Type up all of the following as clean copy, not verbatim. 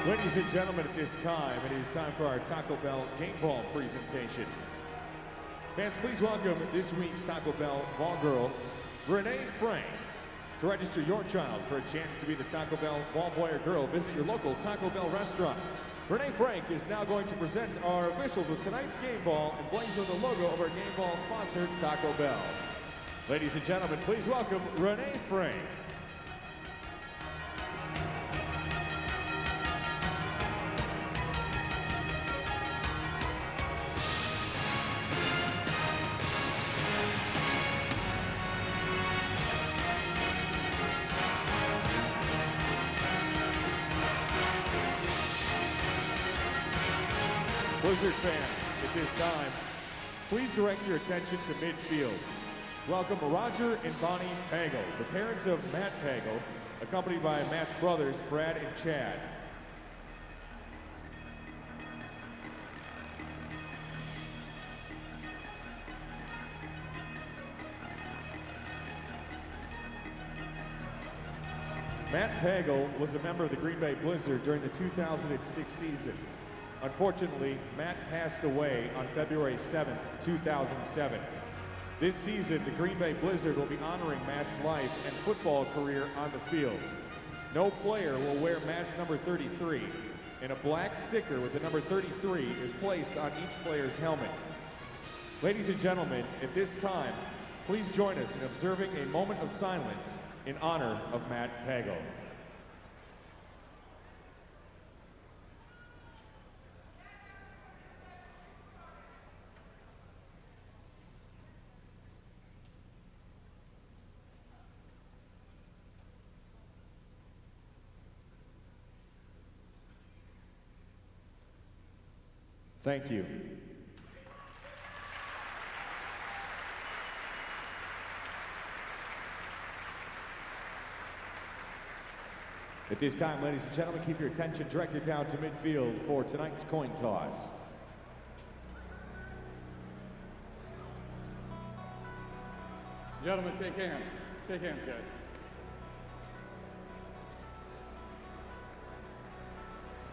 Ladies and gentlemen, at this time, it is time for our Taco Bell game ball presentation. Fans, please welcome this week's Taco Bell ball girl, Renee Frank. To register your child for a chance to be the Taco Bell ball boy or girl, visit your local Taco Bell restaurant. Renee Frank is now going to present our officials with tonight's game ball and blaze on the logo of our game ball sponsor, Taco Bell. Ladies and gentlemen, please welcome Renee Frank. Blizzard fans, at this time, please direct your attention to midfield. Welcome Roger and Bonnie Pagel, the parents of Matt Pagel, accompanied by Matt's brothers, Brad and Chad. Matt Pagel was a member of the Green Bay Blizzard during the 2006 season. Unfortunately, Matt passed away on February 7th, 2007. This season, the Green Bay Blizzard will be honoring Matt's life and football career on the field. No player will wear Matt's number 33, and a black sticker with the number 33 is placed on each player's helmet. Ladies and gentlemen, at this time, please join us in observing a moment of silence in honor of Matt Pagel. Thank you. At this time, ladies and gentlemen, keep your attention directed down to midfield for tonight's coin toss. Gentlemen, shake hands. Shake hands, guys.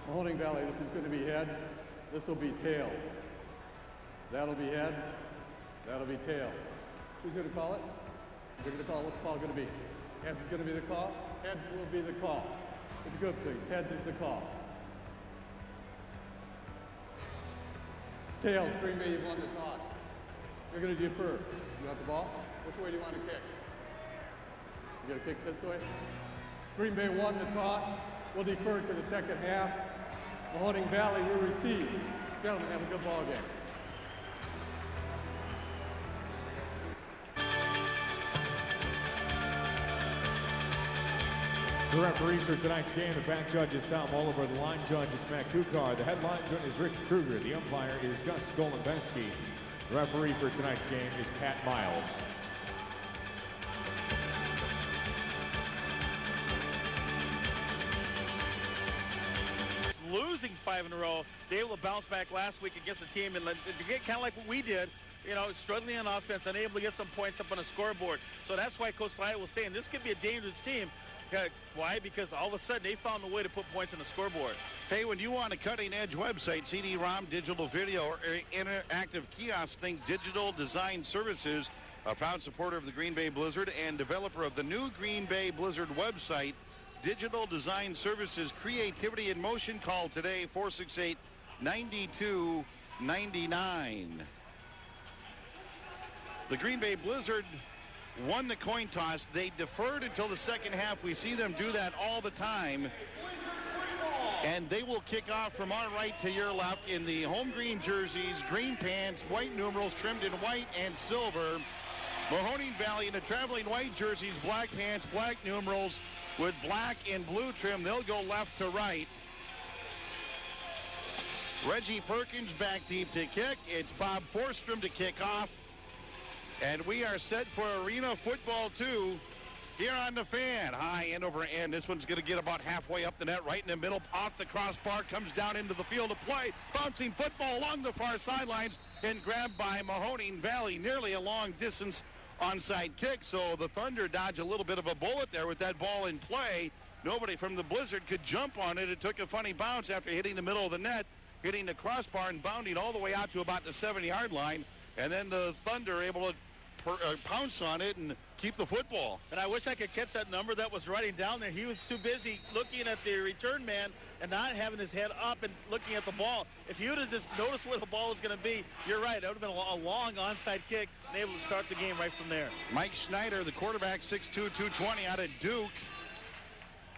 Mahoning Valley, this is going to be heads. This will be tails. That'll be heads. That'll be tails. Who's going to call it? You're going to call it. What's the call going to be? Heads is going to be the call. Heads will be the call. If you're good, please. Heads is the call. Tails, Green Bay, you've won the toss. You're going to defer. You want the ball? Which way do you want to kick? You got to kick this way? Green Bay won the toss. We'll defer to the second half. Mahoning Valley will receive. Gentlemen, have a good ball game. The referees for tonight's game, the back judge is Tom Oliver, the line judge is Matt Kukar, the head linesman is Rick Kruger, the umpire is Gus Golombensky. The referee for tonight's game is Pat Miles. Losing 5 in a row, they were able to bounce back last week against a team and to get kind of like what we did, you know, struggling on offense, unable to get some points up on the scoreboard. So that's why Coach Lyle was saying this could be a dangerous team. Why? Because all of a sudden they found a way to put points on the scoreboard. Hey, when you want a cutting-edge website, CD-ROM, digital video, or interactive kiosk, think Digital Design Services, a proud supporter of the Green Bay Blizzard and developer of the new Green Bay Blizzard website. Digital Design Services, creativity in motion. Call today, 468-9299. The Green Bay Blizzard won the coin toss. They deferred until the second half. We see them do that all the time. And they will kick off from our right to your left in the home green jerseys, green pants, white numerals trimmed in white and silver. Mahoning Valley in the traveling white jerseys, black pants, black numerals with black and blue trim. They'll go left to right. Reggie Perkins back deep to kick. It's Bob Forstrom to kick off. And we are set for Arena Football 2 here on the Fan. High end over end. This one's going to get about halfway up the net, right in the middle, off the crossbar, comes down into the field of play. Bouncing football along the far sidelines and grabbed by Mahoning Valley, nearly a long distance onside kick. So the Thunder dodge a little bit of a bullet there with that ball in play. nobody from the Blizzard could jump on it. It took a funny bounce after hitting the middle of the net, hitting the crossbar and bounding all the way out to about the 7-yard line. And then the Thunder able to pounce on it and keep the football. And I wish I could catch that number that was running down there. He was too busy looking at the return man and not having his head up and looking at the ball. If he would have just noticed where the ball was going to be, you're right. It would have been a long onside kick and able to start the game right from there. Mike Schneider, the quarterback, 6'2", 220 out of Duke.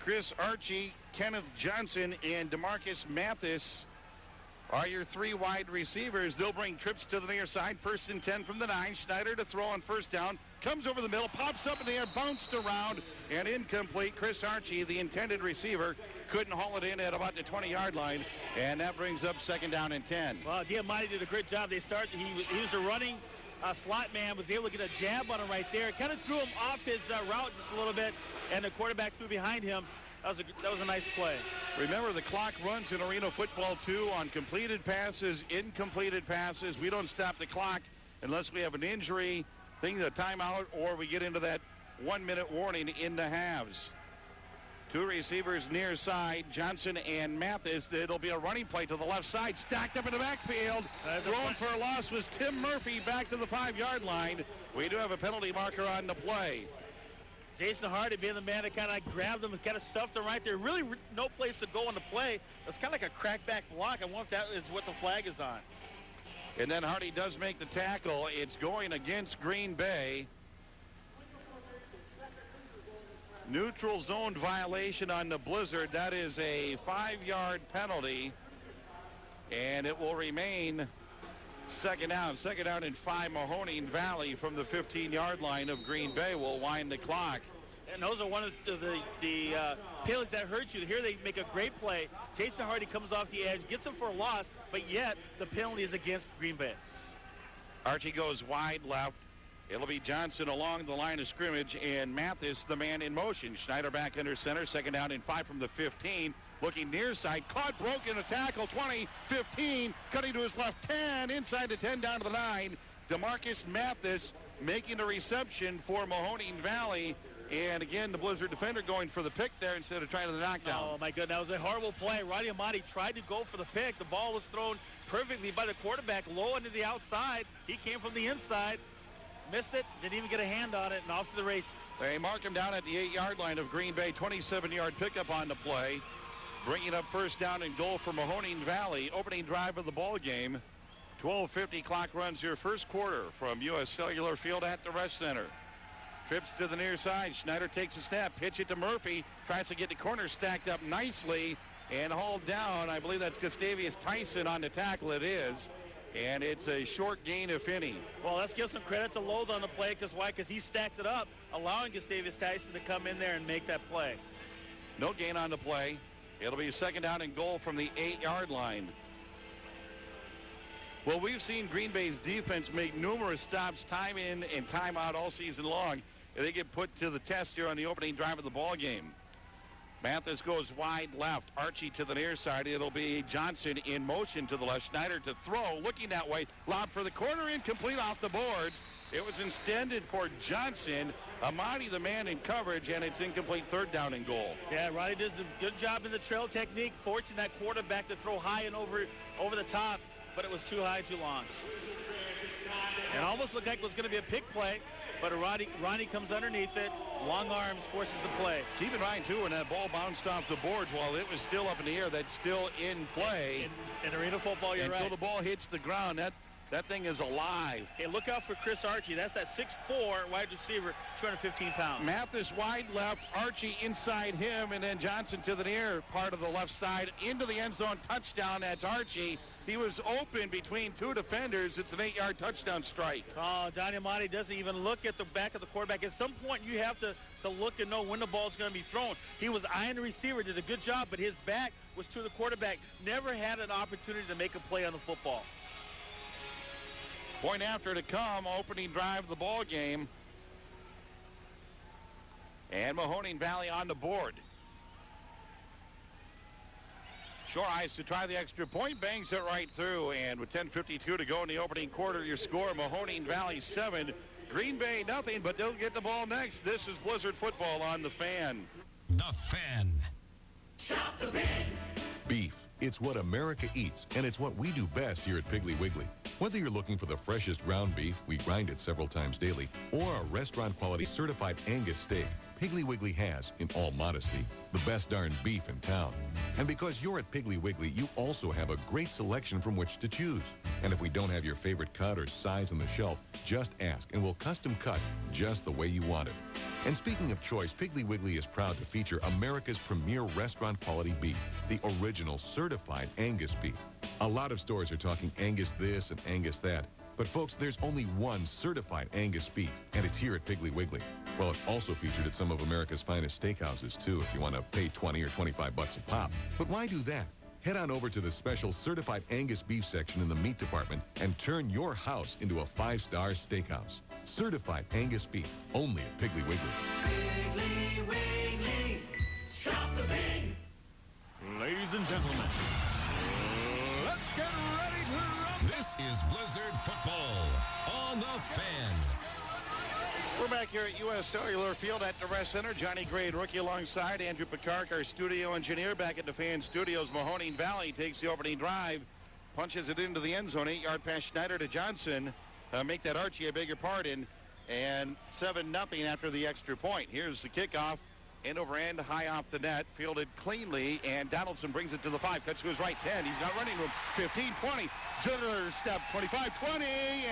Chris Archie, Kenneth Johnson, and DeMarcus Mathis are your 3 wide receivers. They'll bring trips to the near side. 1st and 10 from the 9. Schneider to throw on 1st down. Comes over the middle, pops up in the air, bounced around, and incomplete. Chris Archie, the intended receiver, couldn't haul it in at about the 20-yard line, and that brings up 2nd down and 10. Well, Diamante did a great job. He was a running slot man, was able to get a jab on him right there. Kind of threw him off his route just a little bit, and the quarterback threw behind him. That was a nice play. Remember, the clock runs in arena football, too, on completed passes, incompleted passes. We don't stop the clock unless we have an injury, a timeout, or we get into that 1-minute warning in the halves. 2 receivers near side, Johnson and Mathis. It'll be a running play to the left side, stacked up in the backfield. Throwing for a loss was Tim Murphy back to the 5-yard line. We do have a penalty marker on the play. Jason Hardy being the man that kind of grabbed him and kind of stuffed him right there. Really no place to go on the play. It's kind of like a crackback block. I wonder if that is what the flag is on. And then Hardy does make the tackle. It's going against Green Bay. Neutral zone violation on the Blizzard. That is a 5-yard penalty. And it will remain 2nd down. 2nd down and 5. Mahoning Valley from the 15-yard line of Green Bay will wind the clock. And those are one of the penalties that hurt you. Here they make a great play. Jason Hardy comes off the edge, gets him for a loss, but yet the penalty is against Green Bay. Archie goes wide left. It'll be Johnson along the line of scrimmage, and Mathis, the man in motion. Schneider back under center. 2nd down and 5 from the 15. Looking near side, caught, broken, a tackle, 20, 15, cutting to his left, 10, inside the 10, down to the 9. DeMarcus Mathis making the reception for Mahoning Valley. And again, the Blizzard defender going for the pick there instead of trying to the knockdown. Oh, my goodness, that was a horrible play. Roddy Amati tried to go for the pick. The ball was thrown perfectly by the quarterback, low into the outside. He came from the inside, missed it, didn't even get a hand on it, and off to the races. They mark him down at the 8-yard line of Green Bay, 27-yard pickup on the play. Bringing up 1st down and goal for Mahoning Valley. Opening drive of the ball game. 12:50 clock runs your first quarter from U.S. Cellular Field at the Rest Center. Trips to the near side. Schneider takes a snap. Pitch it to Murphy. Tries to get the corner stacked up nicely and hauled down. I believe that's Gustavius Tyson on the tackle. It is. And it's a short gain, if any. Well, let's give some credit to Loth on the play. Because why? Because he stacked it up, allowing Gustavius Tyson to come in there and make that play. No gain on the play. It'll be 2nd down and goal from the 8-yard line. Well, we've seen Green Bay's defense make numerous stops time in and time out all season long. And they get put to the test here on the opening drive of the ball game. Mathis goes wide left. Archie to the near side. It'll be Johnson in motion to the left. Schneider to throw, looking that way. Lob for the corner, incomplete off the boards. It was intended for Johnson. Amati, the man in coverage, and it's incomplete. 3rd down and goal. Yeah, Roddy does a good job in the trail technique, forcing that quarterback to throw high and over the top, but it was too high, too long. It almost looked like it was going to be a pick play, but Ronnie comes underneath it. Long arms, forces the play. Keep in mind, too, when that ball bounced off the boards, while it was still up in the air, that's still in play. In arena football, you're right. Until the ball hits the ground, that thing is alive. Hey, look out for Chris Archie. That's that 6'4" wide receiver, 215 pounds. Mathis wide left, Archie inside him, and then Johnson to the near part of the left side into the end zone. Touchdown. That's Archie. He was open between 2 defenders. It's an 8-yard touchdown strike. Oh, Donnie Amati doesn't even look at the back of the quarterback. At some point, you have to look and know when the ball's going to be thrown. He was eyeing the receiver, did a good job, but his back was to the quarterback. Never had an opportunity to make a play on the football. Point after to come, opening drive of the ball game. And Mahoning Valley on the board. Shore Ice to try the extra point, bangs it right through, and with 10:52 to go in the opening quarter, your score, Mahoning Valley 7, Green Bay nothing, but they'll get the ball next. This is Blizzard football on the Fan. The Fan. Shop the Pig. Beef. It's what America eats, and it's what we do best here at Piggly Wiggly. Whether you're looking for the freshest ground beef, we grind it several times daily, or a restaurant-quality certified Angus steak, Piggly Wiggly has, in all modesty, the best darn beef in town. And because you're at Piggly Wiggly, you also have a great selection from which to choose. And if we don't have your favorite cut or size on the shelf, just ask, and we'll custom cut just the way you want it. And speaking of choice, Piggly Wiggly is proud to feature America's premier restaurant-quality beef, the original certified Angus beef. A lot of stores are talking Angus this and Angus that. But folks, there's only one certified Angus beef, and it's here at Piggly Wiggly. Well, it's also featured at some of America's finest steakhouses, too, if you want to pay 20 or 25 bucks a pop. But why do that? Head on over to the special certified Angus beef section in the meat department and turn your house into a 5-star steakhouse. Certified Angus beef, only at Piggly Wiggly. Piggly Wiggly. Shop the Pig. Ladies and gentlemen, let's get ready to rumble. This is Blizzard Football on The Fan. We're back here at U.S. Cellular Field at the Rest Center. Johnny Gray, rookie, alongside Andrew Picard, our studio engineer. Back at the Fan Studios, Mahoning Valley takes the opening drive, punches it into the end zone, 8-yard pass Schneider to Johnson. Make that Archie, I beg your pardon, and 7-0 after the extra point. Here's the kickoff, end over end, high off the net, fielded cleanly, and Donaldson brings it to the 5, cuts to his right 10. He's got running room, 15, 20, jitter step, 25, 20,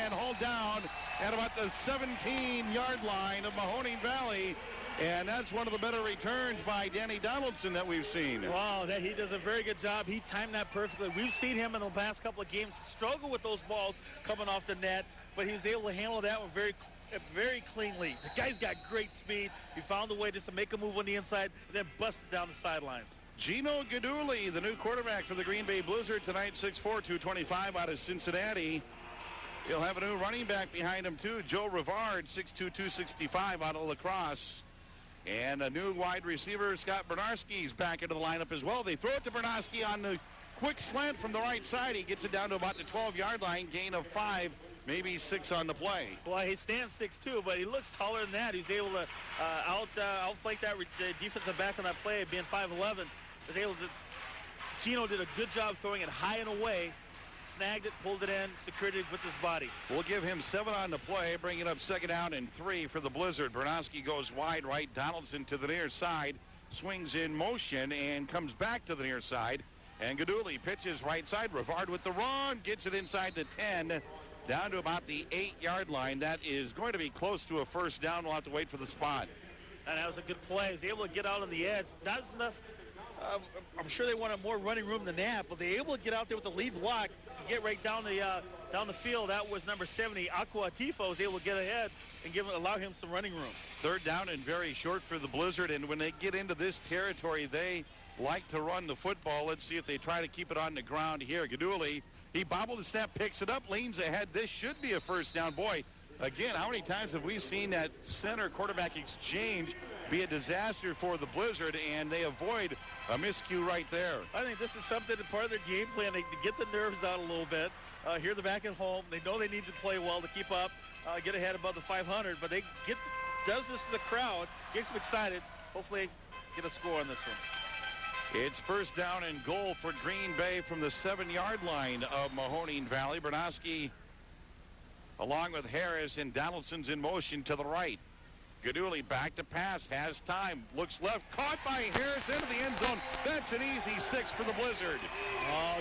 and hauled down at about the 17-yard line of Mahoning Valley. And that's one of the better returns by Danny Donaldson that we've seen. Wow, he does a very good job. He timed that perfectly. We've seen him in the past couple of games struggle with those balls coming off the net, but he was able to handle that one very cleanly. The guy's got great speed. He found a way just to make a move on the inside and then bust it down the sidelines. Gino Gaduli, the new quarterback for the Green Bay Blizzard tonight, 6'4", 225 out of Cincinnati. He'll have a new running back behind him, too, Joe Rivard, 6'2", 265 out of La Crosse. And a new wide receiver, Scott Bernarski's back into the lineup as well. They throw it to Bernarski on the quick slant from the right side. He gets it down to about the 12-yard line, gain of 5, maybe 6 on the play. Well, he stands 6'2", but he looks taller than that. He's able to outflank that defensive back on that play, being 5'11". Was able to. Gino did a good job throwing it high and away, snagged it, pulled it in, secured it with his body. We'll give him 7 on the play, bring it up 2nd down and 3 for the Blizzard. Bernowski goes wide right, Donaldson to the near side, swings in motion and comes back to the near side. And Gaduli pitches right side, Rivard with the run, gets it inside the 10, down to about the 8-yard line. That is going to be close to a first down. We'll have to wait for the spot. And that was a good play. He was able to get out on the edge. Not as enough. I'm sure they wanted more running room than that, but they were able to get out there with the lead block, get right down the field. That was number 70, Aqua Tifo, was able to get ahead and allow him some running room. 3rd down and very short for the Blizzard, and when they get into this territory, they like to run the football. Let's see if they try to keep it on the ground here. Gaduli, he bobbled the snap, picks it up, leans ahead. This should be a first down. Boy, again, how many times have we seen that center quarterback exchange be a disaster for the Blizzard, and they avoid a miscue right there. I think this is something that part of their game plan, to get the nerves out a little bit. Here they're back at home. They know they need to play well to keep up, get ahead above the 500, but they does this to the crowd, gets them excited. Hopefully get a score on this one. It's first down and goal for Green Bay from the 7-yard line of Mahoning Valley. Bernowski along with Harris, and Donaldson's in motion to the right. Gaduli back to pass, has time, looks left, caught by Harris into the end zone. That's an easy 6 for the Blizzard.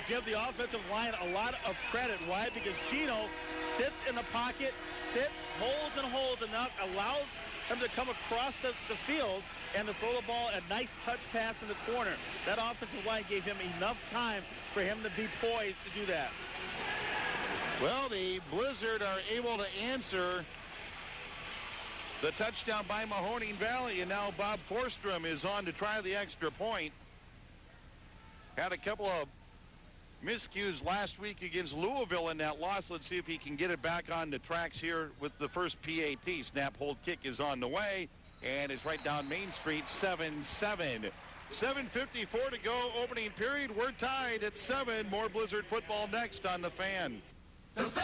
Give the offensive line a lot of credit. Why? Because Gino sits in the pocket, holds enough, allows him to come across the field and to throw the ball, a nice touch pass in the corner. That offensive line gave him enough time for him to be poised to do that. Well, the Blizzard are able to answer the touchdown by Mahoning Valley, and now Bob Forstrom is on to try the extra point. Had a couple of miscues last week against Louisville in that loss. Let's see if he can get it back on the tracks here with the first PAT. Snap, hold, kick is on the way, and it's right down Main Street, 7-7. 7:54 to go, opening period. We're tied at 7. More Blizzard football next on The Fan. The Fan.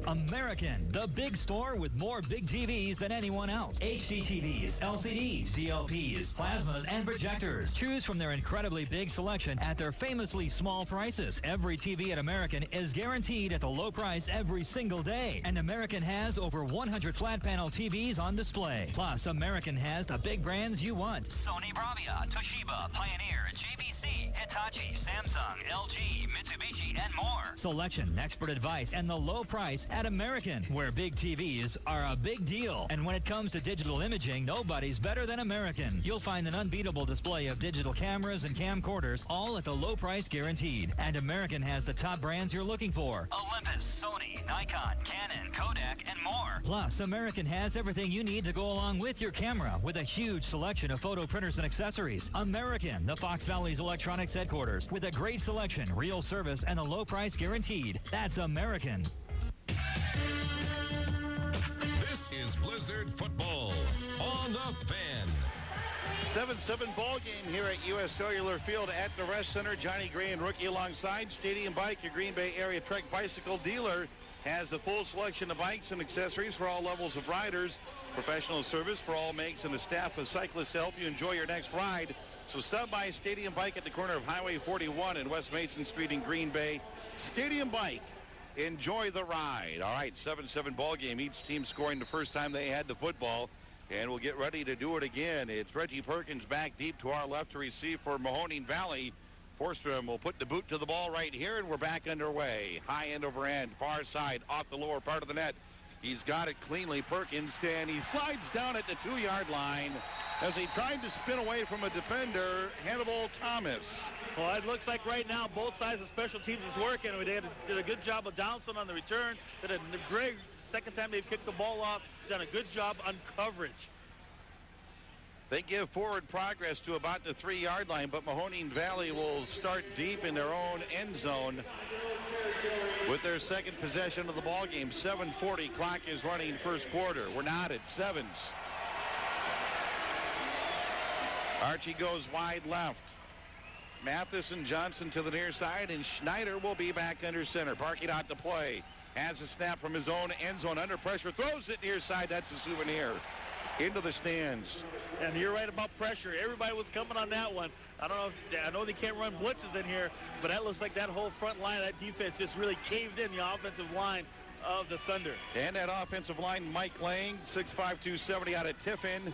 American, the big store with more big TVs than anyone else. HD TVs, LCDs, DLPs, plasmas, and projectors. Choose from their incredibly big selection at their famously small prices. Every TV at American is guaranteed at the low price every single day. And American has over 100 flat panel TVs on display. Plus, American has the big brands you want. Sony Bravia, Toshiba, Pioneer, JVC, Hitachi, Samsung, LG, Mitsubishi, and more. Selection, expert advice, and the low price at American, where big TVs are a big deal. And when it comes to digital imaging, nobody's better than American. You'll find an unbeatable display of digital cameras and camcorders, all at the low price guaranteed. And American has the top brands you're looking for. Olympus, Sony, Nikon, Canon, Kodak, and more. Plus, American has everything you need to go along with your camera with a huge selection of photo printers and accessories. American, the Fox Valley's electronics headquarters, with a great selection, real service, and a low price guaranteed. That's American. This is Blizzard Football on the Fan. 7-7 ball game here at U.S. Cellular Field at the Rest Center. Johnny Gray and rookie alongside. Stadium Bike, your Green Bay area Trek bicycle dealer, has a full selection of bikes and accessories for all levels of riders. Professional service for all makes and a staff of cyclists to help you enjoy your next ride. So stop by Stadium Bike at the corner of Highway 41 and West Mason Street in Green Bay. Stadium Bike. Enjoy the ride. All right, 7-7 ball game. Each team scoring the first time they had the football. And we'll get ready to do it again. It's Reggie Perkins back deep to our left to receive for Mahoning Valley. Forstrom will put the boot to the ball right here, and we're back underway. High end over end, far side, off the lower part of the net. He's got it cleanly, Perkins, and he slides down at the 2-yard line as he tried to spin away from a defender, Hannibal Thomas. Well, it looks like right now both sides of special teams is working. They did a good job of Downson on the return. Did a great second time they've kicked the ball off. Done a good job on coverage. They give forward progress to about the 3-yard line, but Mahoning Valley will start deep in their own end zone with their second possession of the ball game. 7:40 clock is running first quarter. We're not at sevens. Archie goes wide left. Mathis and Johnson to the near side, and Schneider will be back under center. Parking out to play. Has a snap from his own end zone under pressure. Throws it near side. That's a souvenir. Into the stands. And you're right about pressure. Everybody was coming on that one. I know they can't run blitzes in here, but that looks like that whole front line of that defense just really caved in the offensive line of the Thunder. And that offensive line, Mike Lang, 6'5", 270 out of Tiffin.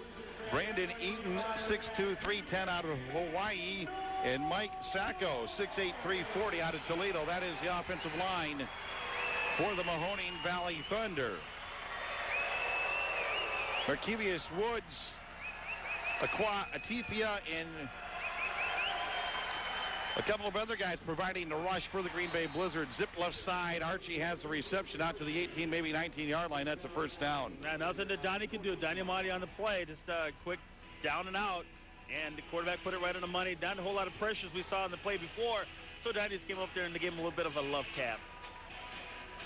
Brandon Eaton, 6'2", 310 out of Hawaii. And Mike Sacco, 6'8", 340 out of Toledo. That is the offensive line for the Mahoning Valley Thunder. Markevius Woods, Atifia, and a couple of other guys providing the rush for the Green Bay Blizzard. Zip left side. Archie has the reception out to the 18, maybe 19-yard line. That's a first down. Nothing that Donnie can do. Donnie Amati on the play. Just a quick down and out. And the quarterback put it right on the money. Not a whole lot of pressures we saw in the play before. So Donnie just came up there and they gave him a little bit of a love tap.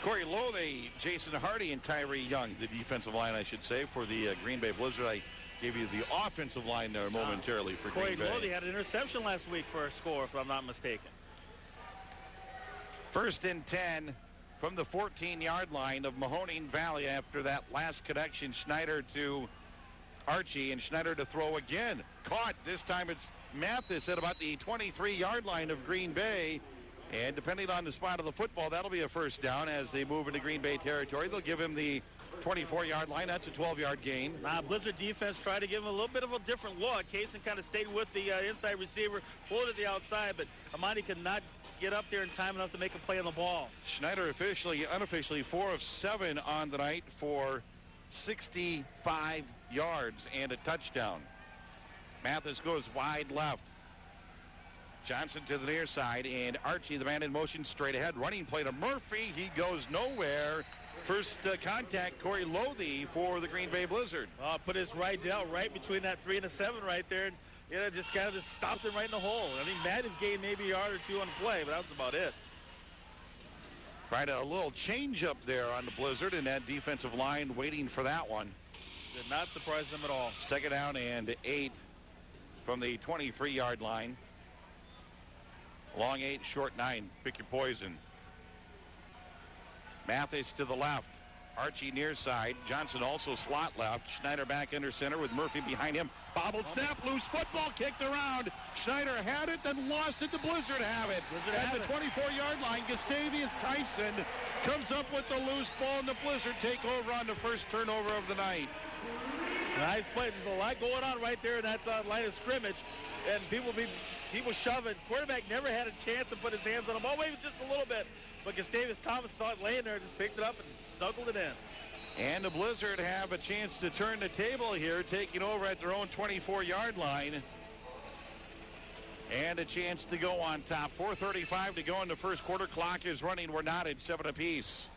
Corey Lothe, Jason Hardy, and Tyree Young, the defensive line, I should say, for the Green Bay Blizzard. I gave you the offensive line there momentarily for Corey Green Bay. Lothe had an interception last week for a score, if I'm not mistaken. First and 10 from the 14-yard line of Mahoning Valley after that last connection. Schneider to Archie, and Schneider to throw again. Caught. This time it's Mathis at about the 23-yard line of Green Bay. And depending on the spot of the football, that'll be a first down as they move into Green Bay territory. They'll give him the 24-yard line. That's a 12-yard gain. Blizzard defense tried to give him a little bit of a different look. Kaysen kind of stayed with the inside receiver, floated the outside, but Amati could not get up there in time enough to make a play on the ball. Schneider unofficially 4 of 7 on the night for 65 yards and a touchdown. Mathis goes wide left. Johnson to the near side, and Archie, the man in motion, straight ahead. Running play to Murphy. He goes nowhere. First contact, Corey Lothe for the Green Bay Blizzard. Put his right down right between that 3 and a 7 right there. And just kind of just stopped him right in the hole. I mean, Madden gained maybe a yard or 2 on the play, but that was about it. Tried a little change up there on the Blizzard, and that defensive line waiting for that one. Did not surprise them at all. Second down and 8 from the 23-yard line. Long 8, short 9. Pick your poison. Mathis to the left. Archie near side. Johnson also slot left. Schneider back under center with Murphy behind him. Bobbled snap, loose football kicked around. Schneider had it, then lost it. The Blizzard have it. At the 24-yard line, Gustavius Tyson comes up with the loose ball, and the Blizzard take over on the first turnover of the night. Nice play. There's a lot going on right there in that line of scrimmage, and people shoving. Quarterback never had a chance to put his hands on the ball, maybe just a little bit. But Gustavius Thomas saw it laying there, just picked it up and snuggled it in. And the Blizzard have a chance to turn the table here, taking over at their own 24-yard line. And a chance to go on top. 4:35 to go in the first quarter. Clock is running. We're not at 7 apiece.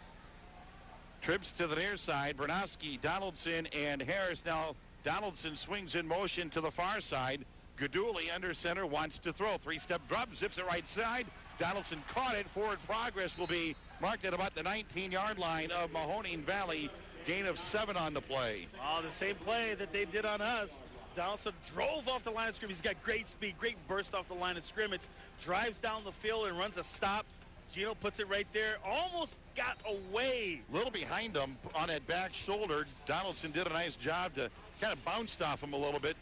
Trips to the near side. Bernowski, Donaldson, and Harris. Now Donaldson swings in motion to the far side. Gaduli under center wants to throw. 3-step drop, zips it right side. Donaldson caught it. Forward progress will be marked at about the 19-yard line of Mahoning Valley. Gain of 7 on the play. Oh, the same play that they did on us. Donaldson drove off the line of scrimmage. He's got great speed, great burst off the line of scrimmage. Drives down the field and runs a stop. Gino puts it right there. Almost got away. A little behind him on that back shoulder. Donaldson did a nice job to kind of bounced off him a little bit.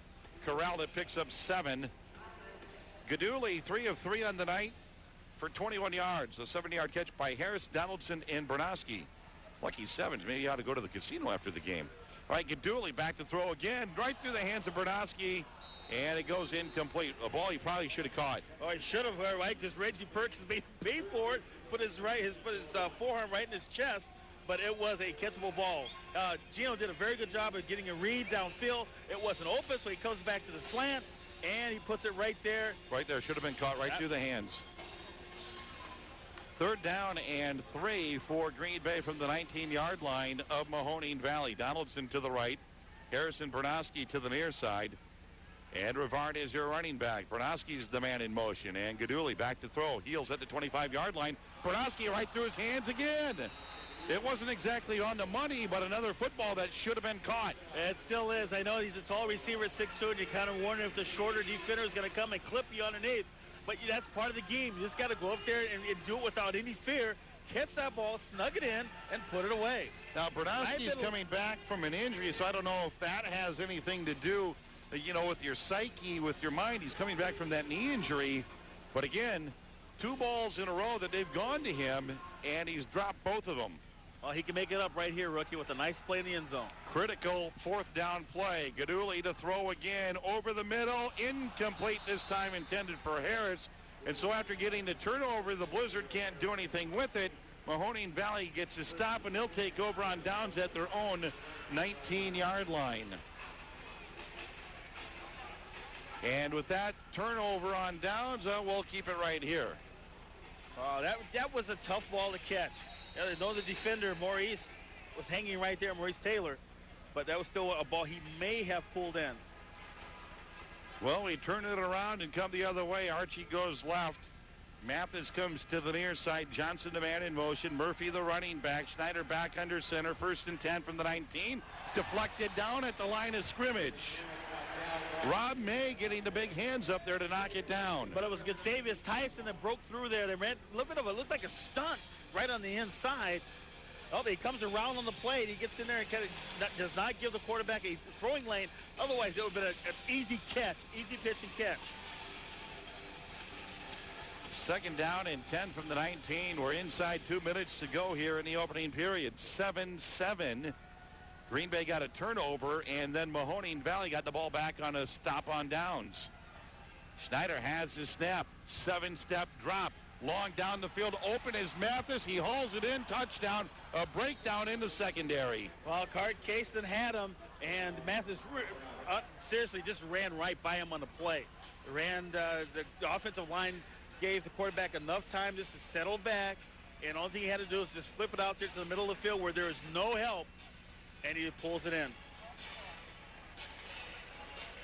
Corralled it, picks up 7. Gaduli, 3 of 3 on the night for 21 yards. A 70-yard catch by Harris, Donaldson, and Bernowski. Lucky sevens. Maybe you ought to go to the casino after the game. All right, Gaduli back to throw again, right through the hands of Bernowski, and it goes incomplete. A ball he probably should have caught. Oh, he should have, right? Because Reggie Perkins made him pay for it. Put his forearm right in his chest, but it was a catchable ball. Gino did a very good job of getting a read downfield. It wasn't open, so he comes back to the slant, and he puts it right there. Right there, should have been caught right through the hands. 3rd down and 3 for Green Bay from the 19-yard line of Mahoning Valley. Donaldson to the right, Harrison Bernowski to the near side, and Rivard is your running back. Bernowski's the man in motion, and Gaduli back to throw. Heels at the 25-yard line. Bernowski right through his hands again. It wasn't exactly on the money, but another football that should have been caught. It still is. I know he's a tall receiver at 6'2", and you're kind of wondering if the shorter defender is going to come and clip you underneath. But that's part of the game. You just got to go up there and do it without any fear. Catch that ball, snug it in, and put it away. Now, Bernowski's coming back from an injury, so I don't know if that has anything to do, with your psyche, with your mind. He's coming back from that knee injury. But again, 2 balls in a row that they've gone to him, and he's dropped both of them. Well, he can make it up right here, rookie, with a nice play in the end zone. Critical 4th down play. Gaduli to throw again over the middle. Incomplete this time, intended for Harris. And so after getting the turnover, the Blizzard can't do anything with it. Mahoning Valley gets a stop, and they'll take over on downs at their own 19-yard line. And with that turnover on downs, we'll keep it right here. That was a tough ball to catch. I know the defender, Maurice, was hanging right there, Maurice Taylor, but that was still a ball he may have pulled in. Well, we turn it around and come the other way. Archie goes left. Mathis comes to the near side. Johnson, the man in motion. Murphy, the running back. Schneider back under center. 1st and 10 from the 19. Deflected down at the line of scrimmage. Rob May getting the big hands up there to knock it down. But it was Gustavius Tyson that broke through there. They ran a little bit of it looked like a stunt right on the inside. Oh, he comes around on the plate. He gets in there and kind of does not give the quarterback a throwing lane. Otherwise, it would have been an easy catch, easy pitch and catch. 2nd down and 10 from the 19. We're inside 2 minutes to go here in the opening period. 7-7. Green Bay got a turnover, and then Mahoning Valley got the ball back on a stop on downs. Schneider has his snap. 7-step drop. Long down the field. Open is Mathis. He hauls it in. Touchdown. A breakdown in the secondary. Well, Cart Cason had him, and Mathis seriously just ran right by him on the play. The offensive line gave the quarterback enough time just to settle back, and all thing he had to do is just flip it out there to the middle of the field where there is no help, and he pulls it in.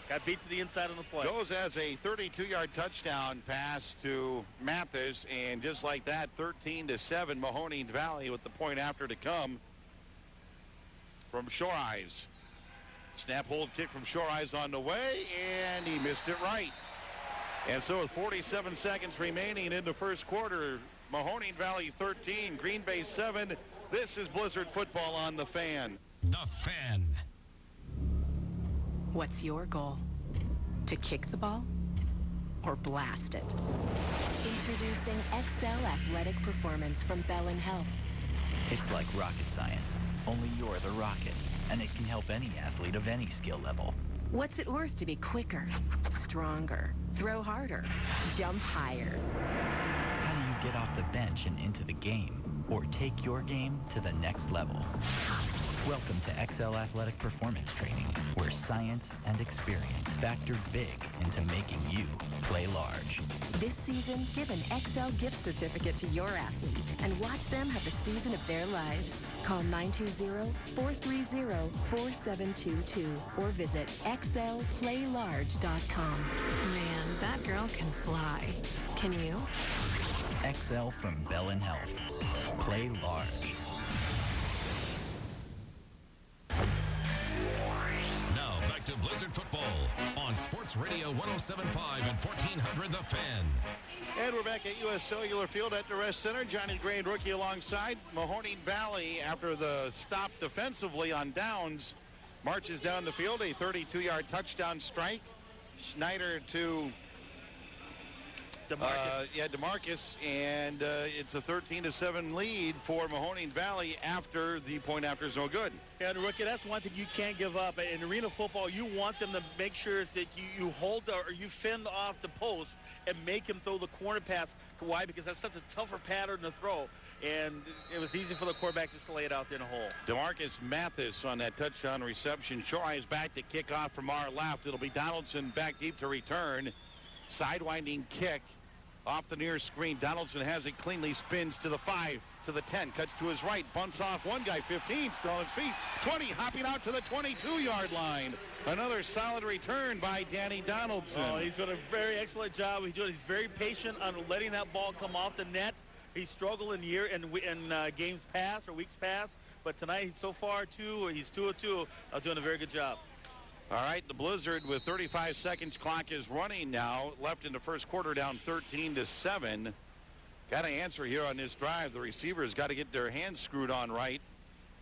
Got beat to the inside on the play. Goes as a 32-yard touchdown pass to Mathis, and just like that, 13-7, Mahoning Valley with the point after to come from Shore Eyes. Snap, hold, kick from Shore Eyes on the way, and he missed it right. And so with 47 seconds remaining in the first quarter, Mahoning Valley 13, Green Bay 7, This is Blizzard Football on The Fan. The Fan. What's your goal? To kick the ball or blast it? Introducing XL Athletic Performance from Bell & Health. It's like rocket science, only you're the rocket, and it can help any athlete of any skill level. What's it worth to be quicker, stronger, throw harder, jump higher? How do you get off the bench and into the game, or take your game to the next level? Welcome to XL Athletic Performance Training, where science and experience factor big into making you play large. This season, give an XL gift certificate to your athlete and watch them have the season of their lives. Call 920-430-4722 or visit xlplaylarge.com. Man, that girl can fly. Can you? XL from Bell & Health. Play large. Now back to Blizzard Football on Sports Radio 107.5 and 1400 The Fan. And we're back at U.S. Cellular Field at the Rest Center. Johnny Gray and rookie alongside. Mahoning Valley, after the stop defensively on downs, marches down the field. A 32-yard touchdown strike. Schneider to DeMarcus. DeMarcus, and it's a 13-7 lead for Mahoning Valley after the point after is no good. And rookie, that's one thing you can't give up. In arena football, you want them to make sure that you hold or you fend off the post and make him throw the corner pass. Why? Because that's such a tougher pattern to throw. And it was easy for the quarterback just to lay it out there in a hole. DeMarcus Mathis on that touchdown reception. Shorai is back to kick off from our left. It'll be Donaldson back deep to return. Sidewinding kick off the near screen. Donaldson has it cleanly, spins to the 5, to the 10, cuts to his right, bumps off one guy, 15, still on his feet, 20, hopping out to the 22-yard line. Another solid return by Danny Donaldson. Oh, he's doing a very excellent job. He's very patient on letting that ball come off the net. He struggled in games past or weeks past, but tonight so far he's 2 of 2, doing a very good job. All right, the Blizzard with 35 seconds clock is running now. Left in the first quarter, down 13-7. Got to answer here on this drive. The receivers got to get their hands screwed on right.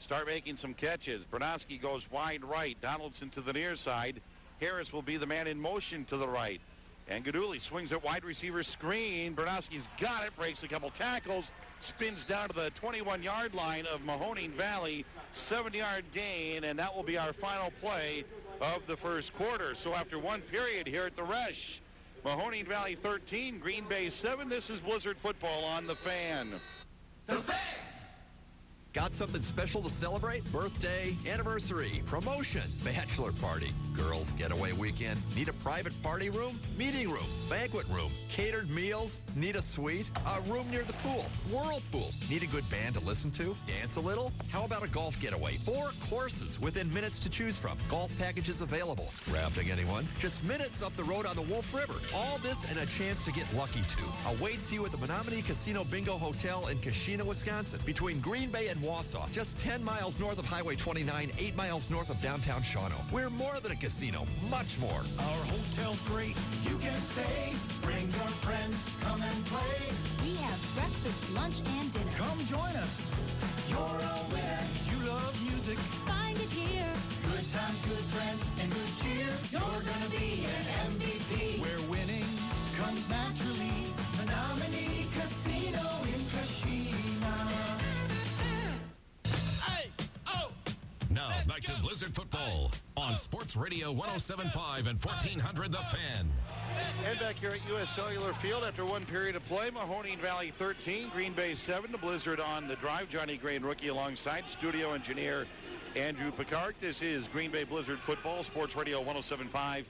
Start making some catches. Bernowski goes wide right. Donaldson to the near side. Harris will be the man in motion to the right. And Gaduli swings at wide receiver screen. Bernowski's got it, breaks a couple tackles, spins down to the 21-yard line of Mahoning Valley. 7-yard gain, and that will be our final play of the first quarter. So after one period here at the Resch, Mahoning Valley 13, Green Bay 7. This is Blizzard Football on The Fan. The Fan! Got something special to celebrate? Birthday, anniversary, promotion, bachelor party, girls' getaway weekend. Need a private party room, meeting room, banquet room, catered meals? Need a suite? A room near the pool, whirlpool? Need a good band to listen to? Dance a little? How about a golf getaway? 4 courses within minutes to choose from. Golf packages available. Rafting, anyone? Just minutes up the road on the Wolf River. All this and a chance to get lucky too. Awaits you at the Menominee Casino Bingo Hotel in Kashina, Wisconsin, between Green Bay and Wausau, just 10 miles north of Highway 29, 8 miles north of downtown Shawano. We're more than a casino, much more. Our hotel's great. You can stay. Bring your friends. Come and play. We have breakfast, lunch, and dinner. Come join us. You're a winner. You love music. Find it here. Good times, good friends, and good cheer. You're gonna be an MVP. Where winning comes naturally. Menominee Casino in Kashina. Now back to Blizzard Football on Sports Radio 107.5 and 1400 The Fan. And back here at U.S. Cellular Field after one period of play, Mahoning Valley 13, Green Bay 7. The Blizzard on the drive. Johnny Gray and rookie alongside studio engineer Andrew Picard. This is Green Bay Blizzard Football, Sports Radio 107.5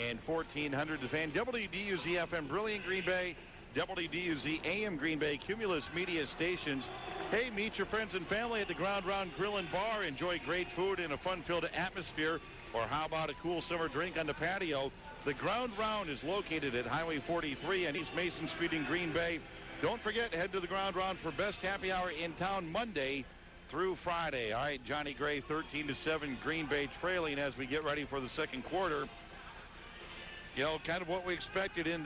and 1400 The Fan. WDUZ FM Brilliant Green Bay, WDUZ AM Green Bay, Cumulus Media Stations. Hey, meet your friends and family at the Ground Round Grill and Bar. Enjoy great food in a fun-filled atmosphere. Or how about a cool summer drink on the patio? The Ground Round is located at Highway 43 and East Mason Street in Green Bay. Don't forget, head to the Ground Round for best happy hour in town Monday through Friday. All right, Johnny Gray, 13-7, Green Bay trailing as we get ready for the second quarter. You know, kind of what we expected in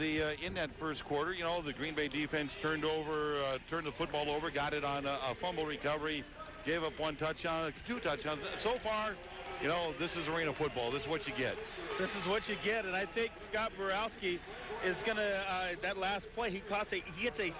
that first quarter. You know, the Green Bay defense turned the football over, got it on a fumble recovery, gave up 1 touchdown, 2 touchdowns. So far, you know, this is arena football. This is what you get. This is what you get, and I think Scott Borowski is going to, that last play, he gets a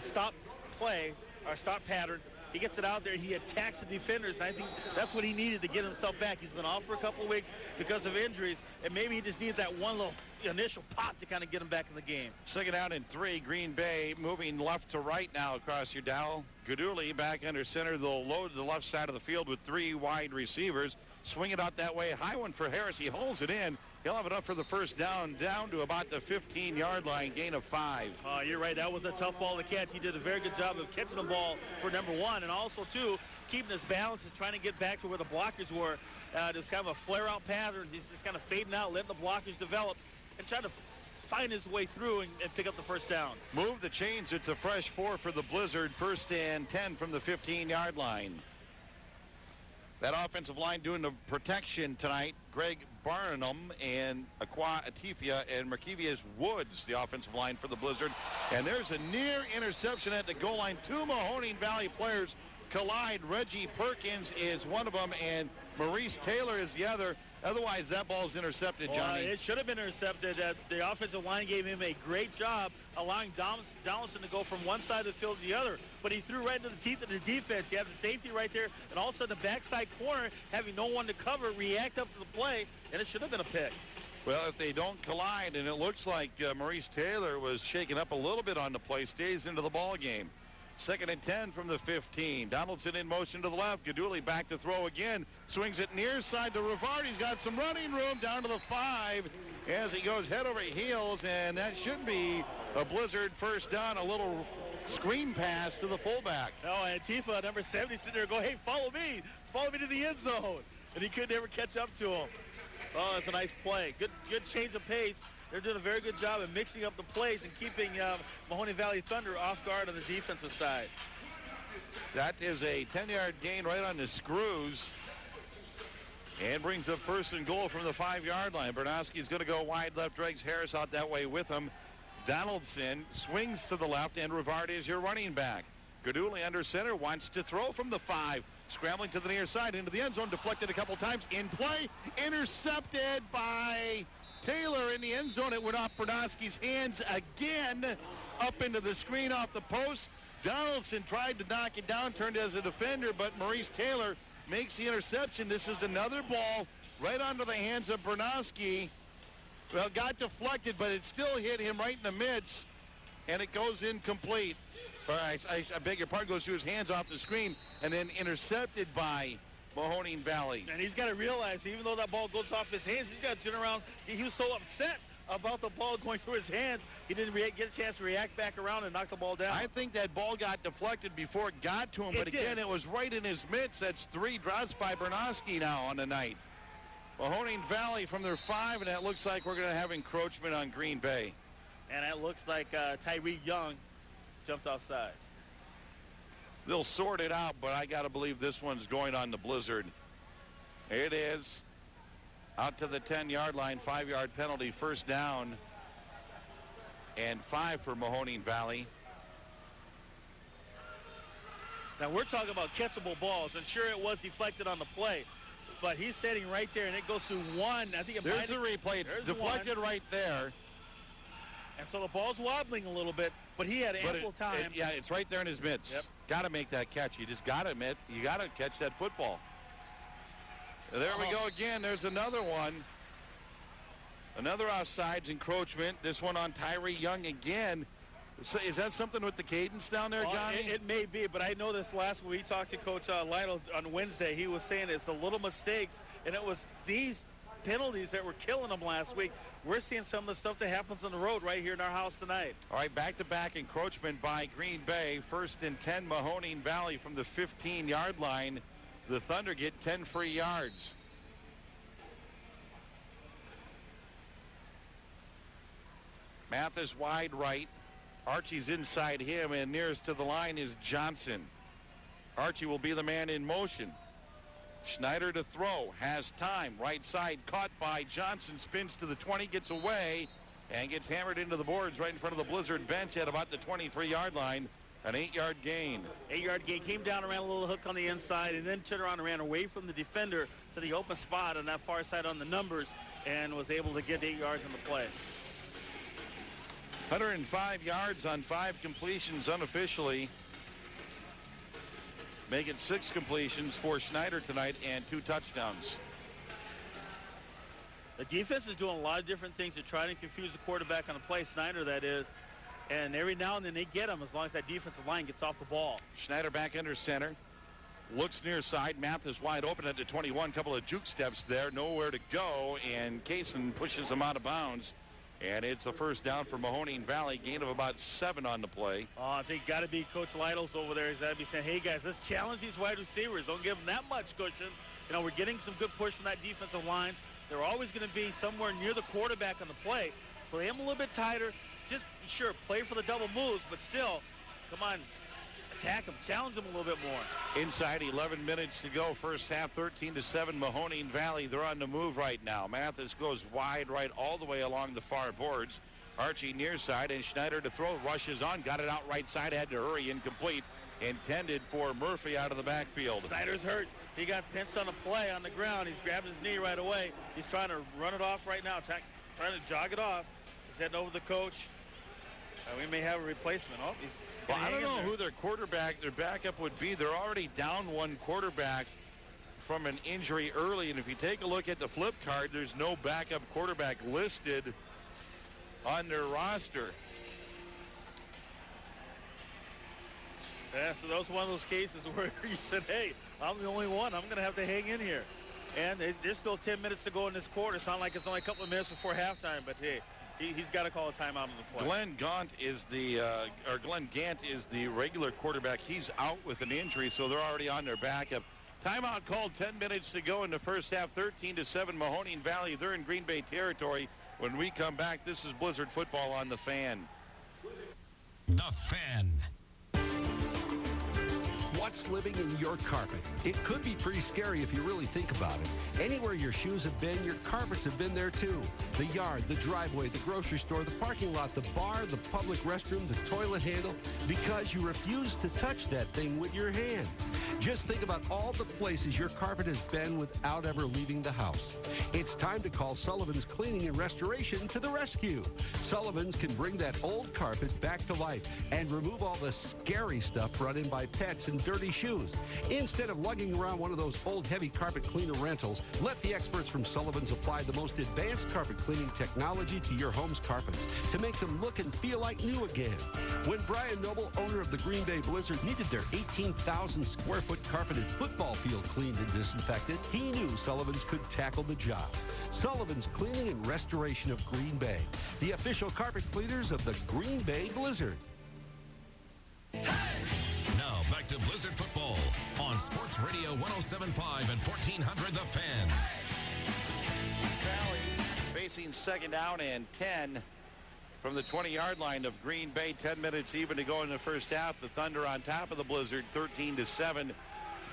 stop play, or stop pattern. He gets it out there. He attacks the defenders, and I think that's what he needed to get himself back. He's been off for a couple of weeks because of injuries, and maybe he just needed that one little initial pop to kind of get him back in the game. 2nd down and 3. Green Bay moving left to right now across your dial. Guduli back under center. They'll load the left side of the field with 3 wide receivers. Swing it out that way. High one for Harris. He holds it in. He'll have it up for the first down to about the 15-yard line, gain of 5. You're right. That was a tough ball to catch. He did a very good job of catching the ball for number 1, and also, too, keeping his balance and trying to get back to where the blockers were. Just kind of a flare-out pattern. He's just kind of fading out, letting the blockers develop, and trying to find his way through and pick up the first down. Move the chains. It's a fresh 4 for the Blizzard. 1st and 10 from the 15-yard line. That offensive line doing the protection tonight. Greg Barnum and Aqua Atifia and Merkevius Woods, the offensive line for the Blizzard. And there's a near interception at the goal line. 2 Mahoning Valley players collide. Reggie Perkins is one of them, and Maurice Taylor is the other. Otherwise, that ball's intercepted, Johnny. It should have been intercepted. The offensive line gave him a great job allowing Donaldson to go from one side of the field to the other, but he threw right into the teeth of the defense. You have the safety right there, and all of a sudden the backside corner, having no one to cover, react up to the play, and it should have been a pick. Well, if they don't collide, and it looks like Maurice Taylor was shaken up a little bit on the play, stays into the ball game. 2nd and 10 from the 15. Donaldson in motion to the left. Guduli back to throw again. Swings it near side to Rivard. He's got some running room down to the 5 as he goes head over heels, and that should be a Blizzard first down. A little screen pass to the fullback. Oh, and Tifa, number 70, sitting there going, hey, follow me to the end zone. And he couldn't ever catch up to him. Oh, that's a nice play. Good change of pace. They're doing a very good job of mixing up the plays and keeping Mahoning Valley Thunder off guard on the defensive side. That is a 10-yard gain right on the screws. And brings up 1st and goal from the 5-yard line. Bernowski's going to go wide left, drags Harris out that way with him. Donaldson swings to the left, and Rivard is your running back. Guduli under center, wants to throw from the 5. Scrambling to the near side into the end zone, deflected a couple times. In play, intercepted by Taylor in the end zone. It went off Bernowski's hands again, up into the screen off the post. Donaldson tried to knock it down, turned as a defender, but Maurice Taylor makes the interception. This is another ball right onto the hands of Bernowski. Well, got deflected, but it still hit him right in the midst, and it goes incomplete. I beg your pardon, goes through his hands off the screen, and then intercepted by Mahoning Valley. And he's got to realize, even though that ball goes off his hands, he's got to turn around. He was so upset about the ball going through his hands, he didn't get a chance to react back around and knock the ball down. I think that ball got deflected before it got to him, but again, it was right in his midst. That's 3 drops by Bernowski now on the night. Mahoning Valley from their 5, and that looks like we're going to have encroachment on Green Bay. And it looks like Tyree Young jumped off sides. They'll sort it out, but I got to believe this one's going on the Blizzard. It is. Out to the 10-yard line, 5-yard penalty, 1st down, and 5 for Mahoning Valley. Now, we're talking about catchable balls, and sure, it was deflected on the play, but he's sitting right there, and it goes through 1. I think there's a replay. It's deflected right there. And so the ball's wobbling a little bit, but he had ample time. Yeah, it's right there in his midst. Yep. Got to make that catch. You just got to admit, you got to catch that football. There we go again. There's another one. Another offsides encroachment. This one on Tyree Young again. Is that something with the cadence down there, Johnny? It may be, but I know this last week we talked to Coach Lytle on Wednesday. He was saying it's the little mistakes, and it was these penalties that were killing them last week. We're seeing some of the stuff that happens on the road right here in our house tonight. All right, back-to-back encroachment by Green Bay. 1st and 10, Mahoning Valley from the 15-yard line. The Thunder get 10 free yards. Mathis wide right. Archie's inside him, and nearest to the line is Johnson. Archie will be the man in motion. Schneider to throw, has time, right side, caught by Johnson, spins to the 20, gets away, and gets hammered into the boards right in front of the Blizzard bench at about the 23-yard line. An 8-yard gain. 8-yard gain. Came down, ran a little hook on the inside, and then turned around and ran away from the defender to the open spot on that far side on the numbers, and was able to get 8 yards on the play. 105 yards on 5 completions unofficially. Making 6 completions for Schneider tonight and 2 touchdowns. The defense is doing a lot of different things to try to confuse the quarterback on the play, Schneider that is. And every now and then they get him as long as that defensive line gets off the ball. Schneider back under center. Looks near side. Mathis wide open at the 21. Couple of juke steps there. Nowhere to go. And Kaysen pushes him out of bounds. And it's a first down for Mahoning Valley. Gain of about 7 on the play. I think got to be Coach Lytle's over there. He's got to be saying, hey, guys, let's challenge these wide receivers. Don't give them that much cushion. You know, we're getting some good push from that defensive line. They're always going to be somewhere near the quarterback on the play. Play him a little bit tighter. Just, sure, play for the double moves, but still, come on, attack him, challenge him a little bit more. Inside, 11 minutes to go. First half, 13-7, Mahoning Valley. They're on the move right now. Mathis goes wide right all the way along the far boards. Archie near side, and Schneider to throw. Rushes on, got it out right side, had to hurry, incomplete. Intended for Murphy out of the backfield. Snyder's hurt. He got pinched on a play on the ground. He's grabbed his knee right away. He's trying to run it off right now, trying to jog it off. He's heading over to the coach. We may have a replacement. Oh, well, I don't know who their backup would be. They're already down one quarterback from an injury early, and if you take a look at the flip card, there's no backup quarterback listed on their roster. Yeah, so that was one of those cases where you said, hey, I'm the only one. I'm going to have to hang in here. And there's still 10 minutes to go in this quarter. It's not like it's only a couple of minutes before halftime, but hey, he's got to call a timeout on the play. Glenn Gant is the regular quarterback. He's out with an injury, so they're already on their backup. Timeout called, 10 minutes to go in the first half, 13-7, Mahoning Valley. They're in Green Bay territory. When we come back, this is Blizzard Football on The Fan. The Fan. What's living in your carpet? It could be pretty scary if you really think about it. Anywhere your shoes have been, your carpets have been there too. The yard, the driveway, the grocery store, the parking lot, the bar, the public restroom, the toilet handle, because you refuse to touch that thing with your hand. Just think about all the places your carpet has been without ever leaving the house. It's time to call Sullivan's Cleaning and Restoration to the rescue. Sullivan's can bring that old carpet back to life and remove all the scary stuff brought in by pets and dirty shoes. Instead of lugging around one of those old heavy carpet cleaner rentals, let the experts from Sullivan's apply the most advanced carpet cleaning technology to your home's carpets to make them look and feel like new again. When Brian Noble, owner of the Green Bay Blizzard, needed their 18,000 square foot carpeted football field cleaned and disinfected, he knew Sullivan's could tackle the job. Sullivan's Cleaning and Restoration of Green Bay, the official carpet cleaners of the Green Bay Blizzard. Now back to Blizzard Football on Sports Radio 107.5 and 1400 The Fan. Valley facing second down and 10 from the 20-yard line of Green Bay. 10 minutes even to go in the first half. The Thunder on top of the Blizzard, 13-7.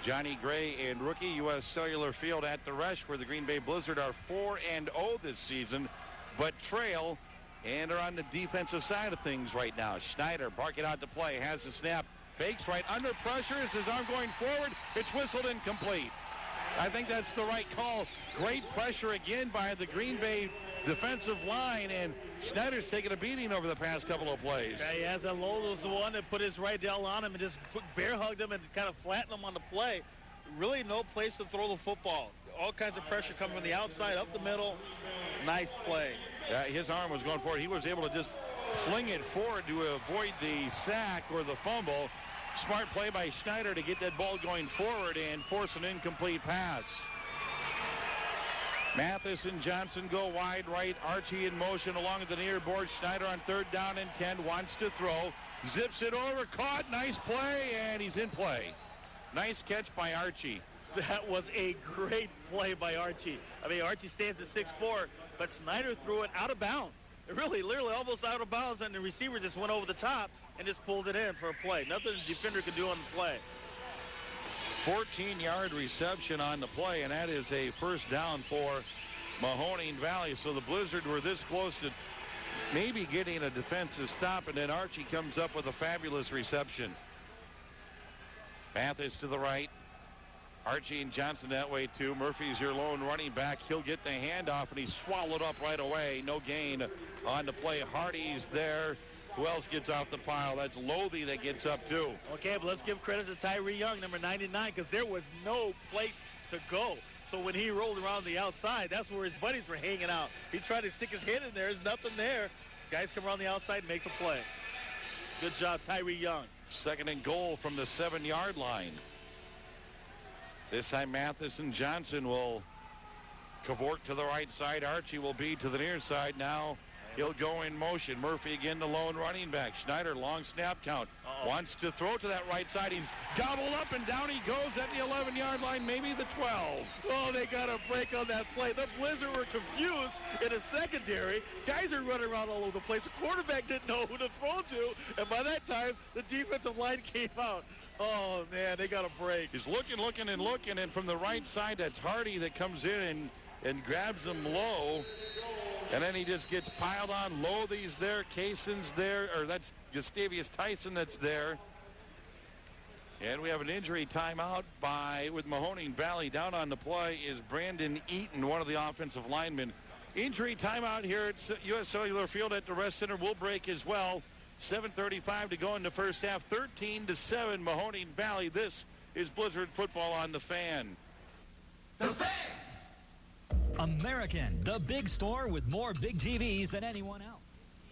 Johnny Gray and rookie U.S. Cellular Field at the Rush, where the Green Bay Blizzard are 4-0 this season, but trail and are on the defensive side of things right now. Schneider barking out the play, has the snap, fakes right under pressure. Is his arm going forward? It's whistled incomplete. I think that's the right call. Great pressure again by the Green Bay defensive line, and Schneider's taken a beating over the past couple of plays. Yeah, he has. Lolo was the one that put his right down on him and just bear hugged him and kind of flattened him on the play. Really no place to throw the football. All kinds of pressure coming from the outside, up the middle. Nice play. Yeah, his arm was going forward. He was able to just fling it forward to avoid the sack or the fumble. Smart play by Schneider to get that ball going forward and force an incomplete pass. Mathis and Johnson go wide right. Archie in motion along the near board. Schneider on third down and 10. Wants to throw. Zips it over. Caught. Nice play. And he's in play. Nice catch by Archie. That was a great play by Archie. I mean, Archie stands at 6'4", but Schneider threw it out of bounds. Really, literally almost out of bounds, and the receiver just went over the top and just pulled it in for a play. Nothing the defender could do on the play. 14-yard reception on the play, and that is a first down for Mahoning Valley. So the Blizzard were this close to maybe getting a defensive stop, and then Archie comes up with a fabulous reception. Mathis to the right. Archie and Johnson that way too. Murphy's your lone running back. He'll get the handoff, and he's swallowed up right away. No gain on the play. Hardy's there. Who else gets off the pile? That's Lothy that gets up too. Okay, but let's give credit to Tyree Young, number 99, because there was no place to go. So when he rolled around the outside, that's where his buddies were hanging out. He tried to stick his head in there. There's nothing there. Guys come around the outside and make the play. Good job, Tyree Young. 2nd and goal from the 7-yard line. This time Mathis and Johnson will cavort to the right side. Archie will be to the near side now. He'll go in motion. Murphy again, the lone running back. Schneider, long snap count. Wants to throw to that right side. He's gobbled up, and down he goes at the 11-yard line, maybe the 12. Oh, they got a break on that play. The Blizzard were confused in the secondary. Guys are running around all over the place. The quarterback didn't know who to throw to, and by that time, the defensive line came out. Oh, man, they got a break. He's looking, and from the right side, that's Hardy that comes in and grabs him low. And then he just gets piled on. Lothy's there, Kaysen's there, or that's Gustavius Tyson that's there. And we have an injury timeout with Mahoning Valley. Down on the play is Brandon Eaton, one of the offensive linemen. Injury timeout here at U.S. Cellular Field at the Rest Center will break as well. 7:35 to go in the first half. 13-7 Mahoning Valley. This is Blizzard football on the Fan. The Fan! American, the big store with more big TVs than anyone else.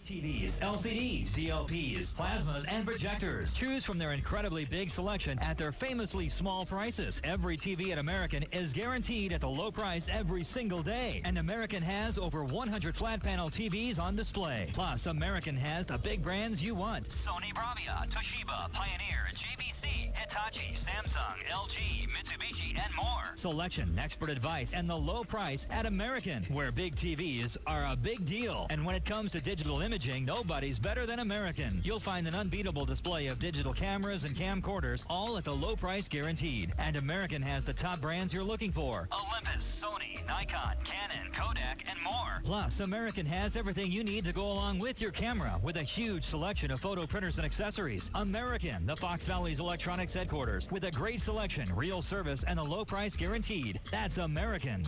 TVs, LCDs, DLPs, plasmas, and projectors. Choose from their incredibly big selection at their famously small prices. Every TV at American is guaranteed at the low price every single day. And American has over 100 flat panel TVs on display. Plus, American has the big brands you want. Sony Bravia, Toshiba, Pioneer, JVC, Hitachi, Samsung, LG, Mitsubishi, and more. Selection, expert advice, and the low price at American, where big TVs are a big deal. And when it comes to digital imaging, nobody's better than American. You'll find an unbeatable display of digital cameras and camcorders, all at the low price guaranteed. And American has the top brands you're looking for. Olympus, Sony, Nikon, Canon, Kodak, and more. Plus, American has everything you need to go along with your camera with a huge selection of photo printers and accessories. American, the Fox Valley's electronics headquarters, with a great selection, real service, and a low price guaranteed. That's American.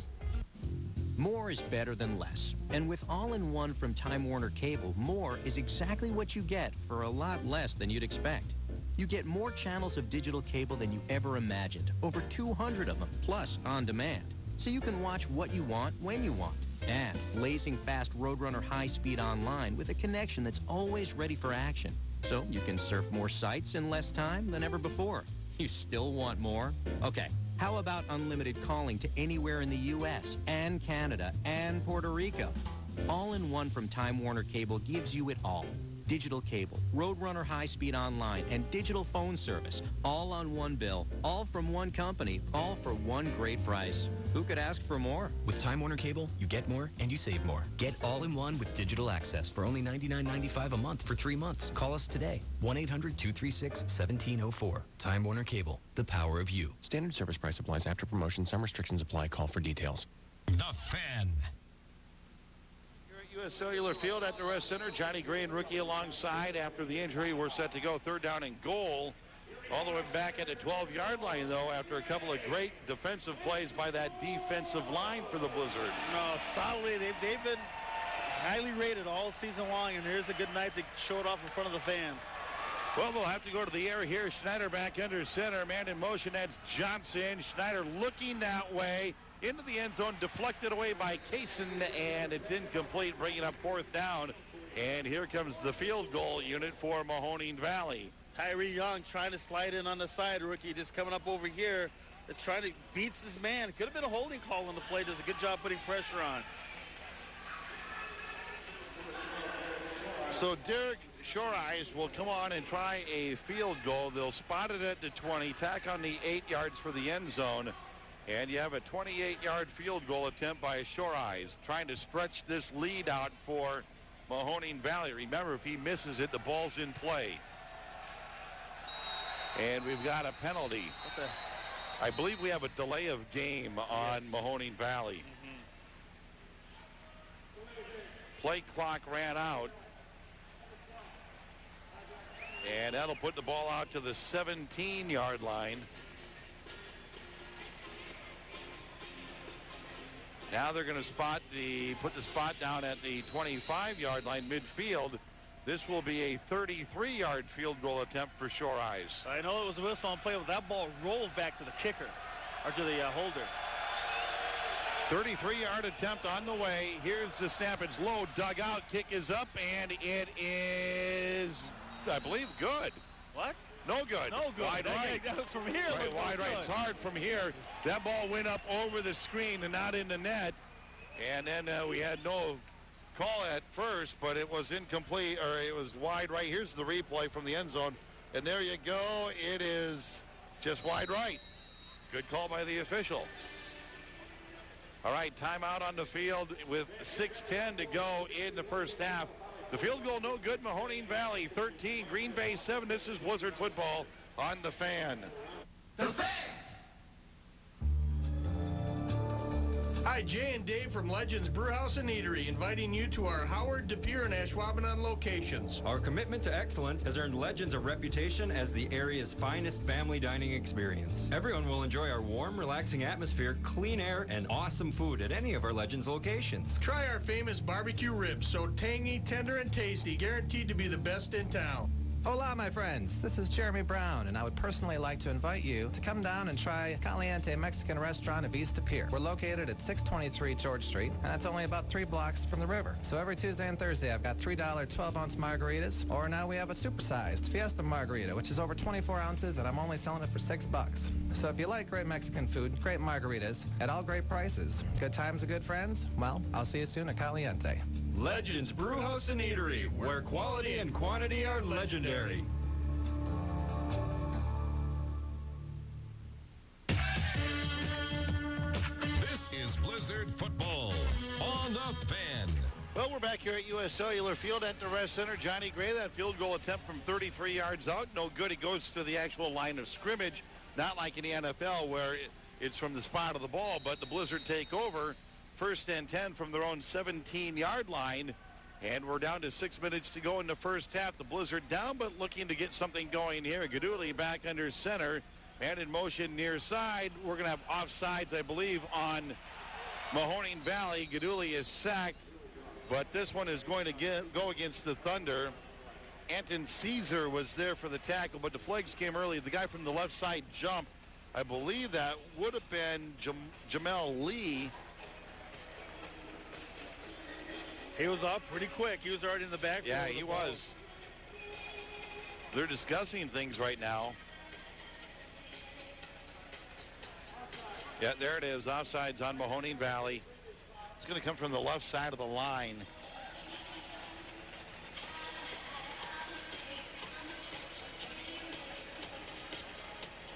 More is better than less. And with all-in-one from Time Warner Cable, more is exactly what you get for a lot less than you'd expect. You get more channels of digital cable than you ever imagined, over 200 of them, plus on demand. So you can watch what you want when you want. And blazing fast Roadrunner high-speed online with a connection that's always ready for action. So you can surf more sites in less time than ever before. You still want more? Okay. How about unlimited calling to anywhere in the U.S. and Canada and Puerto Rico? All-in-one from Time Warner Cable gives you it all. Digital cable, Roadrunner high-speed online, and digital phone service, all on one bill, all from one company, all for one great price. Who could ask for more? With Time Warner Cable, you get more and you save more. Get all-in-one with digital access for only $99.95 a month for 3 months. Call us today, 1-800-236-1704. Time Warner Cable, the power of you. Standard service price applies after promotion. Some restrictions apply. Call for details. The Fan. U.S. Cellular Field at the Rest Center. Johnny Green, rookie, alongside. After the injury, we're set to go 3rd down and goal. All the way back at the 12-yard line, though, after a couple of great defensive plays by that defensive line for the Blizzard. No, solidly. They've been highly rated all season long, and here's a good night to show it off in front of the fans. Well, they'll have to go to the air here. Schneider back under center. Man in motion. That's Johnson. Schneider looking that way. Into the end zone, deflected away by Kaysen, and it's incomplete, bringing up 4th down. And here comes the field goal unit for Mahoning Valley. Tyree Young trying to slide in on the side, rookie just coming up over here. Trying to beats his man. Could have been a holding call on the play. Does a good job putting pressure on. So Derek Shoreeyes will come on and try a field goal. They'll spot it at the 20, tack on the 8 yards for the end zone. And you have a 28-yard field goal attempt by Shoreeyes, trying to stretch this lead out for Mahoning Valley. Remember, if he misses it, the ball's in play. And we've got a penalty. I believe we have a delay of game on Mahoning Valley. Play clock ran out. And that'll put the ball out to the 17-yard line. Now they're going to put the spot down at the 25-yard line midfield. This will be a 33-yard field goal attempt for Shore Eyes. I know it was a whistle on play, but that ball rolled back to the kicker, or to the holder. 33-yard attempt on the way. Here's the snap. It's low, dug out. Kick is up, and it is, I believe, good. What? No good. No good. Wide right. From here. Right, wide right. It's hard from here. That ball went up over the screen and not in the net. And then we had no call at first, but it was incomplete, or it was wide right. Here's the replay from the end zone. And there you go. It is just wide right. Good call by the official. All right, timeout on the field with 6:10 to go in the first half. The field goal no good. Mahoning Valley 13, Green Bay 7. This is Blizzard football on The Fan. The Fan! Hi, Jay and Dave from Legends Brewhouse and Eatery, inviting you to our Howard, De Pere, and Ashwaubenon locations. Our commitment to excellence has earned Legends a reputation as the area's finest family dining experience. Everyone will enjoy our warm, relaxing atmosphere, clean air, and awesome food at any of our Legends locations. Try our famous barbecue ribs, so tangy, tender, and tasty, guaranteed to be the best in town. Hola, my friends. This is Jeremy Brown, and I would personally like to invite you to come down and try Caliente Mexican Restaurant of East De Pere. We're located at 623 George Street, and that's only about 3 blocks from the river. So every Tuesday and Thursday, I've got $3 12-ounce margaritas, or now we have a supersized Fiesta Margarita, which is over 24 ounces, and I'm only selling it for $6. So if you like great Mexican food, great margaritas, at all great prices, good times and good friends, well, I'll see you soon at Caliente. Legends Brewhouse and Eatery, where quality and quantity are legendary. This is Blizzard football on The Fan. Well, we're back here at U.S. Cellular Field at the Rest Center. Johnny Gray, that field goal attempt from 33 yards out, no good. It goes to the actual line of scrimmage, not like in the NFL where it's from the spot of the ball, but the Blizzard take over. 1st and 10 from their own 17-yard line. And we're down to 6 minutes to go in the first half. The Blizzard down, but looking to get something going here. Gaduli back under center and in motion near side. We're going to have offsides, I believe, on Mahoning Valley. Gaduli is sacked, but this one is going to go against the Thunder. Anton Caesar was there for the tackle, but the flags came early. The guy from the left side jumped. I believe that would have been Jamel Lee. He was up pretty quick. He was already in the back. Yeah, he was. They're discussing things right now. Yeah, there it is. Offsides on Mahoning Valley. It's going to come from the left side of the line.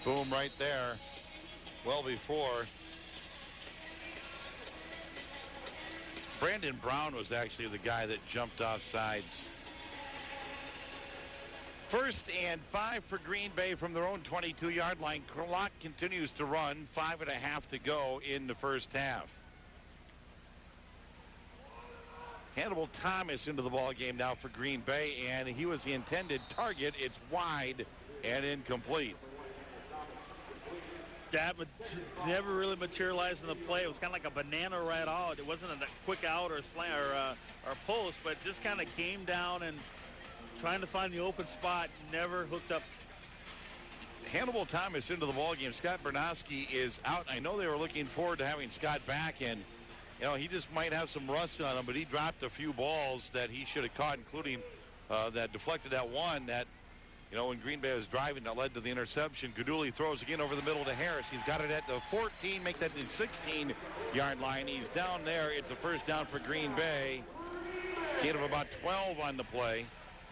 Boom, right there. Well before. Brandon Brown was actually the guy that jumped off sides. 1st and 5 for Green Bay from their own 22-yard line. Clock continues to run. 5.5 to go in the first half. Hannibal Thomas into the ball game now for Green Bay, and he was the intended target. It's wide and incomplete. That never really materialized in the play. It was kind of like a banana right out. It wasn't a quick out or slant or post, but just kind of came down and trying to find the open spot, never hooked up. Hannibal Thomas into the ball game. Scott Bernowski is out. I know they were looking forward to having Scott back, and you know he just might have some rust on him, but he dropped a few balls that he should have caught, including that deflected that one that, you know, when Green Bay was driving, that led to the interception. Gaduli throws again over the middle to Harris. He's got it at the 14, make that the 16-yard line. He's down there. It's a first down for Green Bay. Gain of about 12 on the play.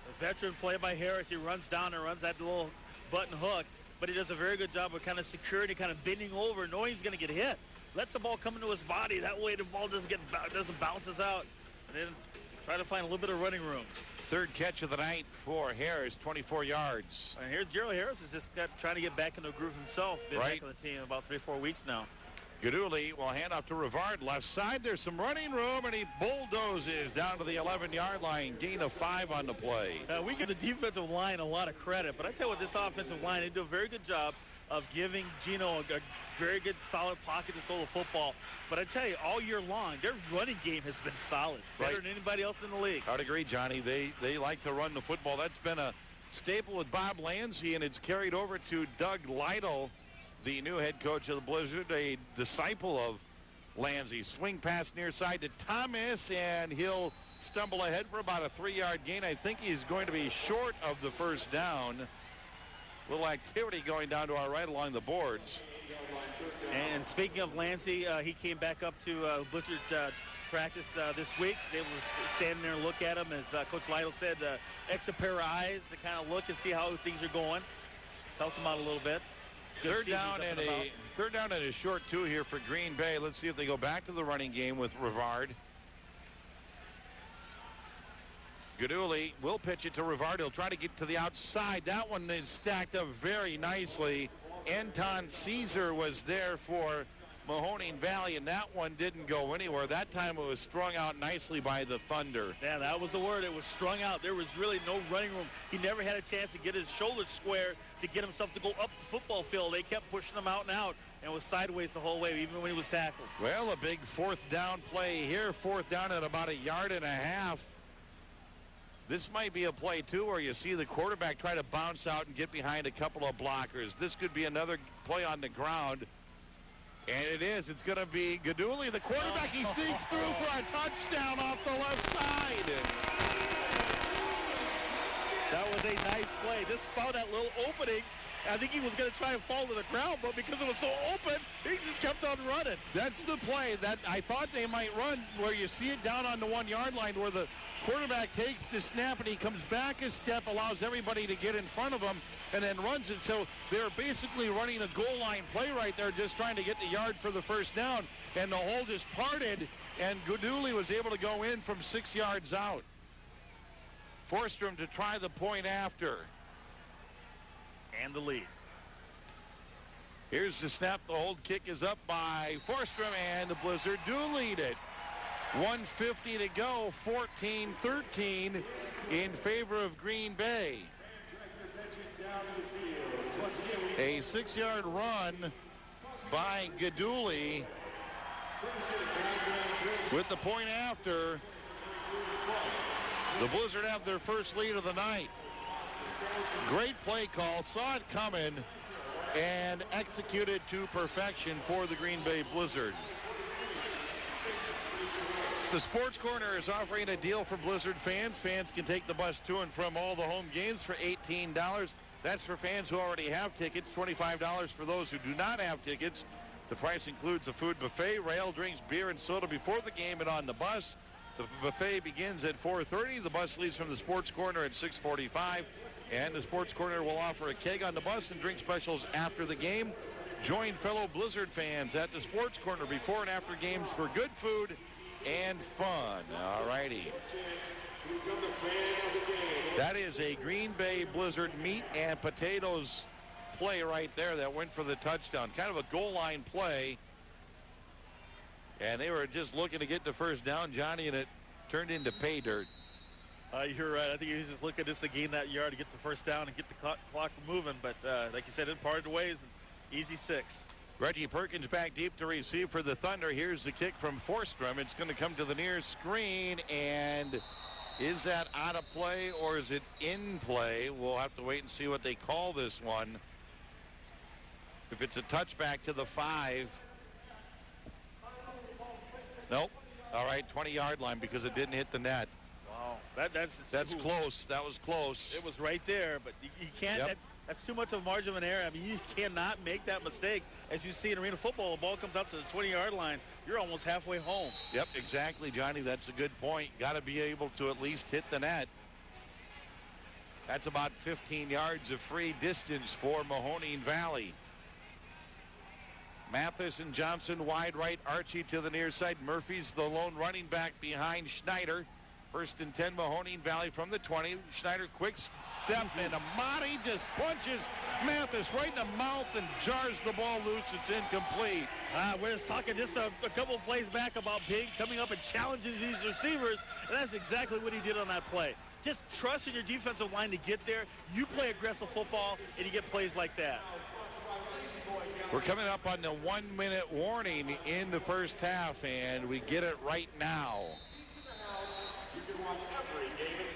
A veteran play by Harris. He runs down and runs that little button hook, but he does a very good job of kind of security, kind of bending over, knowing he's going to get hit. Lets the ball come into his body. That way the ball doesn't bounces out. And then try to find a little bit of running room. 3rd catch of the night for Harris, 24 yards. And here's Gerald Harris is just trying to get back in the groove himself. Been back on the team about 3-4 weeks now. Gaduli will hand off to Rivard. Left side, there's some running room, and he bulldozes down to the 11-yard line. Gain of 5 on the play. We give the defensive line a lot of credit, but I tell you what, this offensive line, they do a very good job of giving Gino a very good, solid pocket to throw the football. But I tell you, all year long, their running game has been solid, better than anybody else in the league. I would agree, Johnny. They like to run the football. That's been a staple with Bob Lanzi, and it's carried over to Doug Lytle, the new head coach of the Blizzard, a disciple of Lanzi. Swing pass near side to Thomas, and he'll stumble ahead for about a 3-yard gain. I think he's going to be short of the first down. Little activity going down to our right along the boards. And speaking of Lanzi, he came back up to Blizzard practice this week. They able to stand there and look at him, as Coach Lytle said, extra pair of eyes to kind of look and see how things are going. Helped him out a little bit. Third down and a short 2 here for Green Bay. Let's see if they go back to the running game with Rivard. Gaduli will pitch it to Rivard. He'll try to get to the outside. That one is stacked up very nicely. Anton Caesar was there for Mahoning Valley, and that one didn't go anywhere. That time it was strung out nicely by the Thunder. Yeah, that was the word. It was strung out. There was really no running room. He never had a chance to get his shoulders square to get himself to go up the football field. They kept pushing him out and out, and was sideways the whole way, even when he was tackled. Well, a big 4th down play here. 4th down at about 1.5 yards. This might be a play, too, where you see the quarterback try to bounce out and get behind a couple of blockers. This could be another play on the ground. And it is. It's going to be Gaduli, the quarterback. He sneaks through for a touchdown off the left side. That was a nice play. This found that little opening. I think he was going to try and fall to the ground, but because it was so open, he just kept on running. That's the play that I thought they might run, where you see it down on the 1-yard line where the quarterback takes the snap and he comes back a step, allows everybody to get in front of him, and then runs it. So they're basically running a goal line play right there, just trying to get the yard for the first down, and the hole just parted, and Gaduli was able to go in from 6 yards out. Forstrom to try the point after. And the lead. Here's the snap. The hold kick is up by Forstrom, and the Blizzard do lead it. 1:50 to go, 14-13 in favor of Green Bay. A 6-yard run by Gaduli with the point after. The Blizzard have their first lead of the night. Great play call, saw it coming, and executed to perfection for the Green Bay Blizzard. The Sports Corner is offering a deal for Blizzard fans. Fans can take the bus to and from all the home games for $18. That's for fans who already have tickets, $25 for those who do not have tickets. The price includes a food buffet, rail drinks, beer, and soda before the game and on the bus. The buffet begins at 4:30. The bus leaves from the Sports Corner at 6:45. And the Sports Corner will offer a keg on the bus and drink specials after the game. Join fellow Blizzard fans at the Sports Corner before and after games for good food and fun. All righty. That is a Green Bay Blizzard meat and potatoes play right there that went for the touchdown. Kind of a goal line play. And they were just looking to get the first down, Johnny, and it turned into pay dirt. You're right. I think he was just looking just to gain that yard to get the first down and get the clock moving. But like you said, it parted ways. And easy 6. Reggie Perkins back deep to receive for the Thunder. Here's the kick from Forstrom. It's going to come to the near screen. And is that out of play or is it in play? We'll have to wait and see what they call this one. If it's a touchback to the 5. Nope. All right, 20-yard line because it didn't hit the net. Wow, that's close. That was close. It was right there, but you can't. Yep. That's too much of a margin of an error. I mean, you cannot make that mistake. As you see in arena football, the ball comes out to the 20-yard line. You're almost halfway home. Yep, exactly, Johnny. That's a good point. Got to be able to at least hit the net. That's about 15 yards of free distance for Mahoning Valley. Mathis and Johnson wide right. Archie to the near side. Murphy's the lone running back behind Schneider. First and 10, Mahoning Valley from the 20. Schneider quick step, and Amati just punches Mathis right in the mouth and jars the ball loose. It's incomplete. We're just talking just a couple of plays back about Big coming up and challenging these receivers, and that's exactly what he did on that play. Just trust in your defensive line to get there. You play aggressive football, and you get plays like that. We're coming up on the 1-minute warning in the first half, and we get it right now.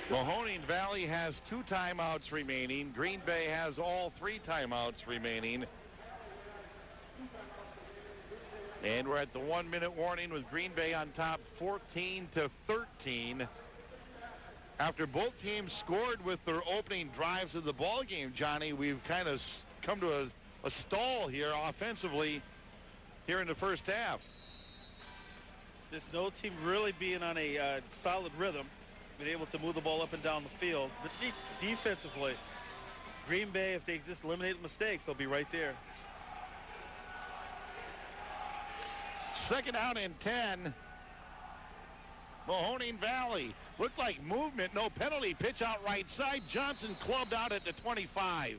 Mahoning Valley has 2 timeouts remaining. Green Bay has all 3 timeouts remaining. And we're at the 1-minute warning with Green Bay on top 14-13. After both teams scored with their opening drives of the ball game, Johnny, we've kind of come to a stall here offensively here in the first half. Just no team really being on a solid rhythm, been able to move the ball up and down the field. But defensively, Green Bay, if they just eliminate mistakes, they'll be right there. Second out and 10. Mahoning Valley. Looked like movement, no penalty. Pitch out right side. Johnson clubbed out at the 25.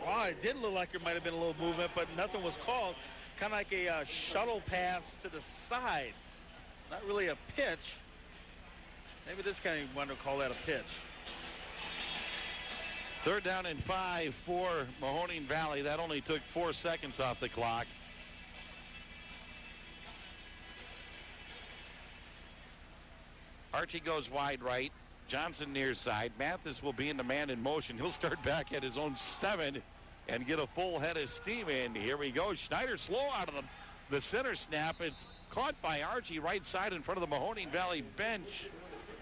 Well, it did look like there might have been a little movement, but nothing was called. Kind of like a shuttle pass to the side. Not really a pitch. Maybe this guy wanted to call that a pitch. Third down and 5 for Mahoning Valley. That only took 4 seconds off the clock. Archie goes wide right. Johnson near side. Mathis will be in the man in motion. He'll start back at his own 7 and get a full head of steam in. Here we go. Schneider slow out of the center snap. It's caught by Archie right side in front of the Mahoning Valley bench.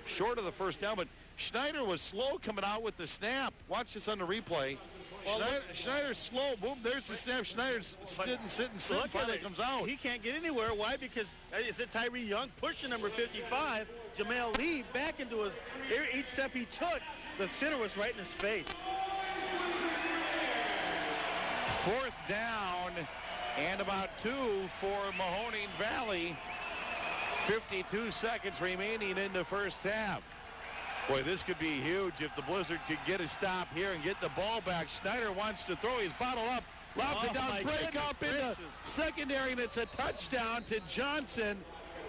Short of the first down, but Schneider was slow coming out with the snap. Watch this on the replay. Well, Schneider's slow. Boom, there's the snap. Schneider's sitting, finally comes out. He can't get anywhere. Why? Because is it Tyree Young pushing number 55, Jamel Lee, back into his, each step he took, the center was right in his face. Fourth down and about 2 for Mahoning Valley. 52 seconds remaining in the first half. Boy, this could be huge if the Blizzard could get a stop here and get the ball back. Schneider wants to throw his bottle up, lobs it down, break up in the secondary, and it's a touchdown to Johnson,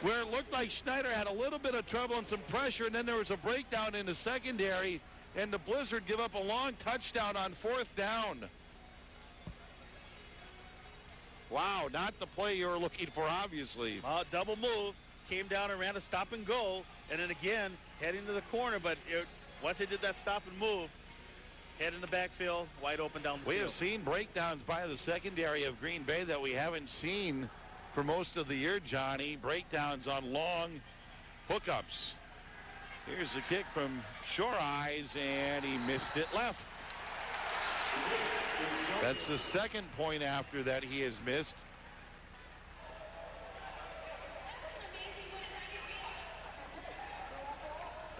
where it looked like Schneider had a little bit of trouble and some pressure, and then there was a breakdown in the secondary, and the Blizzard give up a long touchdown on 4th down. Wow, not the play you were looking for, obviously. Double move, came down and ran a stop and go, and then again, heading to the corner, but once they did that stop and move, head in the backfield, wide open down the field. We have seen breakdowns by the secondary of Green Bay that we haven't seen for most of the year, Johnny. Breakdowns on long hookups. Here's the kick from Shore Eyes, and he missed it left. That's the second point after that he has missed.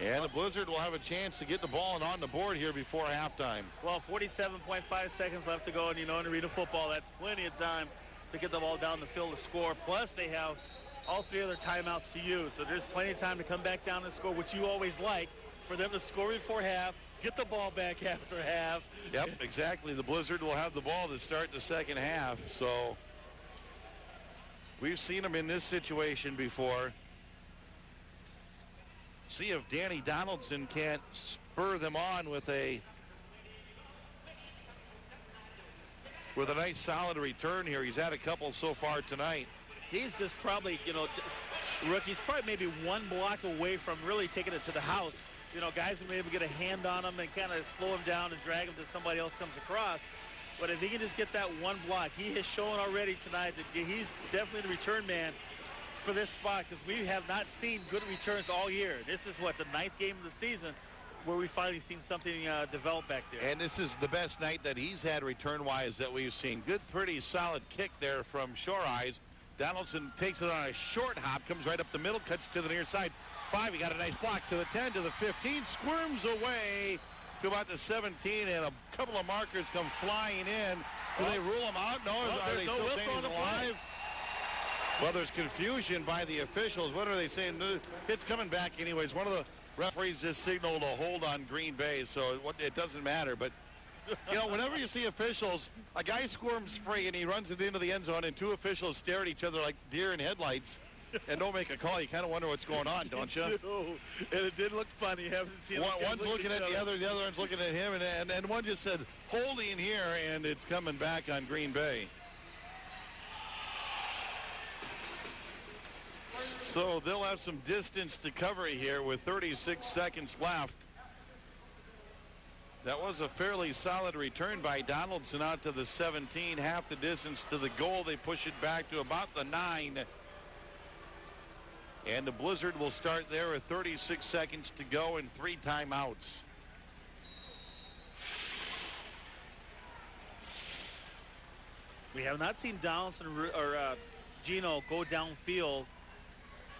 And the Blizzard will have a chance to get the ball and on the board here before halftime. Well, 47.5 seconds left to go, and in Arena football, that's plenty of time to get the ball down the field to score. Plus, they have all 3 other timeouts to use, so there's plenty of time to come back down and score, which you always like, for them to score before half, get the ball back after half. Yep, exactly. The Blizzard will have the ball to start the second half, so we've seen them in this situation before. See if Danny Donaldson can't spur them on with a nice solid return here. He's had a couple so far tonight. He's just probably, rookie's probably maybe 1 block away from really taking it to the house. Guys will be able to get a hand on him and kind of slow him down and drag him till somebody else comes across. But if he can just get that 1 block, he has shown already tonight that he's definitely the return man for this spot, because we have not seen good returns all year. This is the 9th game of the season where we finally seen something develop back there. And this is the best night that he's had return-wise that we've seen. Good, pretty solid kick there from Shore Eyes. Donaldson takes it on a short hop, comes right up the middle, cuts to the near side. 5, he got a nice block to the 10, to the 15, squirms away to about the 17, and a couple of markers come flying in. Do they rule him out? No, are they still saying he's alive? Well, there's confusion by the officials. What are they saying? It's coming back anyways. One of the referees just signaled a hold on Green Bay, so it doesn't matter. But, you know, whenever you see officials, a guy squirms free and he runs it into the end zone, and two officials stare at each other like deer in headlights and don't make a call. You kind of wonder what's going on, don't you? And it did look funny. You haven't seen One's looking at the other one's looking at him, and one just said, holding here, and it's coming back on Green Bay. So they'll have some distance to cover here with 36 seconds left. That was a fairly solid return by Donaldson out to the 17, half the distance to the goal. They push it back to about the 9. And the Blizzard will start there with 36 seconds to go and 3 timeouts. We have not seen Donaldson or Gino go downfield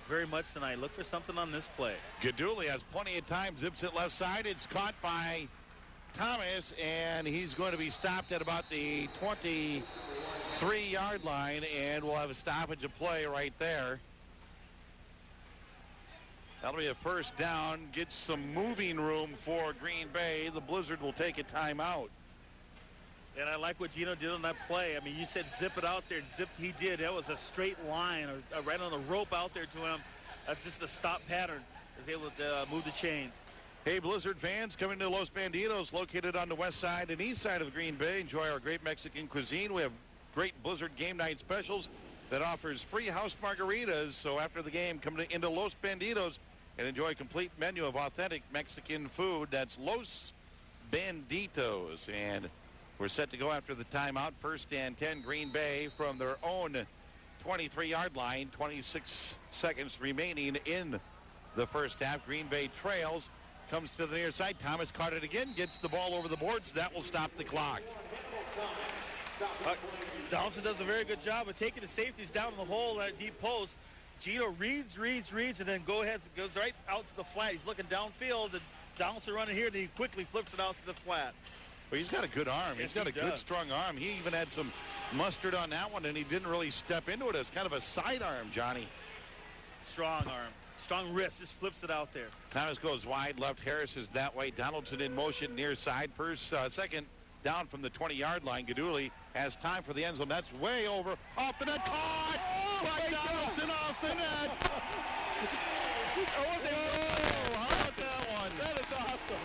very much tonight. Look for something on this play. Gaduli has plenty of time, zips it left side. It's caught by Thomas, and he's going to be stopped at about the 23-yard line, and we'll have a stoppage of play right there. That'll be a first down. Gets some moving room for Green Bay. The Blizzard will take a timeout. And I like what Gino did on that play. I mean, you said zip it out there. Zipped, he did. That was a straight line, or right on the rope out there to him. Just a stop pattern. Was able to move the chains. Hey, Blizzard fans, coming to Los Banditos, located on the west side and east side of Green Bay. Enjoy our great Mexican cuisine. We have great Blizzard game night specials that offers free house margaritas. So after the game, come into Los Banditos and enjoy a complete menu of authentic Mexican food. That's Los Banditos. And we're set to go after the timeout. First and 10, Green Bay from their own 23-yard line. 26 seconds remaining in the first half. Green Bay trails. Comes to the near side. Thomas caught it again. Gets the ball over the boards. That will stop the clock. Donaldson does a very good job of taking the safeties down in the hole, that deep post. Gino reads, and then goes right out to the flat. He's looking downfield, and Donaldson running here, and he quickly flips it out to the flat. Well, he's got a good arm. Yes, he's got a good, strong arm. He even had some mustard on that one, and he didn't really step into it. It's kind of a sidearm, Johnny. Strong arm. Strong wrist, just flips it out there. Thomas goes wide left. Harris is that way. Donaldson in motion near side. Second down from the 20-yard line. Gaduli has time for the end zone. That's way over. Off the net. Caught by Donaldson off the net. How about that one? That is awesome.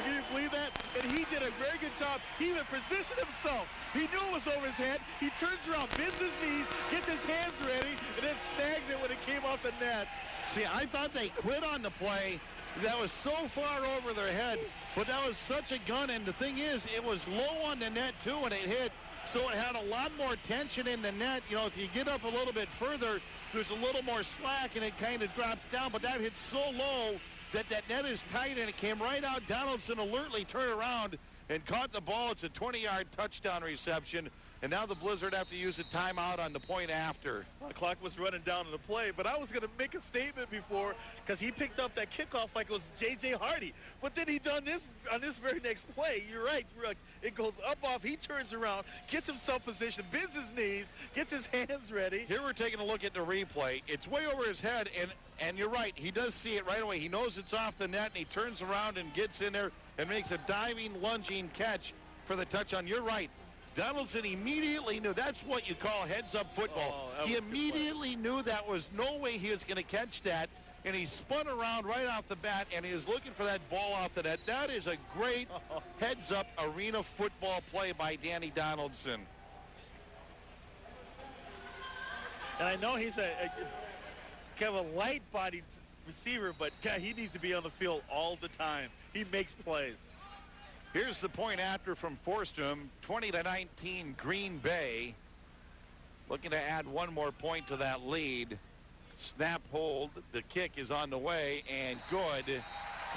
Can you believe that? And he did a very good job. He even positioned himself. He knew it was over his head. He turns around, bends his knees, gets his hands ready, and then snags it when it came off the net. See, I thought they quit on the play. That was so far over their head, but that was such a gun. And the thing is, it was low on the net, too, when it hit. So it had a lot more tension in the net. You know, if you get up a little bit further, there's a little more slack, and it kind of drops down. But that hit so low that net is tight, and it came right out. Donaldson alertly turned around and caught the ball. It's a 20-yard touchdown reception. And now the Blizzard have to use a timeout on the point after. Well, the clock was running down to the play, but I was going to make a statement before because he picked up that kickoff like it was J.J. Hardy. But then he done this on this very next play. You're right. It goes up off. He turns around, gets himself positioned, bends his knees, gets his hands ready. Here we're taking a look at the replay. It's way over his head, and you're right. He does see it right away. He knows it's off the net, and he turns around and gets in there and makes a diving, lunging catch for the touchdown. You're right. Donaldson immediately knew. That's what you call heads-up football. He immediately knew that was no way he was going to catch that, and he spun around right off the bat, and he was looking for that ball off the net. That is a great heads-up arena football play by Danny Donaldson. And I know he's a kind of a light-bodied receiver, but God, he needs to be on the field all the time. He makes plays. Here's the point after from Forstrom, 20-19 Green Bay. Looking to add one more point to that lead. Snap hold, the kick is on the way and good.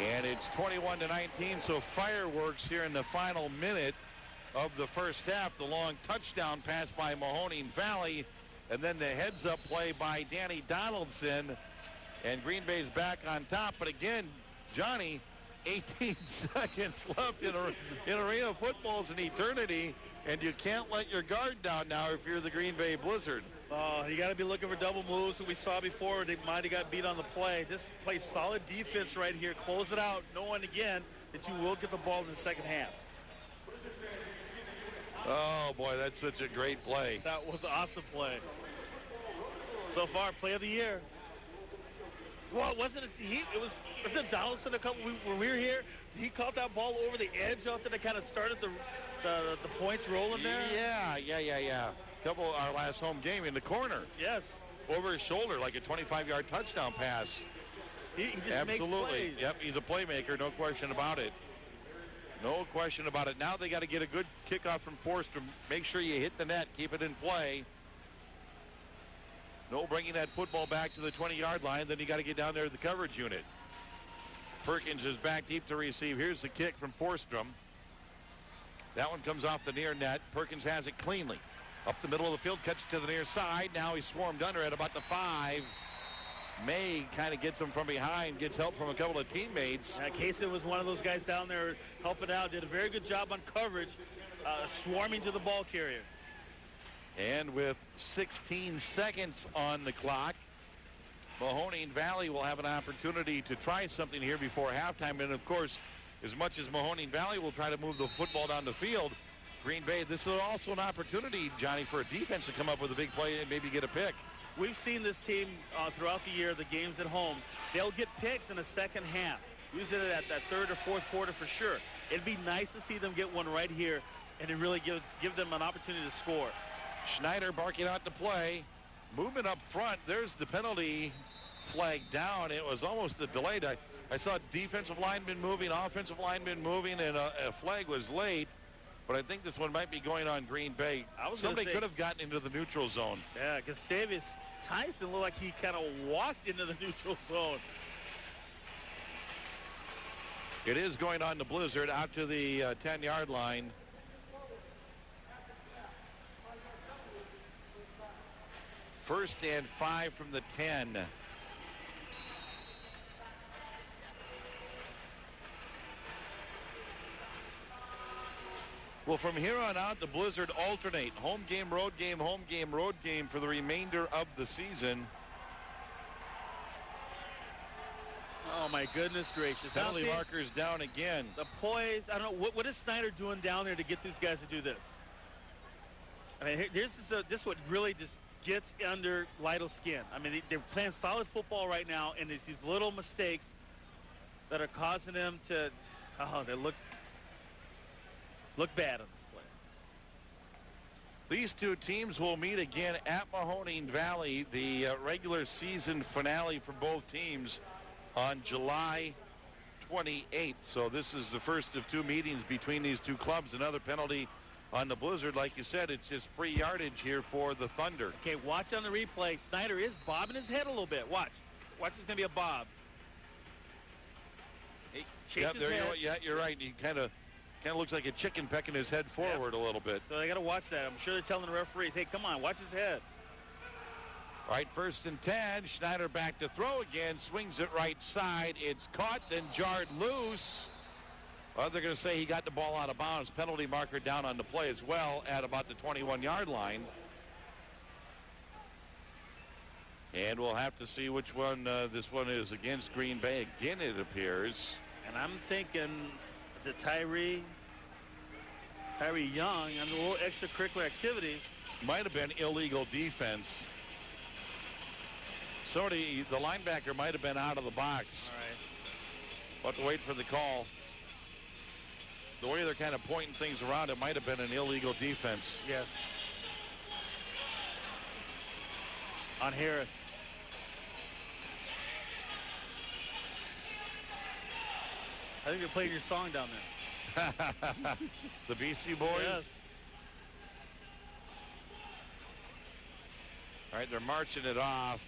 And it's 21-19, so fireworks here in the final minute of the first half. The long touchdown pass by Mahoning Valley, and then the heads-up play by Danny Donaldson. And Green Bay's back on top, but again, Johnny, 18 seconds left in arena football is an eternity, and you can't let your guard down now if you're the Green Bay Blizzard. Oh, you got to be looking for double moves that we saw before. They might have got beat on the play. Just play solid defense right here. Close it out, knowing again that you will get the ball in the second half. Oh, boy, that's such a great play. That was an awesome play. So far, play of the year. Well, wasn't it Donaldson a couple when we were here? He caught that ball over the edge out there that kind of started the points rolling there? Yeah. Our last home game in the corner. Yes. Over his shoulder like a 25-yard touchdown pass. He just Absolutely. makes plays. Yep, he's a playmaker, no question about it. No question about it. Now they got to get a good kickoff from Forster. Make sure you hit the net, keep it in play. No bringing that football back to the 20-yard line. Then you got to get down there to the coverage unit. Perkins is back deep to receive. Here's the kick from Forstrom. That one comes off the near net. Perkins has it cleanly. Up the middle of the field, cuts it to the near side. Now he's swarmed under at about the 5. May kind of gets him from behind, gets help from a couple of teammates. Casey was one of those guys down there helping out. Did a very good job on coverage, swarming to the ball carrier. And with 16 seconds on the clock, Mahoning Valley will have an opportunity to try something here before halftime. And, of course, as much as Mahoning Valley will try to move the football down the field, Green Bay, this is also an opportunity, Johnny, for a defense to come up with a big play and maybe get a pick. We've seen this team throughout the year, the games at home. They'll get picks in the second half, using it at that third or fourth quarter for sure. It'd be nice to see them get one right here and to really give them an opportunity to score. Schneider barking out the play. Movement up front. There's the penalty flag down. It was almost a delayed. I saw defensive linemen moving, offensive linemen moving, and a flag was late. But I think this one might be going on Green Bay. Somebody could have gotten into the neutral zone. Yeah, Gustavius Tyson looked like he kind of walked into the neutral zone. It is going on the Blizzard out to the 10-yard line. First and 5 from the 10. Well, from here on out, the Blizzard alternate. Home game, road game, home game, road game for the remainder of the season. Oh, my goodness gracious. Penalty markers down again. The poise, I don't know, what is Snyder doing down there to get these guys to do this? I mean, this is what really just gets under Lytle's skin. I mean, they're playing solid football right now, and it's these little mistakes that are causing them to, they look bad on this play. These two teams will meet again at Mahoning Valley, the regular season finale for both teams on July 28th. So this is the first of two meetings between these two clubs. Another penalty on the Blizzard. Like you said, it's just free yardage here for the Thunder. Okay, watch on the replay. Snyder is bobbing his head a little bit. Watch. Watch, it's going to be a bob. You're right. He kind of looks like a chicken pecking his head forward a little bit. So they got to watch that. I'm sure they're telling the referees, hey, come on, watch his head. All right, 1st and 10. Schneider back to throw again. Swings it right side. It's caught, then jarred loose. Well, they're going to say he got the ball out of bounds. Penalty marker down on the play as well at about the 21-yard line. And we'll have to see which one this one is against Green Bay. Again, it appears. And I'm thinking, is it Tyree Young on the little extracurricular activities? Might have been illegal defense. The linebacker might have been out of the box. All right. We'll have to wait for the call. The way they're kind of pointing things around, it might have been an illegal defense. Yes. On Harris. I think you're playing your song down there. The BC Boys? Yes. All right, they're marching it off.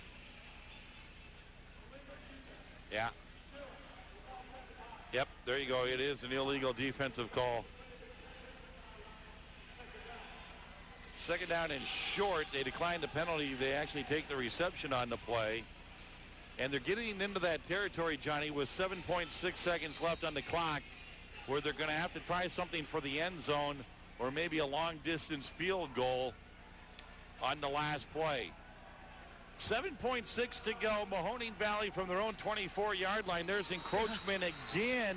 Yeah. Yep, there you go. It is an illegal defensive call. Second down and short. They declined the penalty. They actually take the reception on the play. And they're getting into that territory, Johnny, with 7.6 seconds left on the clock, where they're going to have to try something for the end zone or maybe a long-distance field goal. on the last play. 7.6 to go. Mahoning Valley from their own 24-yard line. There's encroachment again.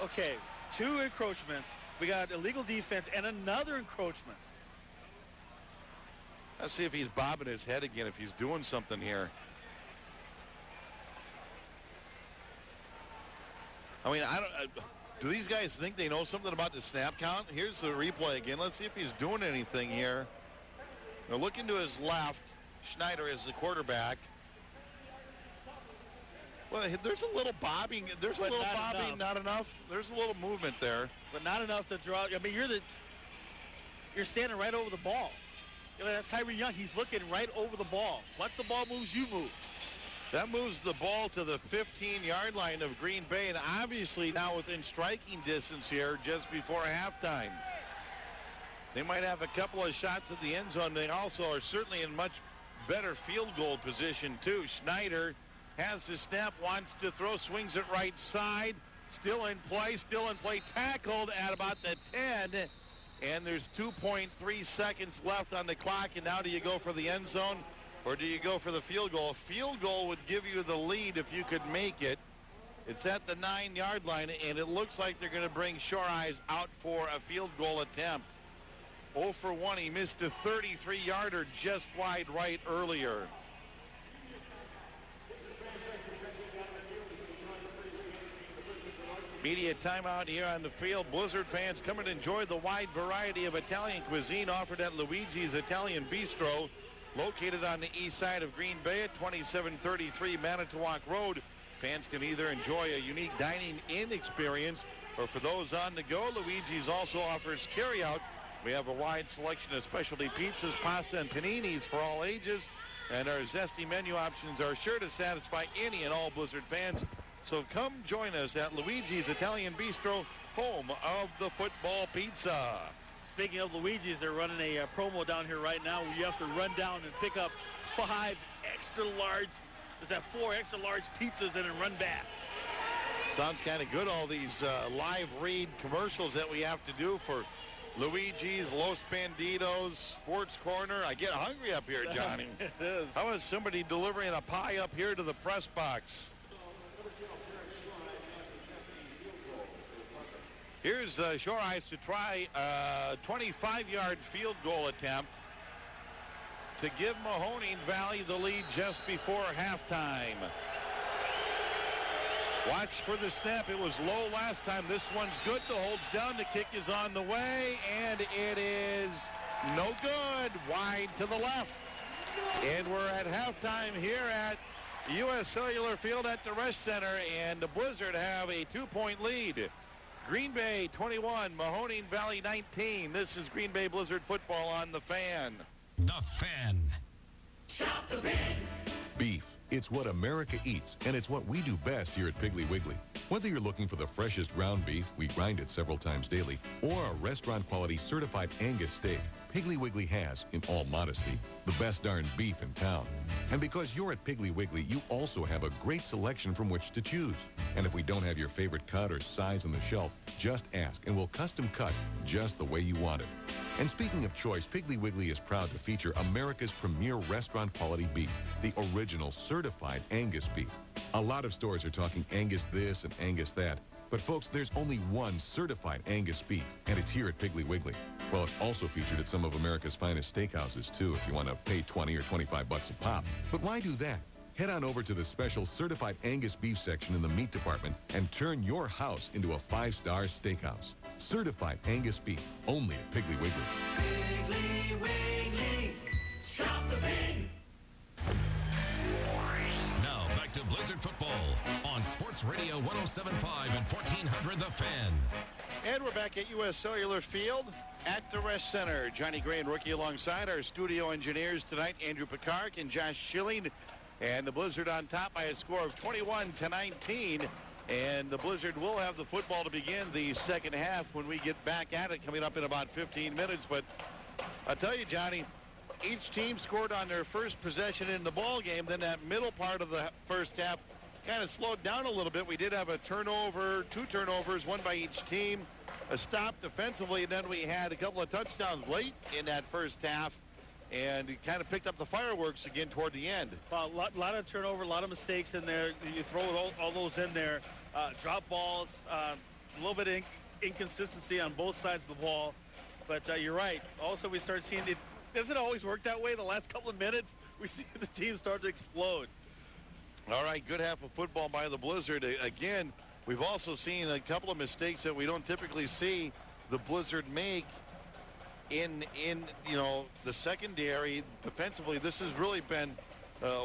Okay, 2 encroachments. We got illegal defense and another encroachment. Let's see if he's bobbing his head again, if he's doing something here. I mean, do these guys think they know something about the snap count? Here's the replay again. Let's see if he's doing anything here. They're looking to his left. Schneider is the quarterback. Well, there's a little bobbing. There's a little bobbing, not enough. There's a little movement there. But not enough to draw. I mean, you're standing right over the ball. You know, that's Tyree Young. He's looking right over the ball. Once the ball moves, you move. That moves the ball to the 15-yard line of Green Bay, and obviously now within striking distance here just before halftime. They might have a couple of shots at the end zone. They also are certainly in much better field goal position, too. Schneider has the snap, wants to throw, swings it right side. Still in play, tackled at about the 10. And there's 2.3 seconds left on the clock. And now do you go for the end zone or do you go for the field goal? A field goal would give you the lead if you could make it. It's at the 9-yard line, and it looks like they're going to bring Shore Eyes out for a field goal attempt. 0 for 1. He missed a 33-yarder just wide right earlier. Media timeout here on the field. Blizzard fans, come and enjoy the wide variety of Italian cuisine offered at Luigi's Italian Bistro, located on the east side of Green Bay at 2733 Manitowoc Road. Fans can either enjoy a unique dining-in experience, or for those on the go, Luigi's also offers carry-out. We have a wide selection of specialty pizzas, pasta, and paninis for all ages, and our zesty menu options are sure to satisfy any and all Blizzard fans. So come join us at Luigi's Italian Bistro, home of the football pizza. Speaking of Luigi's, they're running a promo down here right now where you have to run down and pick up 5 extra large, is that 4 extra large pizzas and then run back. Sounds kind of good, all these live read commercials that we have to do for Luigi's, Los Banditos, Sports Corner. I get hungry up here, Johnny. It is. How is somebody delivering a pie up here to the press box? Here's Shore Eyes to try a 25-yard field goal attempt to give Mahoning Valley the lead just before halftime. Watch for the snap. It was low last time. This one's good. The hold's down. The kick is on the way, and it is no good. Wide to the left. And we're at halftime here at U.S. Cellular Field at the Resch Center, and the Blizzard have a 2-point lead. Green Bay 21, Mahoning Valley 19. This is Green Bay Blizzard football on The Fan. The Fan. Stop the pig. Beef. It's what America eats, and it's what we do best here at Piggly Wiggly. Whether you're looking for the freshest ground beef, we grind it several times daily, or a restaurant-quality certified Angus steak, Piggly Wiggly has, in all modesty, the best darn beef in town. And because you're at Piggly Wiggly, you also have a great selection from which to choose. And if we don't have your favorite cut or size on the shelf, just ask, and we'll custom cut just the way you want it. And speaking of choice, Piggly Wiggly is proud to feature America's premier restaurant-quality beef, the original certified Angus beef. A lot of stores are talking Angus this and Angus that. But folks, there's only one certified Angus beef, and it's here at Piggly Wiggly. Well, it's also featured at some of America's finest steakhouses, too, if you want to pay $20 or $25 a pop. But why do that? Head on over to the special certified Angus beef section in the meat department and turn your house into a 5-star steakhouse. Certified Angus beef, only at Piggly Wiggly. Piggly Wiggly, stop the pig. Now back to Blizzard football on Sports Radio 107.5 and 1400 The Fan. And we're back at U.S. Cellular Field at the Resch Center. Johnny Gray and Rookie alongside our studio engineers tonight, Andrew Picard and Josh Schilling. And the Blizzard on top by a score of 21-19. And the Blizzard will have the football to begin the second half when we get back at it, coming up in about 15 minutes. But I'll tell you, Johnny, each team scored on their first possession in the ball game. Then that middle part of the first half kind of slowed down a little bit. We did have a turnover, 2 turnovers, 1 by each team, a stop defensively. And then we had a couple of touchdowns late in that first half. and he kind of picked up the fireworks again toward the end. A lot of turnover, a lot of mistakes in there. You throw all those in there. Drop balls, a little bit of inconsistency on both sides of the ball. But you're right. Also, we start seeing it. Doesn't always work that way. The last couple of minutes, we see the team start to explode. All right, good half of football by the Blizzard. Again, we've also seen a couple of mistakes that we don't typically see the Blizzard make in the secondary. Defensively, this has really been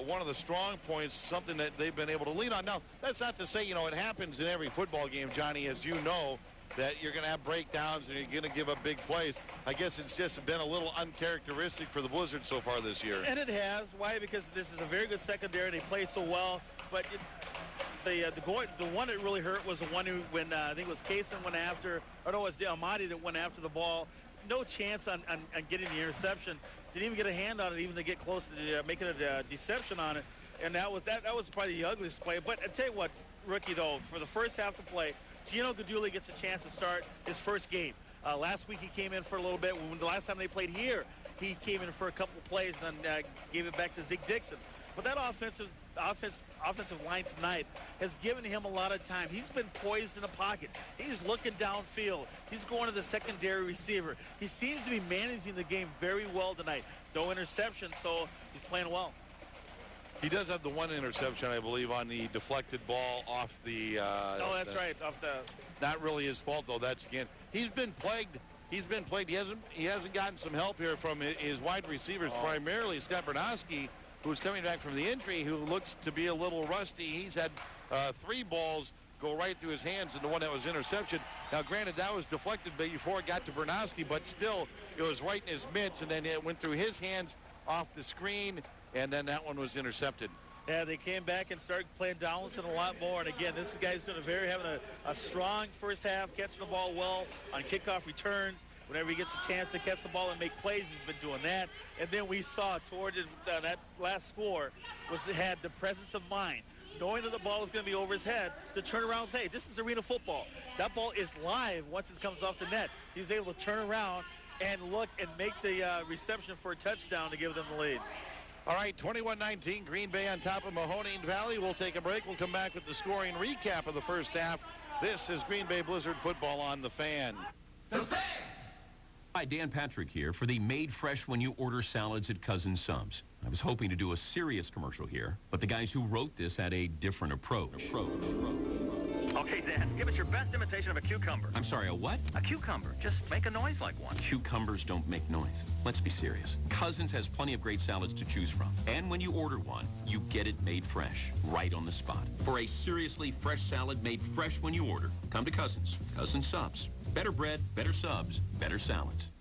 one of the strong points, something that they've been able to lean on. Now, that's not to say, it happens in every football game, Johnny, as you know, that you're going to have breakdowns and you're going to give up big plays. I guess it's just been a little uncharacteristic for the Blizzard so far this year. And it has. Why? Because this is a very good secondary. They play so well. But the one that really hurt was the one who, when I think it was Kaysen went after, or no, it was Amadi that went after the ball. No chance on getting the interception. Didn't even get a hand on it, even to get close to making a deception on it. And that was probably the ugliest play. But I tell you what, rookie though, for the first half to play, Gino Guidugli gets a chance to start his first game. Last week he came in for a little bit. When the last time they played here, he came in for a couple of plays and then gave it back to Zeke Dixon. But that offensive line tonight has given him a lot of time. He's been poised in the pocket. He's looking downfield. He's going to the secondary receiver. He seems to be managing the game very well tonight. No interception, so he's playing well. He does have the one interception, I believe, on the deflected ball off the... that's right. Off the... Not really his fault, though. That's, again, he's been plagued. He hasn't gotten some help here from his wide receivers, primarily Scott Bernowski, who's coming back from the injury, who looks to be a little rusty. He's had 3 balls go right through his hands, and the one that was interception. Now, granted, that was deflected before it got to Bernowski, but still, it was right in his mitts, and then it went through his hands off the screen, and then that one was intercepted. Yeah, they came back and started playing Donaldson a lot more. And again, this guy's having a strong first half, catching the ball well on kickoff returns. Whenever he gets a chance to catch the ball and make plays, he's been doing that. And then we saw toward that last score had the presence of mind, knowing that the ball was going to be over his head, to turn around and say, this is arena football. That ball is live once it comes off the net. He's able to turn around and look and make the reception for a touchdown to give them the lead. All right, 21-19, Green Bay on top of Mahoning Valley. We'll take a break. We'll come back with the scoring recap of the first half. This is Green Bay Blizzard football on The Fan. The Fan! Hi, Dan Patrick here for the Made Fresh When You Order Salads at Cousin Subs. I was hoping to do a serious commercial here, but the guys who wrote this had a different approach. Okay, Dan, give us your best imitation of a cucumber. I'm sorry, a what? A cucumber. Just make a noise like one. Cucumbers don't make noise. Let's be serious. Cousins has plenty of great salads to choose from. And when you order one, you get it made fresh, right on the spot. For a seriously fresh salad made fresh when you order, come to Cousins. Cousin Subs. Better bread, better subs, better salads.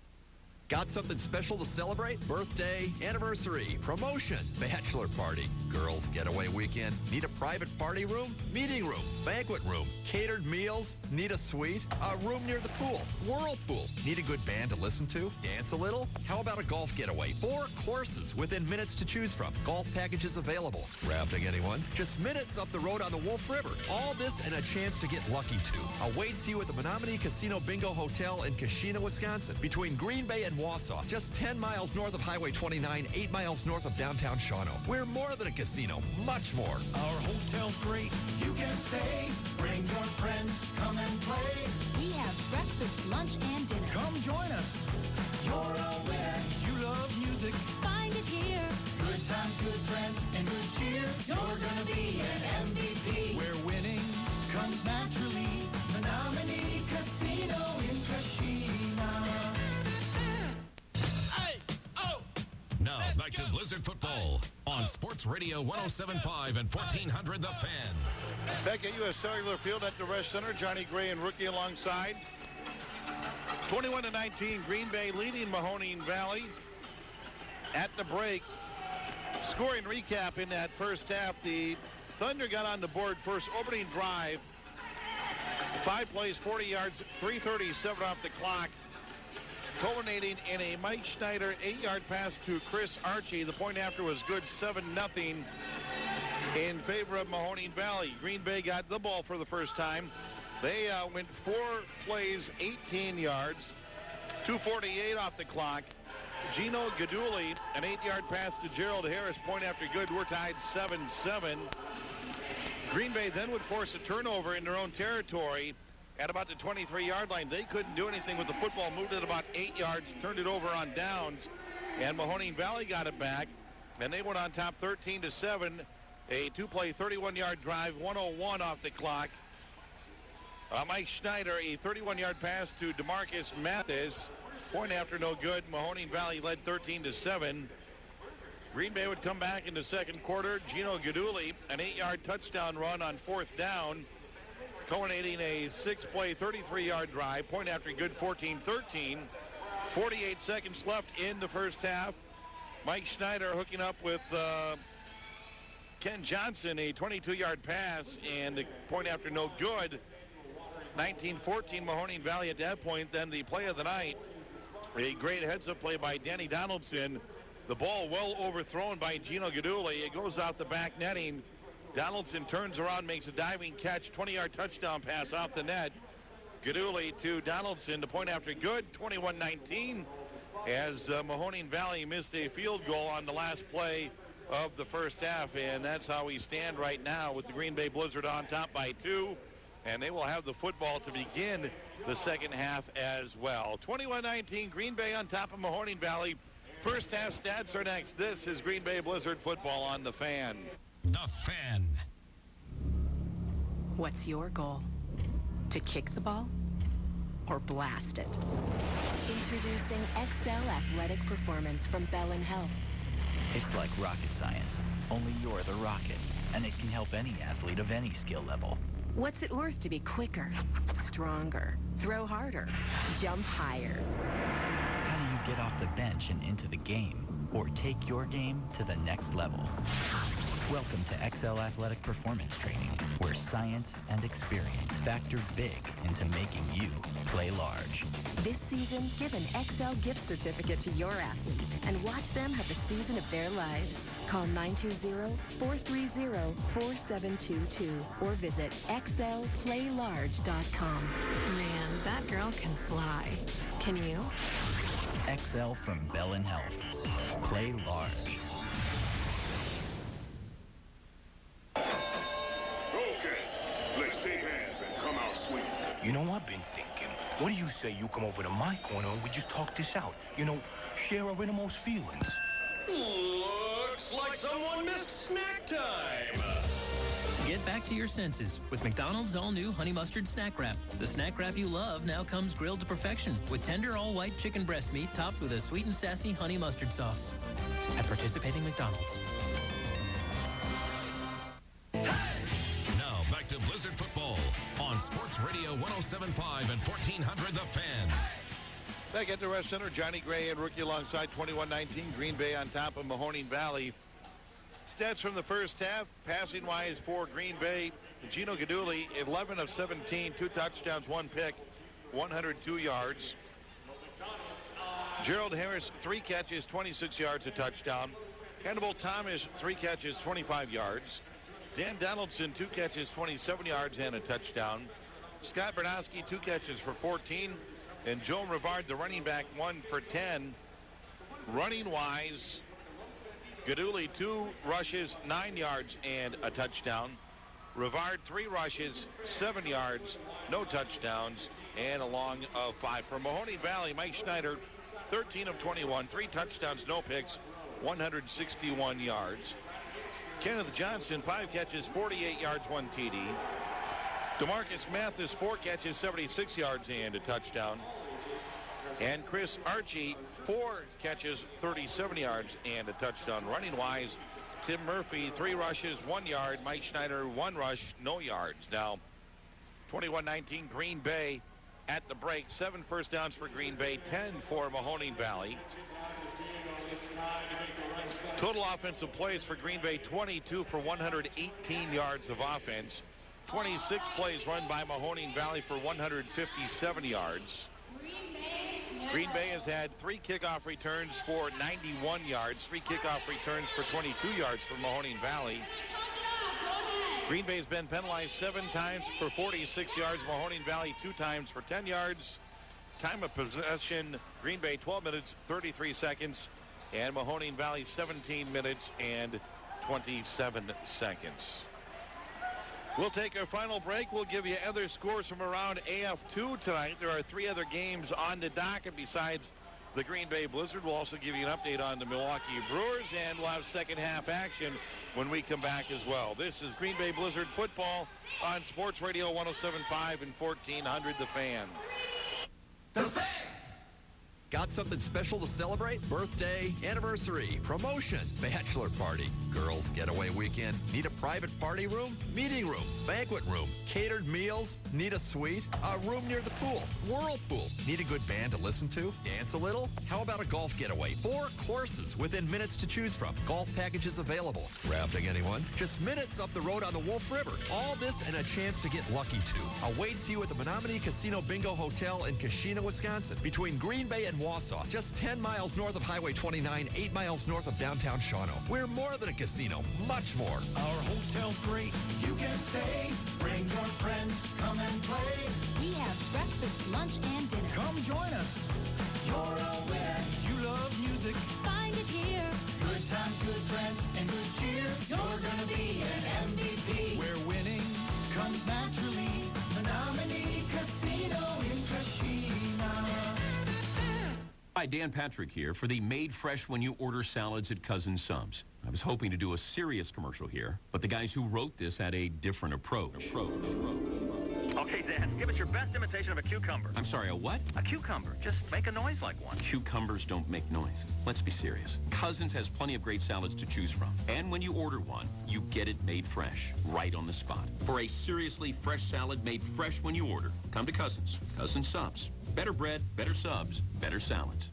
Got something special to celebrate? Birthday, anniversary, promotion, bachelor party, girls' getaway weekend. Need a private party room, meeting room, banquet room, catered meals? Need a suite? A room near the pool, whirlpool? Need a good band to listen to? Dance a little? How about a golf getaway? 4 courses within minutes to choose from. Golf packages available. Rafting, anyone? Just minutes up the road on the Wolf River. All this and a chance to get lucky too. Awaits you at the Menominee Casino Bingo Hotel in Kashina, Wisconsin, between Green Bay and Wausau, just 10 miles north of Highway 29, 8 miles north of downtown Shawano. We're more than a casino, much more. Our hotel's great. You can stay. Bring your friends. Come and play. We have breakfast, lunch, and dinner. Come join us. You're a winner. You love music. Find it here. Good times, good friends, and good cheer. You're gonna be an MVP. Where winning comes naturally. Menominee Casino in Kashina. Now back to Blizzard football on Sports Radio 107.5 and 1400 The Fan. Back at U.S. Cellular Field at the Rest Center, Johnny Gray and Rookie alongside. 21-19, Green Bay leading Mahoning Valley. At the break, scoring recap in that first half, the Thunder got on the board first opening drive. 5 plays, 40 yards, 3:37 off the clock. Culminating in a Mike Schneider 8-yard pass to Chris Archie. The point after was good, 7-0 in favor of Mahoning Valley. Green Bay got the ball for the first time. They went 4 plays, 18 yards, 2:48 off the clock. Gino Gaduli, an 8-yard pass to Gerald Harris. Point after good. We're tied 7-7. Green Bay then would force a turnover in their own territory at about the 23-yard line. They couldn't do anything with the football. Moved it about 8 yards, turned it over on downs, and Mahoning Valley got it back, and they went on top 13-7. A two-play 31-yard drive, 1:01 off the clock. Mike Schneider, a 31-yard pass to DeMarcus Mathis. Point after no good. Mahoning Valley led 13-7. Green Bay would come back in the second quarter. Gino Gaduli, an 8-yard touchdown run on fourth down, culminating a 6-play, 33-yard drive. Point after good, 14-13. 48 seconds left in the first half. Mike Schneider hooking up with Ken Johnson, a 22-yard pass, and the point after no good. 19-14 Mahoning Valley at that point. Then the play of the night, a great heads-up play by Danny Donaldson. The ball well overthrown by Gino Gaduli. It goes out the back netting. Donaldson turns around, makes a diving catch, 20-yard touchdown pass off the net. Gaduli to Donaldson, the point after good, 21-19, as Mahoning Valley missed a field goal on the last play of the first half, and that's how we stand right now with the Green Bay Blizzard on top by 2. And they will have the football to begin the second half as well. 21-19, Green Bay on top of Mahoning Valley. First half stats are next. This is Green Bay Blizzard football on The Fan. The Fan. What's your goal? To kick the ball or blast it? Introducing XL Athletic Performance from Bellin Health. It's like rocket science, only you're the rocket, and it can help any athlete of any skill level. What's it worth to be quicker, stronger, throw harder, jump higher? How do you get off the bench and into the game, or take your game to the next level? Welcome to XL Athletic Performance Training, where science and experience factor big into making you play large. This season, give an XL gift certificate to your athlete and watch them have the season of their lives. Call 920-430-4722 or visit xlplaylarge.com. Man, that girl can fly. Can you? XL from Bellin Health. Play large. Okay, let's shake hands and come out swinging. You know, I've been thinking, what do you say you come over to my corner and we just talk this out? You know, share our innermost feelings. Looks like someone missed snack time. Get back to your senses with McDonald's all-new Honey Mustard Snack Wrap. The snack wrap you love now comes grilled to perfection with tender all-white chicken breast meat topped with a sweet and sassy honey mustard sauce. At participating McDonald's. Now back to Blizzard football on Sports Radio 107.5 and 1400 The Fan. Back at the Rest Center, Johnny Gray and rookie alongside 21-19. Green Bay on top of Mahoning Valley. Stats from the first half, passing-wise for Green Bay, Gino Gaduli, 11 of 17, 2 touchdowns, 1 pick, 102 yards. Gerald Harris, 3 catches, 26 yards, a touchdown. Hannibal Thomas, 3 catches, 25 yards. Dan Donaldson, 2 catches, 27 yards, and a touchdown. Scott Bernowski, 2 catches for 14. And Joe Rivard, the running back, 1 for 10. Running-wise, Gaduli, 2 rushes, 9 yards, and a touchdown. Rivard, 3 rushes, 7 yards, no touchdowns, and a long of 5. For Mahoning Valley, Mike Schneider, 13 of 21, 3 touchdowns, no picks, 161 yards. Kenneth Johnson, 5 catches, 48 yards, 1 TD. DeMarcus Mathis, 4 catches, 76 yards, and a touchdown. And Chris Archie, 4 catches, 37 yards, and a touchdown. Running-wise, Tim Murphy, 3 rushes, 1 yard. Mike Schneider, 1 rush, no yards. Now, 21-19, Green Bay at the break. 7 first downs for Green Bay, 10 for Mahoning Valley. Total offensive plays for Green Bay, 22 for 118 yards of offense. 26 plays run by Mahoning Valley for 157 yards. Green Bay has had 3 kickoff returns for 91 yards, 3 kickoff returns for 22 yards for Mahoning Valley. Green Bay's been penalized 7 times for 46 yards. Mahoning Valley 2 times for 10 yards. time of possession, Green Bay 12 minutes, 33 seconds, and Mahoning Valley 17 minutes and 27 seconds. We'll take our final break. We'll give you other scores from around AF2 tonight. There are 3 other games on the docket besides the Green Bay Blizzard. We'll also give you an update on the Milwaukee Brewers, and we'll have second half action when we come back as well. This is Green Bay Blizzard football on Sports Radio 107.5 and 1400 The Fan. The Fan! Got something special to celebrate? Birthday, anniversary, promotion, bachelor party, girls' getaway weekend. Need a private party room, meeting room, banquet room, catered meals? Need a suite? A room near the pool, whirlpool? Need a good band to listen to? Dance a little? How about a golf getaway? 4 courses within minutes to choose from. Golf packages available. Rafting, anyone? Just minutes up the road on the Wolf River. All this and a chance to get lucky too. Awaits you at the Menominee Casino Bingo Hotel in Kashina, Wisconsin, between Green Bay and Wausau, just 10 miles north of Highway 29, 8 miles north of downtown Shawano. We're more than a casino, much more. Our hotel's great, you can stay. Bring your friends, come and play. We have breakfast, lunch, and dinner. Come join us. You're a winner. You love music. Find it here. Good times, good friends, and good cheer. You're gonna be an MVP. Where winning comes naturally. Menominee Casino in Kashina. Hi, Dan Patrick here for the Made Fresh When You Order Salads at Cousin Subs. I was hoping to do a serious commercial here, but the guys who wrote this had a different approach. Okay, Dan, give us your best imitation of a cucumber. I'm sorry, a what? A cucumber. Just make a noise like one. Cucumbers don't make noise. Let's be serious. Cousins has plenty of great salads to choose from. And when you order one, you get it made fresh, right on the spot. For a seriously fresh salad made fresh when you order, come to Cousins. Cousin Subs. Better bread, better subs, better salads.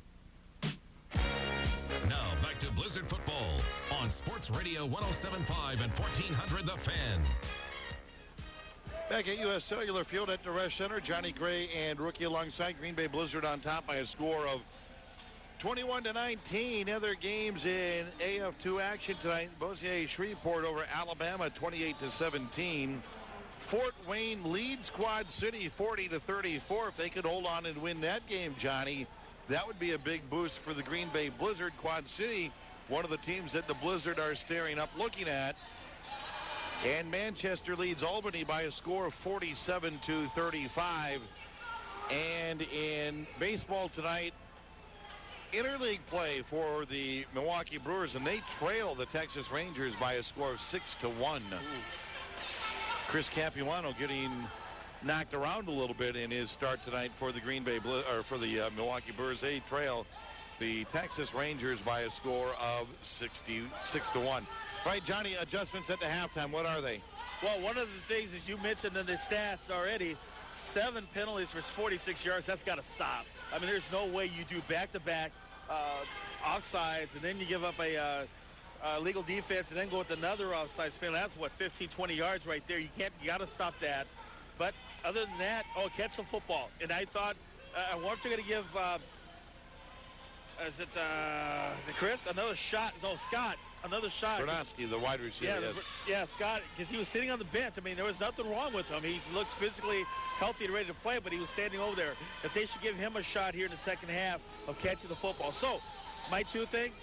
Now back to Blizzard football on Sports Radio 107.5 and 1400 The Fan. Back at U.S. Cellular Field at the Resch Center, Johnny Gray and rookie alongside. Green Bay Blizzard on top by a score of 21-19. Other games in AF2 action tonight. Bossier Shreveport over Alabama 28-17. Fort Wayne leads Quad City 40-34. If they could hold on and win that game, Johnny, that would be a big boost for the Green Bay Blizzard. Quad City, one of the teams that the Blizzard are staring up looking at. And Manchester leads Albany by a score of 47-35. And in baseball tonight, interleague play for the Milwaukee Brewers, and they trail the Texas Rangers by a score of 6-1. Chris Capuano getting knocked around a little bit in his start tonight for the Milwaukee Brewers. They trail the Texas Rangers by a score of 6-1. All right, Johnny, adjustments at the halftime. What are they? Well, one of the things, as you mentioned in the stats already, 7 penalties for 46 yards. That's got to stop. I mean, there's no way you do back-to-back offsides, and then you give up a legal defense and then go with another offside penalty. That's what, 15, 20 yards right there. You got to stop that. But other than that, catch the football. And I thought, I wonder if they're going to give, is it Chris? Another shot. No, Scott. Another shot. Bernowski, the wide receiver, yeah, Scott, because he was sitting on the bench. I mean, there was nothing wrong with him. He looks physically healthy and ready to play, but he was standing over there. If they should give him a shot here in the second half of catching the football. So, my 2 things,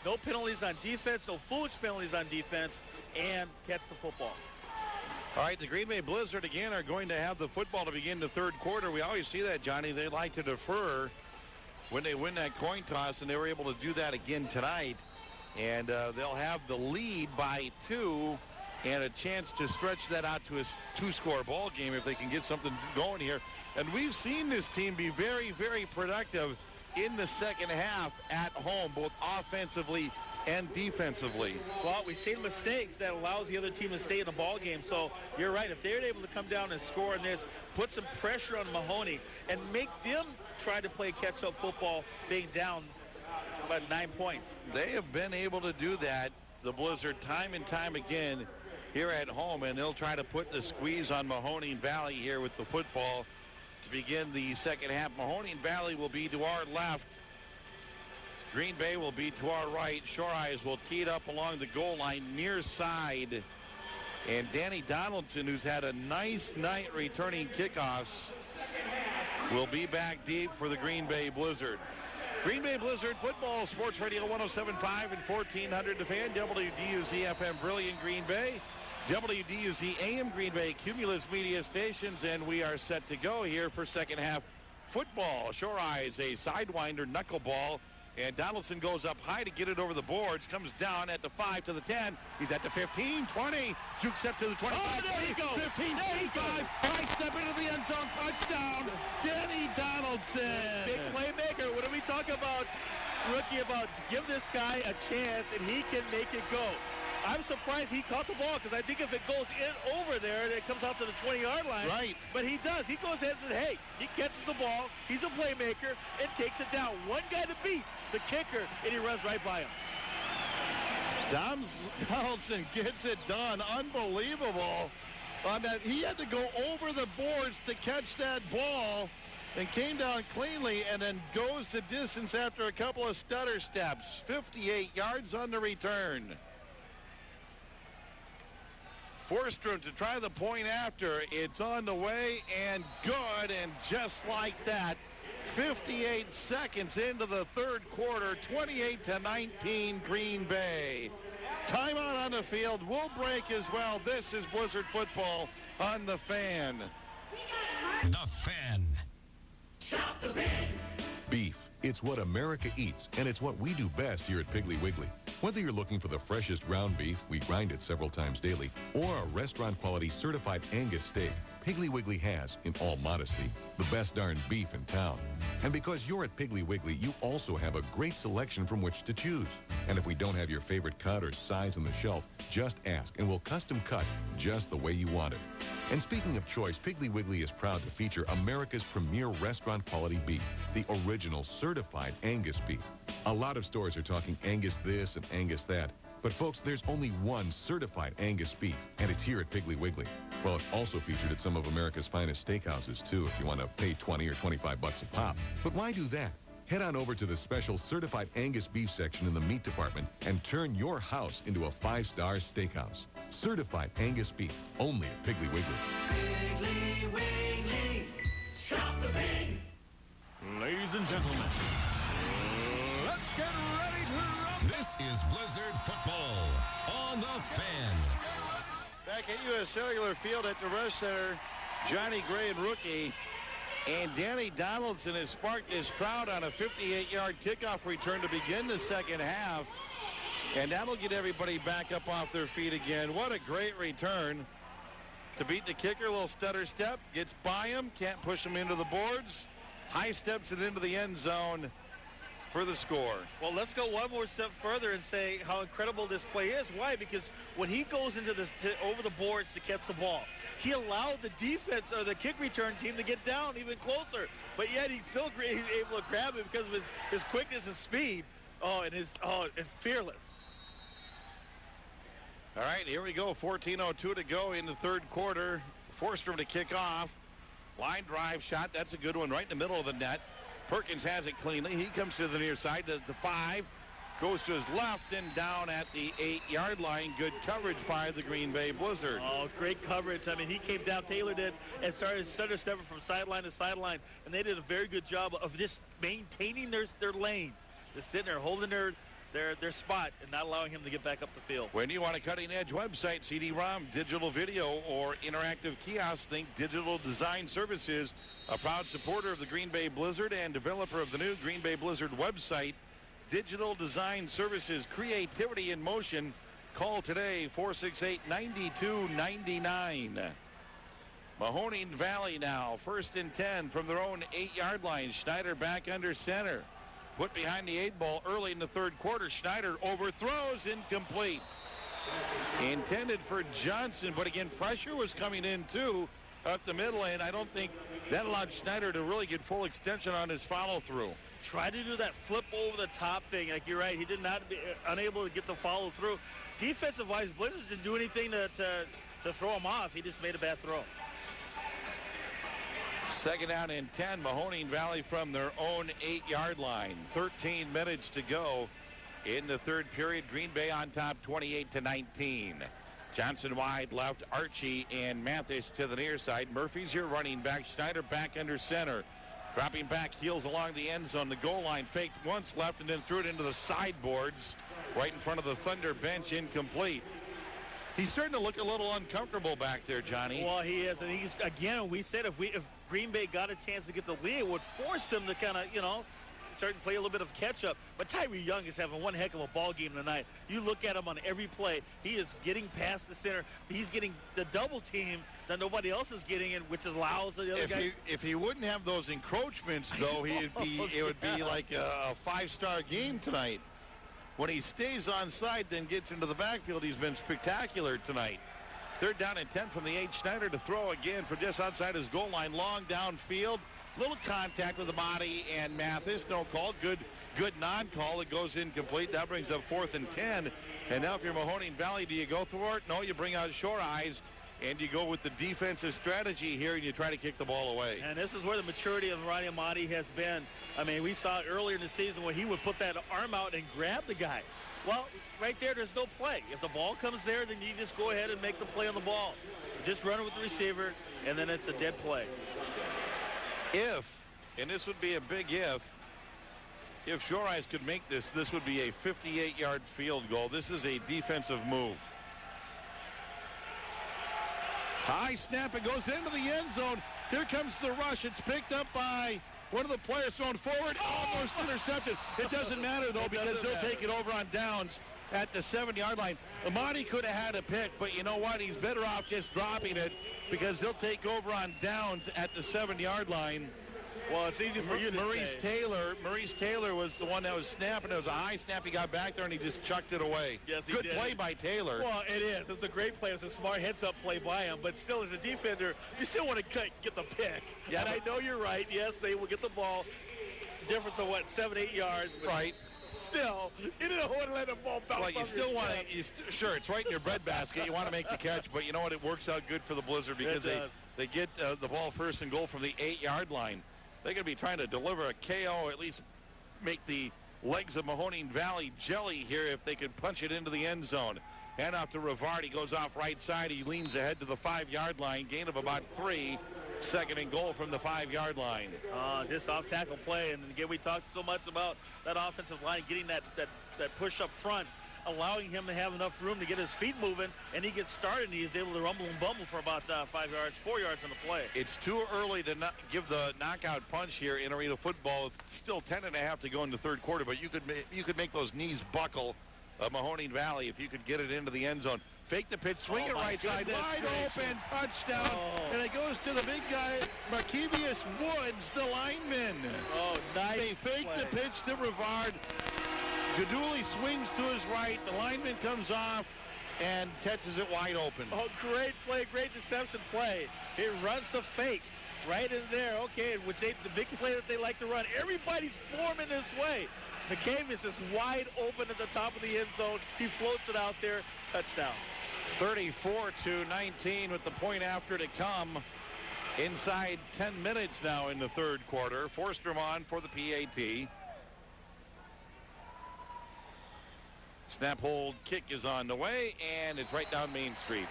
no penalties on defense, no foolish penalties on defense, and catch the football. All right, the Green Bay Blizzard, again, are going to have the football to begin the third quarter. We always see that, Johnny. They like to defer when they win that coin toss, and they were able to do that again tonight. And they'll have the lead by 2 and a chance to stretch that out to a 2-score ball game if they can get something going here. And we've seen this team be very, very productive in the second half at home, both offensively and defensively. Well, we've seen mistakes that allows the other team to stay in the ball game. So you're right. If they're able to come down and score in this, put some pressure on Mahoning and make them try to play catch-up football being down about 9 points. They have been able to do that, the Blizzard, time and time again here at home, and they'll try to put the squeeze on Mahoning Valley here with the football to begin the second half. Mahoning Valley will be to our left. Green Bay will be to our right. Shore Eyes will tee it up along the goal line near side. And Danny Donaldson, who's had a nice night returning kickoffs, will be back deep for the Green Bay Blizzard. Green Bay Blizzard football, Sports Radio 107.5 and 1400 The Fan, WDUZ FM Brilliant Green Bay, WDUZ AM Green Bay, Cumulus Media Stations, and we are set to go here for second half football. Shore Eyes, a sidewinder knuckleball, and Donaldson goes up high to get it over the boards, comes down at the 5 to the 10. He's at the 15, 20, jukes up to the 25. Oh, there you go. 15, 25, high step into the end zone, touchdown, Danny Donaldson. Big playmaker. What are we talking about, rookie, about give this guy a chance and he can make it go. I'm surprised he caught the ball because I think if it goes in over there, it comes out to the 20-yard line. Right. But he does. He goes ahead and says, hey, he catches the ball. He's a playmaker and takes it down. One guy to beat, the kicker, and he runs right by him. Donaldson gets it done. Unbelievable. On that, he had to go over the boards to catch that ball and came down cleanly and then goes the distance after a couple of stutter steps. 58 yards on the return. Forstrom to try the point after. It's on the way and good, and just like that, 58 seconds into the third quarter, 28-19 Green Bay. Timeout on the field. We'll break as well. This is Blizzard football on The Fan. The Fan. Stop the pig. Beef. It's what America eats, and it's what we do best here at Piggly Wiggly. Whether you're looking for the freshest ground beef, we grind it several times daily, or a restaurant-quality certified Angus steak, Piggly Wiggly has, in all modesty, the best darn beef in town. And because you're at Piggly Wiggly, you also have a great selection from which to choose. And if we don't have your favorite cut or size on the shelf, just ask, and we'll custom cut just the way you want it. And speaking of choice, Piggly Wiggly is proud to feature America's premier restaurant-quality beef, the original certified Angus beef. A lot of stores are talking Angus this and Angus that. But folks, there's only one certified Angus beef, and it's here at Piggly Wiggly. Well, it's also featured at some of America's finest steakhouses, too, if you want to pay $20 or $25 a pop. But why do that? Head on over to the special certified Angus beef section in the meat department and turn your house into a 5-star steakhouse. Certified Angus beef, only at Piggly Wiggly. Piggly Wiggly. Stop the pig. Ladies and gentlemen, let's get ready to rumble. This is Blizzard football on The Fan. Back at U.S. Cellular Field at the Rest Center, Johnny Gray and rookie. And Danny Donaldson has sparked this crowd on a 58-yard kickoff return to begin the second half. And that'll get everybody back up off their feet again. What a great return to beat the kicker. A little stutter step, gets by him, can't push him into the boards. High steps it into the end zone for the score. Well, let's go one more step further and say how incredible this play is. Why? Because when he goes into this over the boards to catch the ball, he allowed the defense or the kick return team to get down even closer. But yet he's still he's able to grab it because of his quickness and speed. And fearless. All right, here we go. 14:02 to go in the third quarter. Forstrom to kick off. Line drive shot. That's a good one right in the middle of the net. Perkins has it cleanly. He comes to the near side to the 5. Goes to his left and down at the 8-yard line. Good coverage by the Green Bay Blizzard. Oh, great coverage. I mean, he came down, Taylor did, and started stutter stepping from sideline to sideline. And they did a very good job of just maintaining their lanes. Just sitting there holding their spot and not allowing him to get back up the field. When you want a cutting-edge website, CD-ROM, digital video, or interactive kiosk, think Digital Design Services, a proud supporter of the Green Bay Blizzard and developer of the new Green Bay Blizzard website. Digital Design Services, creativity in motion. Call today, 468-9299. Mahoning Valley now, 1st and 10 from their own 8-yard line. Schneider back under center. Put behind the 8 ball early in the third quarter. Schneider overthrows, incomplete. Intended for Johnson, but again, pressure was coming in too up the middle, and I don't think that allowed Schneider to really get full extension on his follow-through. Tried to do that flip over the top thing. Like, you're right, he did not be unable to get the follow-through. Defensive-wise, Blizzard didn't do anything to throw him off. He just made a bad throw. Second down and 10, Mahoning Valley from their own 8-yard line. 13 minutes to go in the third period. Green Bay on top, 28-19. Johnson wide left, Archie and Mathis to the near side. Murphy's your running back. Schneider back under center. Dropping back, heels along the end zone. The goal line faked once, left, and then threw it into the sideboards right in front of the Thunder bench, incomplete. He's starting to look a little uncomfortable back there, Johnny. Well, he is, and he's, again, we said if Green Bay got a chance to get the lead, it would force them to kind of, start to play a little bit of catch-up. But Tyree Young is having one heck of a ball game tonight. You look at him on every play. He is getting past the center. He's getting the double team that nobody else is getting, which allows the other guys. If he wouldn't have those encroachments, though, it would be like a five-star game tonight. When he stays on side, then gets into the backfield, he's been spectacular tonight. 3rd down and 10 from the H. Schneider to throw again from just outside his goal line. Long downfield. Little contact with the body and Mathis. No call. Good non-call. It goes incomplete. That brings up 4th and 10. And now if you're Mahoning Valley, do you go for it? No, you bring out Shore Eyes. And you go with the defensive strategy here, and you try to kick the ball away. And this is where the maturity of Ronnie Amati has been. I mean, we saw it earlier in the season when he would put that arm out and grab the guy. Well, right there's no play. If the ball comes there, then you just go ahead and make the play on the ball. Just run it with the receiver, and then it's a dead play. And this would be a big if Shore Eyes could make this would be a 58-yard field goal. This is a defensive move. High snap, it goes into the end zone. Here comes the rush. It's picked up by one of the players thrown forward. Almost intercepted. It doesn't matter, though, because they'll take it over on downs at the 7-yard line. Amati could have had a pick, but you know what? He's better off just dropping it because they'll take over on downs at the 7-yard line. Well, it's easy for you to say. Maurice Taylor was the one that was snapping. It was a high snap. He got back there, and he just chucked it away. Yes, he did. Good play by Taylor. Well, it is. It's a great play. It's a smart heads-up play by him. But still, as a defender, you still want to get the pick. Yeah, and I know you're right. Yes, they will get the ball. Difference of, 7-8 yards. But right. Still, you don't want to let the ball bounce. Well, you still want to. Sure, it's right in your breadbasket. You want to make the catch, but you know what? It works out good for the Blizzard because they get the ball 1st and goal from the 8-yard line. They're going to be trying to deliver a KO, at least make the legs of Mahoning Valley jelly here if they could punch it into the end zone. Hand off to Rivard. He goes off right side. He leans ahead to the 5-yard line. Gain of about 3. 2nd and goal from the 5-yard line. Just off tackle play. And again, we talked so much about that offensive line getting that push up front, allowing him to have enough room to get his feet moving, and he gets started, and he's able to rumble and bumble for about 4 yards on the play. It's too early to not give the knockout punch here in arena football. Still 10.5 to go in the 3rd quarter, but you could make those knees buckle. Mahoning Valley, if you could get it into the end zone. Fake the pitch, swing it right side, wide open, touchdown. And it goes to the big guy, Markevius Woods, the lineman. Oh, nice. They fake the pitch to Rivard. Gaduli swings to his right. The lineman comes off and catches it wide open. Oh, great play, great deception play. He runs the fake right in there. Okay, which the big play that they like to run. Everybody's forming this way. McCavius is wide open at the top of the end zone. He floats it out there. Touchdown. 34-19 with the point after to come. Inside 10 minutes now in the 3rd quarter. Forstrom on for the PAT. Snap, hold, kick is on the way, and it's right down Main Street.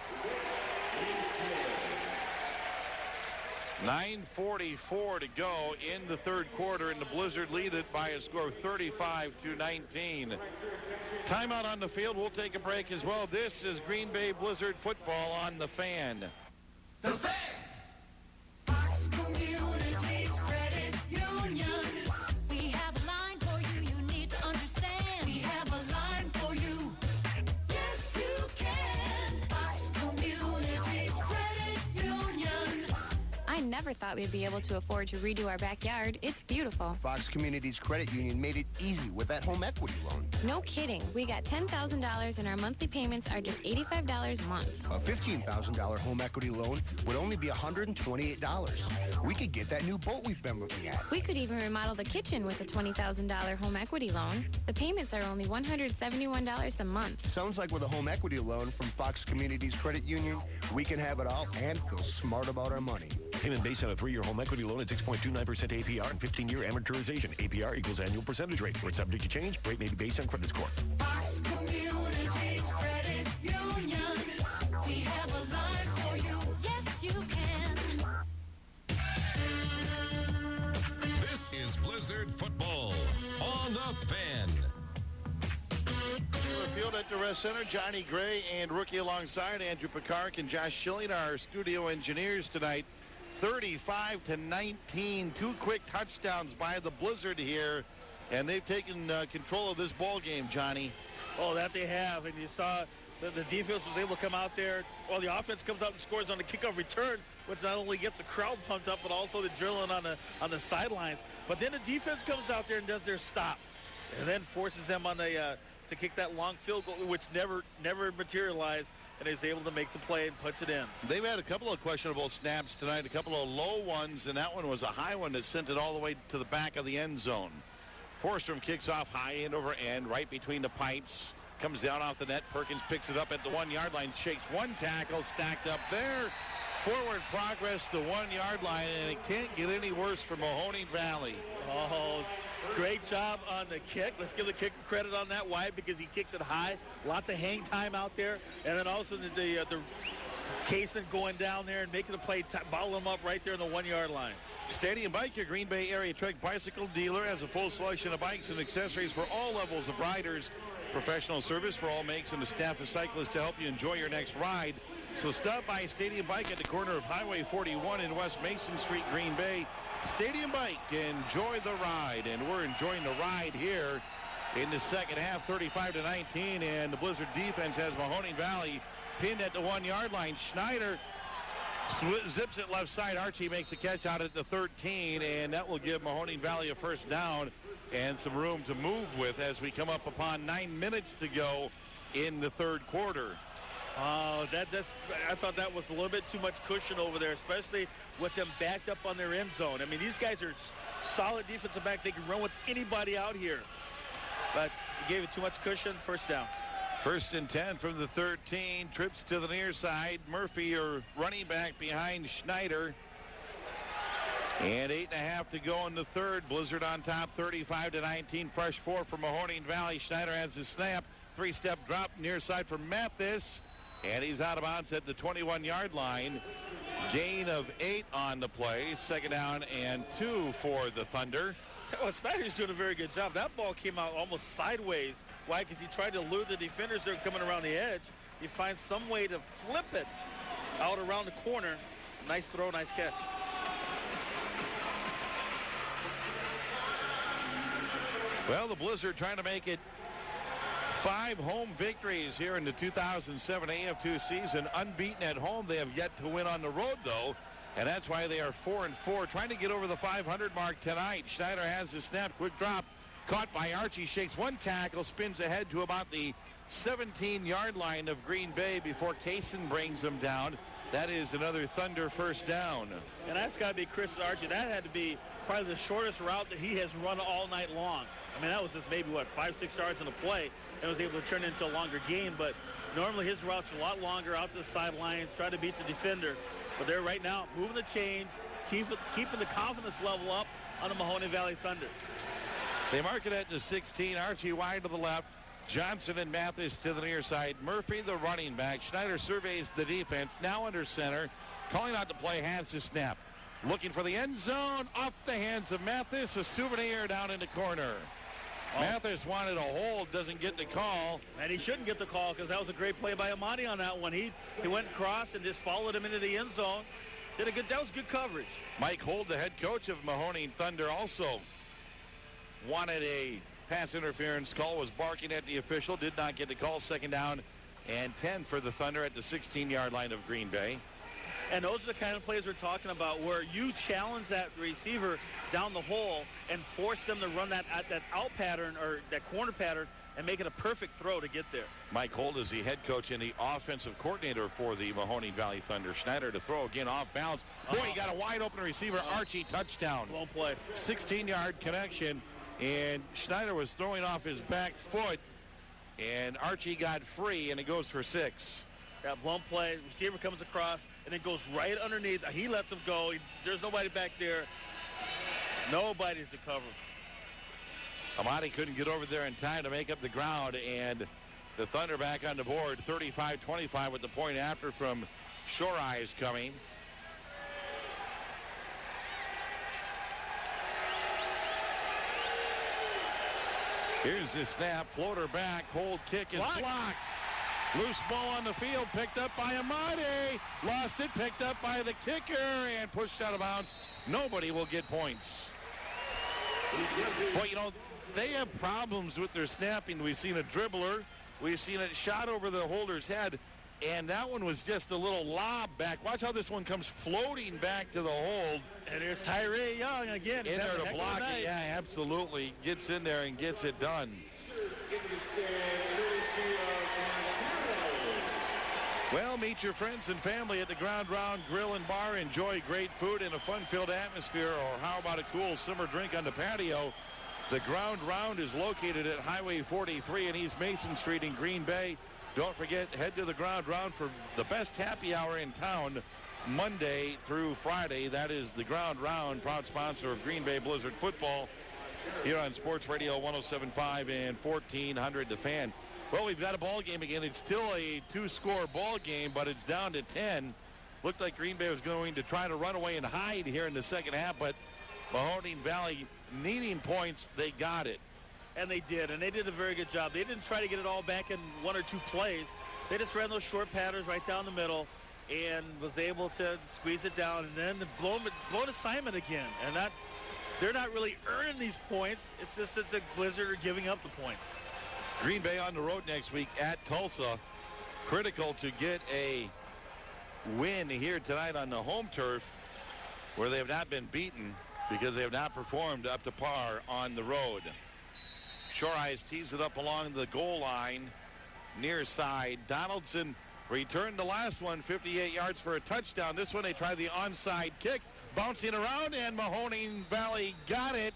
9:44 to go in the 3rd quarter, and the Blizzard lead it by a score of 35-19. Timeout on the field. We'll take a break as well. This is Green Bay Blizzard football on The Fan. The Fan! Fox Communities Credit Union. We have a line for you, you need to understand. We have a line for you. Yes, you can. Fox Communities Credit Union. I never thought we'd be able to afford to redo our backyard. It's beautiful. Fox Communities Credit Union made it easy with that home equity loan. No kidding. We got $10,000 and our monthly payments are just $85 a month. A $15,000 home equity loan would only be $128. We could get that new boat we've been looking at. We could even remodel the kitchen with a $20,000 home equity loan. The payments are only $171 a month. Sounds like with a home equity loan from Fox Communities Credit Union, we can have it all and feel smart about our money. Payment based on a 3-year home equity loan at 6.29% APR and 15-year amortization. APR equals annual percentage rate. Rate subject to change. Rate may be based on credit score. Fox Communities Credit Union. We have a line for you. Yes, you can. Football on the Fan. Field at the Rest Center. Johnny Gray and rookie alongside Andrew Picard and Josh Schilling, our studio engineers tonight. 35-19. 2 quick touchdowns by the Blizzard here, and they've taken control of this ball game, Johnny. Oh, that they have. And you saw the defense was able to come out there. Well, the offense comes out and scores on the kickoff return, which not only gets the crowd pumped up, but also the adrenaline on the sidelines. But then the defense comes out there and does their stop, and then forces them on the to kick that long field goal, which never materialized, and is able to make the play and puts it in. They've had a couple of questionable snaps tonight, a couple of low ones, and that one was a high one that sent it all the way to the back of the end zone. Forsstrom kicks off high end over end, right between the pipes. Comes down off the net. Perkins picks it up at the 1-yard line, shakes one tackle, stacked up there. Forward progress, the 1-yard line, and it can't get any worse for Mahoning Valley. Oh, great job on the kick. Let's give the kicker credit on that. Why? Because he kicks it high. Lots of hang time out there. And then also the Kaysen going down there and making the play, bottle him up right there in the 1-yard line. Stadium Bike, your Green Bay area Trek bicycle dealer, has a full selection of bikes and accessories for all levels of riders. Professional service for all makes and a staff of cyclists to help you enjoy your next ride. So stop by Stadium Bike at the corner of Highway 41 and West Mason Street, Green Bay. Stadium Bike, enjoy the ride. And we're enjoying the ride here in the second half, 35-19. And the Blizzard defense has Mahoning Valley pinned at the 1-yard line. Schneider zips it left side. Archie makes a catch out at the 13, and that will give Mahoning Valley a first down and some room to move with as we come up upon 9 minutes to go in the third quarter. Oh, I thought that was a little bit too much cushion over there, especially with them backed up on their end zone. I mean, these guys are solid defensive backs. They can run with anybody out here. But he gave it too much cushion. First down. First and 10 from the 13. Trips to the near side. Murphy, your running back behind Schneider. And 8.5 to go in the third. Blizzard on top, 35-19. Fresh 4 from Mahoning Valley. Schneider has his snap. 3-step drop near side for Mathis. And he's out of bounds at the 21-yard line. Gain of 8 on the play. Second down and 2 for the Thunder. Well, Snyder's doing a very good job. That ball came out almost sideways. Why? Because he tried to lure the defenders that are coming around the edge. You find some way to flip it out around the corner. Nice throw, nice catch. Well, the Blizzard trying to make it 5 home victories here in the 2007 AF2 season. Unbeaten at home. They have yet to win on the road, though. And that's why they are 4-4, trying to get over the 500 mark tonight. Schneider has the snap, quick drop, caught by Archie, shakes one tackle, spins ahead to about the 17-yard line of Green Bay before Kaysen brings him down. That is another Thunder first down. And that's got to be Chris Archie. That had to be probably the shortest route that he has run all night long. I mean, that was just maybe, 5-6 yards in a play, and was able to turn it into a longer gain. But normally his routes are a lot longer, out to the sidelines, trying to beat the defender. But they're right now moving the chains, keeping the confidence level up on the Mahoning Valley Thunder. They mark it at the 16. Archie wide to the left. Johnson and Mathis to the near side. Murphy, the running back. Schneider surveys the defense. Now under center. Calling out the play. Hands the snap. Looking for the end zone. Off the hands of Mathis. A souvenir down in the corner. Oh. Mathis wanted a hold. Doesn't get the call. And he shouldn't get the call because that was a great play by Amani on that one. He went across and just followed him into the end zone. That was good coverage. Mike Holt, the head coach of Mahoning Thunder, also wanted a pass interference call, was barking at the official, did not get the call. Second down and 10 for the Thunder at the 16-yard line of Green Bay. And those are the kind of plays we're talking about where you challenge that receiver down the hole and force them to run that out pattern or that corner pattern and make it a perfect throw to get there. Mike Holt is the head coach and the offensive coordinator for the Mahoning Valley Thunder. Schneider to throw again off bounds. Boy, he got a wide open receiver. Archie, touchdown. Well played. 16-yard connection, and Schneider was throwing off his back foot, and Archie got free, and it goes for 6. That blown play, receiver comes across, and it goes right underneath. He lets him go. There's nobody back there. Nobody to cover. Amati couldn't get over there in time to make up the ground, and the Thunder back on the board, 35-25 with the point after from Shore Eyes coming. Here's the snap, floater back, hold, kick, and block. Loose ball on the field, picked up by Amade. Lost it, picked up by the kicker, and pushed out of bounds. Nobody will get points. Well, you know, they have problems with their snapping. We've seen a dribbler. We've seen it shot over the holder's head, and that one was just a little lob back. Watch how this one comes floating back to the hold. And there's Tyree Young again. In there to block it. Yeah, absolutely. Gets in there and gets it done. Well, meet your friends and family at the Ground Round Grill and Bar. Enjoy great food in a fun-filled atmosphere, or how about a cool summer drink on the patio? The Ground Round is located at Highway 43 and East Mason Street in Green Bay. Don't forget, head to the Ground Round for the best happy hour in town, Monday through Friday. That is the Ground Round, proud sponsor of Green Bay Blizzard football here on Sports Radio 107.5 and 1400 The Fan. Well, we've got a ball game again. It's still a two-score ball game, but it's down to 10. Looked like Green Bay was going to try to run away and hide here in the second half, but Mahoning Valley needing points, they got it. And they did, and they did a very good job. They didn't try to get it all back in one or two plays. They just ran those short patterns right down the middle and was able to squeeze it down, and then the blown assignment again. And that they're not really earning these points. It's just that the Blizzard are giving up the points. Green Bay on the road next week at Tulsa. Critical to get a win here tonight on the home turf, where they have not been beaten because they have not performed up to par on the road. Shore Eyes tees it up along the goal line, near side. Donaldson returned the last one, 58 yards for a touchdown. This one they try the onside kick, bouncing around, and Mahoning Valley got it.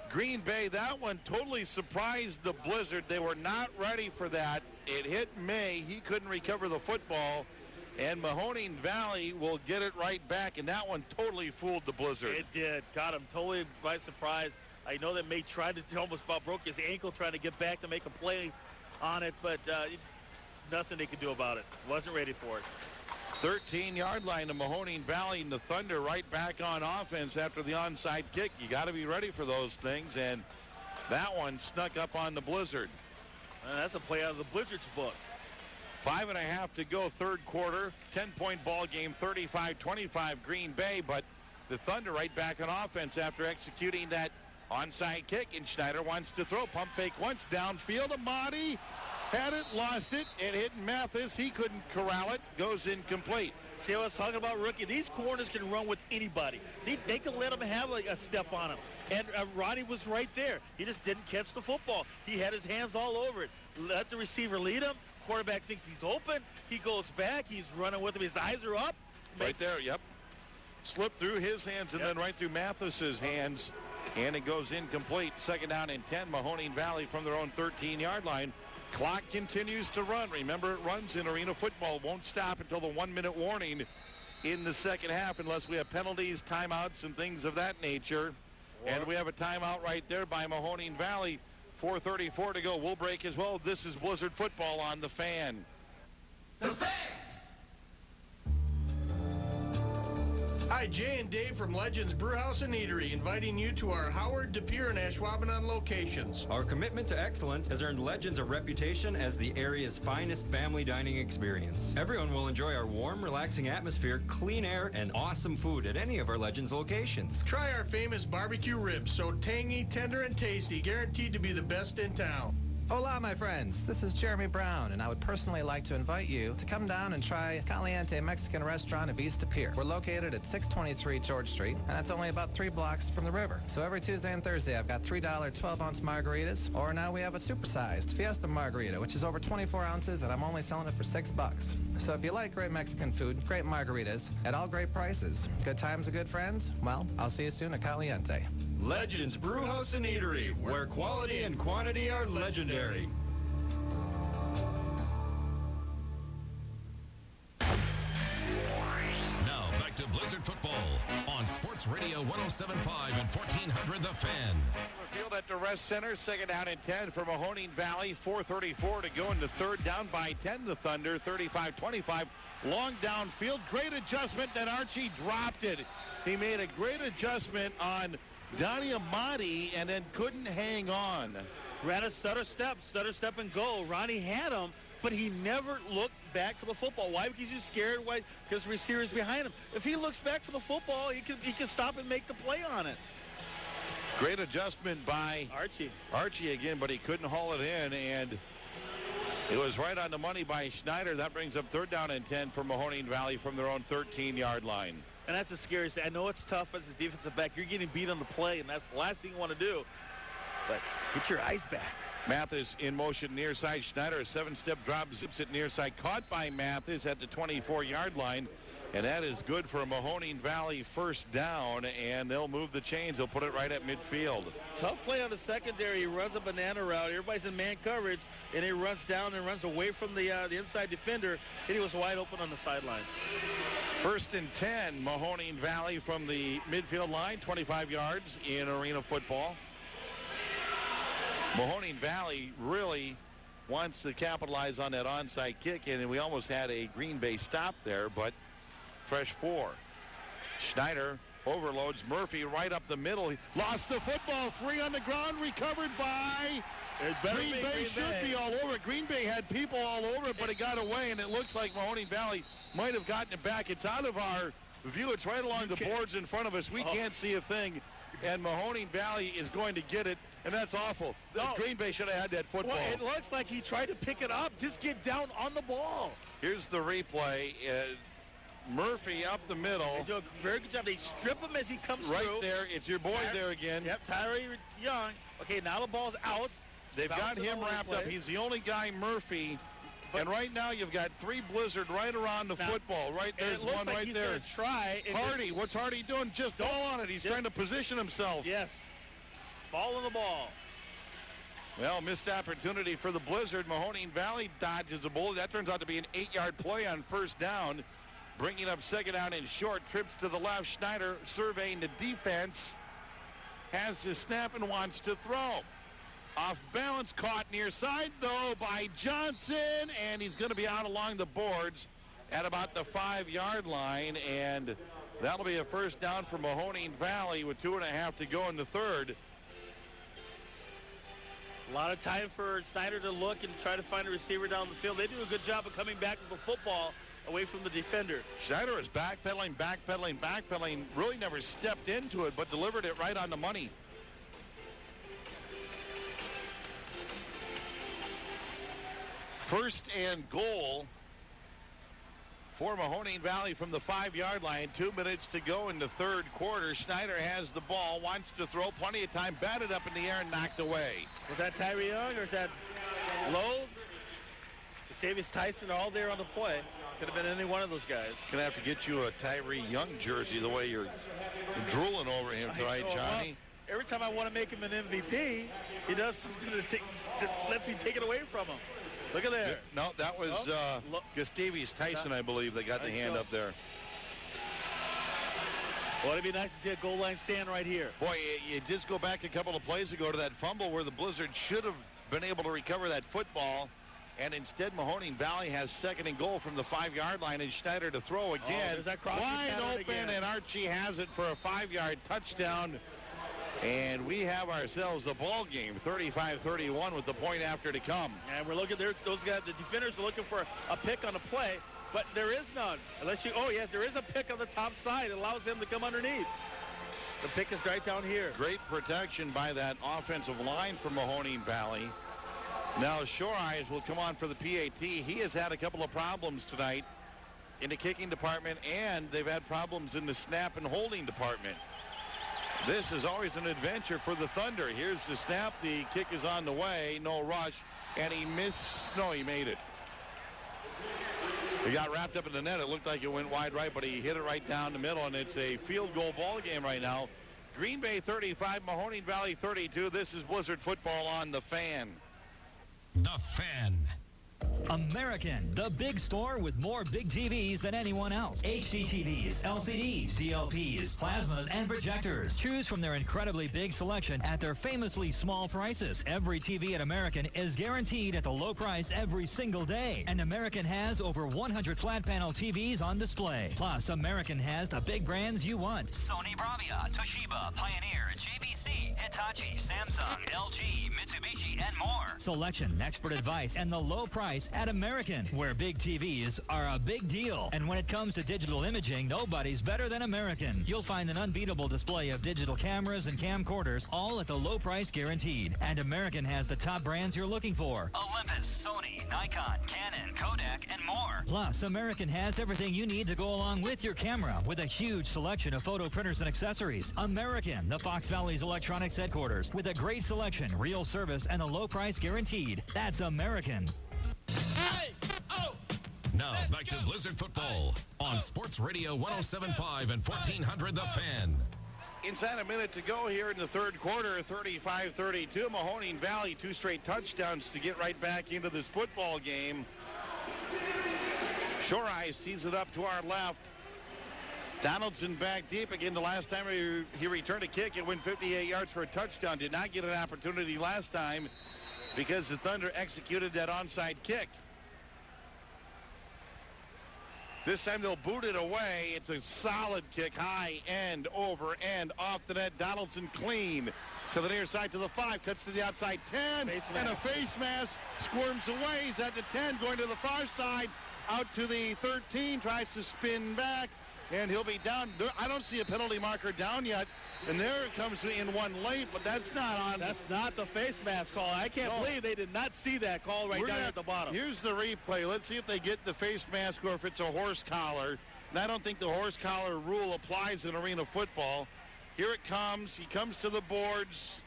Green Bay, that one totally surprised the Blizzard. They were not ready for that. It hit May. He couldn't recover the football, and Mahoning Valley will get it right back, and that one totally fooled the Blizzard. It did. Got him totally by surprise. I know that May tried to, almost about broke his ankle trying to get back to make a play on it, but nothing they could do about it. Wasn't ready for it. 13-yard line to Mahoning Valley, and the Thunder right back on offense after the onside kick. You got to be ready for those things, and that one snuck up on the Blizzard. That's a play out of the Blizzard's book. 5.5 to go, third quarter. 10-point ball game, 35-25 Green Bay, but the Thunder right back on offense after executing that onside kick, and Schneider wants to throw. Pump fake once, downfield. Amadi had it, lost it. It hit Mathis. He couldn't corral it. Goes incomplete. See what I was talking about, rookie? These corners can run with anybody. They can let them have a step on them. And Roddy was right there. He just didn't catch the football. He had his hands all over it. Let the receiver lead him. Quarterback thinks he's open. He goes back. He's running with him. His eyes are up. Right there, yep. Slipped through his hands and then right through Mathis's hands. And it goes incomplete. Second down and 10. Mahoning Valley from their own 13-yard line. Clock continues to run. Remember, it runs in arena football. Won't stop until the 1-minute warning in the second half unless we have penalties, timeouts, and things of that nature. And we have a timeout right there by Mahoning Valley. 4:34 to go. We'll break as well. This is Blizzard football on The Fan. The Fan! Hi, Jay and Dave from Legends Brewhouse and Eatery, inviting you to our Howard, De Pere, and Ashwaubenon locations. Our commitment to excellence has earned Legends a reputation as the area's finest family dining experience. Everyone will enjoy our warm, relaxing atmosphere, clean air, and awesome food at any of our Legends locations. Try our famous barbecue ribs, so tangy, tender, and tasty, guaranteed to be the best in town. Hola, my friends. This is Jeremy Brown, and I would personally like to invite you to come down and try Caliente Mexican Restaurant of East De Pere. We're located at 623 George Street, and that's only about 3 blocks from the river. So every Tuesday and Thursday, I've got $3 12-ounce margaritas, or now we have a supersized Fiesta Margarita, which is over 24 ounces, and I'm only selling it for $6. So if you like great Mexican food, great margaritas, at all great prices, good times and good friends, well, I'll see you soon at Caliente. Legends Brewhouse and Eatery, where quality and quantity are legendary. Now back to Blizzard football on Sports Radio 107.5 and 1400 The Fan. Field at the Rest Center, second down and 10 for Mahoning Valley. 4:34 to go in the third, down by 10. The Thunder, 35-25. Long downfield, great adjustment. Then Archie dropped it. He made a great adjustment on Donnie Amati, and then couldn't hang on. Ran a stutter step and go. Ronnie had him, but he never looked back for the football. Why? Because he's scared. Why? Because the receiver's behind him. If he looks back for the football, he can stop and make the play on it. Great adjustment by Archie again, but he couldn't haul it in, and it was right on the money by Schneider. That brings up 3rd down and 10 for Mahoning Valley from their own 13-yard line. And that's the scariest thing. I know it's tough as a defensive back. You're getting beat on the play, and that's the last thing you want to do. But get your eyes back. Mathis in motion near side. Schneider, a 7-step drop, zips it near side. Caught by Mathis at the 24-yard line. And that is good for a Mahoning Valley 1st down, and they'll move the chains. They'll put it right at midfield. Tough play on the secondary. He runs a banana route. Everybody's in man coverage, and he runs down and runs away from the inside defender, and he was wide open on the sidelines. 1st and 10, Mahoning Valley from the midfield line, 25 yards in arena football. Mahoning Valley really wants to capitalize on that onside kick, and we almost had a Green Bay stop there, but fresh 4. Schneider overloads Murphy right up the middle. He lost the football. 3 on the ground, recovered by Green Bay. Should be all over it. Green Bay had people all over it, but it got away, and it looks like Mahoning Valley might have gotten it back. It's out of our view. It's right along the boards in front of us. We can't see a thing, and Mahoning Valley is going to get it, and that's awful. Green Bay should have had that football. Well, it looks like he tried to pick it up. Just get down on the ball. Here's the replay. Murphy up the middle. They do a very good job. They strip him as he comes right through. Right there. It's your boy there again. Yep, Tyree Young. Okay, now the ball's out. They've got him wrapped up. He's the only guy, Murphy. And right now you've got 3 Blizzard right around the football. Right there's one like right he's there. Try Hardy, what's Hardy doing? Just ball on it. He's trying to position himself. Yes. Ball on the ball. Well, missed opportunity for the Blizzard. Mahoning Valley dodges a bullet. That turns out to be an 8-yard play on 1st down. Bringing up 2nd down and short. Trips to the left. Schneider surveying the defense. Has the snap and wants to throw. Off balance, caught near side, though, by Johnson. And he's going to be out along the boards at about the 5-yard line. And that'll be a 1st down for Mahoning Valley with 2.5 to go in the 3rd. A lot of time for Snyder to look and try to find a receiver down the field. They do a good job of coming back with the football away from the defender. Schneider is backpedaling, really never stepped into it, but delivered it right on the money. First and goal for Mahoning Valley from the 5-yard line. 2 minutes to go in the 3rd quarter. Schneider has the ball, wants to throw, plenty of time, batted up in the air and knocked away. Was that Tyree Young or is that Lowe? Davis Tyson all there on the play. Could have been any one of those guys. Gonna have to get you a Tyree Young jersey the way you're drooling over him tonight, Johnny. Well, every time I want to make him an MVP, he does something to lets me take it away from him. Look at there. No, that was Gustavius Tyson, I believe, that got the hand up there. Well, it'd be nice to see a goal line stand right here. Boy, you just go back a couple of plays ago to that fumble where the Blizzard should have been able to recover that football. And instead, Mahoning Valley has 2nd and goal from the 5-yard line, and Schneider to throw again. Wide open, and Archie has it for a 5-yard touchdown. And we have ourselves a ball game, 35-31 with the point after to come. And we're looking there. Those guys, the defenders are looking for a pick on the play, but there is none. Unless you, oh yes, there is a pick on the top side. It allows him to come underneath. The pick is right down here. Great protection by that offensive line for Mahoning Valley. Now Shore Eyes will come on for the PAT. He has had a couple of problems tonight in the kicking department, and they've had problems in the snap and holding department. This is always an adventure for the Thunder. Here's the snap. The kick is on the way. No rush. And he missed. No, he made it. He got wrapped up in the net. It looked like it went wide right, but he hit it right down the middle, and it's a field goal ball game right now. Green Bay 35, Mahoning Valley 32. This is Blizzard football on The Fan. The Fan. American, the big store with more big TVs than anyone else. HD TVs, LCDs, DLPs, plasmas, and projectors. Choose from their incredibly big selection at their famously small prices. Every TV at American is guaranteed at the low price every single day. And American has over 100 flat panel TVs on display. Plus, American has the big brands you want. Sony Bravia, Toshiba, Pioneer, JVC, Hitachi, Samsung, LG, Mitsubishi, and more. Selection, expert advice, and the low price at American, where big TVs are a big deal. And when it comes to digital imaging, nobody's better than American. You'll find an unbeatable display of digital cameras and camcorders, all at the low price guaranteed. And American has the top brands you're looking for. Olympus, Sony, Nikon, Canon, Kodak, and more. Plus, American has everything you need to go along with your camera with a huge selection of photo printers and accessories. American, the Fox Valley's electronics headquarters, with a great selection, real service, and a low price guaranteed. That's American. Now back to Blizzard Football on Sports Radio 107.5 and 1400 The Fan. Inside a minute to go here in the third quarter, 35-32. Mahoning Valley, 2 straight touchdowns to get right back into this football game. Shore Eyes tees it up to our left. Donaldson back deep again. The last time he returned a kick, it went 58 yards for a touchdown. Did not get an opportunity last time because the Thunder executed that onside kick. This time they'll boot it away. It's a solid kick, high end, over and off the net. Donaldson clean to the near side to the 5, cuts to the outside 10, and a face mask squirms away. He's at the 10, going to the far side, out to the 13, tries to spin back, and he'll be down. I don't see a penalty marker down yet. And there it comes in one late, but that's not on. That's not the face mask call. I can't believe they did not see that call right down at the bottom. Here's the replay. Let's see if they get the face mask or if it's a horse collar. And I don't think the horse collar rule applies in arena football. Here it comes. He comes to the boards.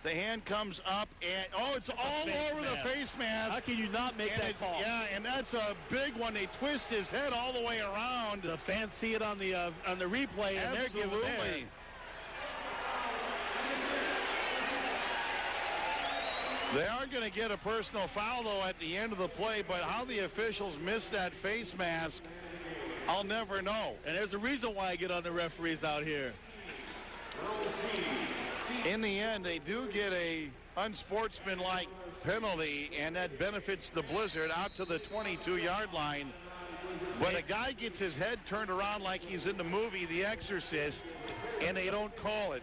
The hand comes up, and it's all over the face mask. How can you not make that call? Yeah, and that's a big one. They twist his head all the way around. The fans see it on the replay, and they're giving it. They are going to get a personal foul, though, at the end of the play, but how the officials missed that face mask, I'll never know. And there's a reason why I get on the referees out here. In the end, they do get a unsportsmanlike penalty, and that benefits the Blizzard out to the 22-yard line. But a guy gets his head turned around like he's in the movie The Exorcist, and they don't call it.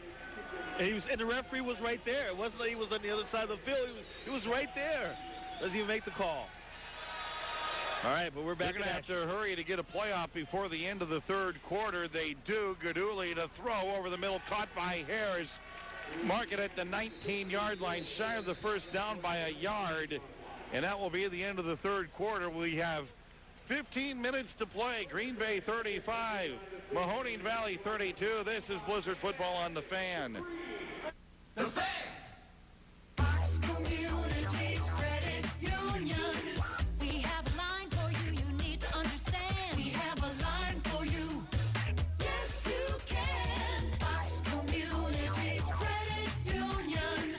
And the referee was right there. It wasn't that he was on the other side of the field. He was right there. Doesn't even make the call. All right, but we're back. They're going to have to hurry to get a playoff before the end of the third quarter. They do. Gaduli to throw over the middle, caught by Harris. Mark it at the 19-yard line, shy of the first down by a yard. And that will be the end of the third quarter. We have 15 minutes to play. Green Bay 35, Mahoning Valley 32. This is Blizzard Football on the Fan. The Fan! Fox Communities Credit Union. We have a line for you, you need to understand. We have a line for you. Yes, you can. Fox Communities Credit Union.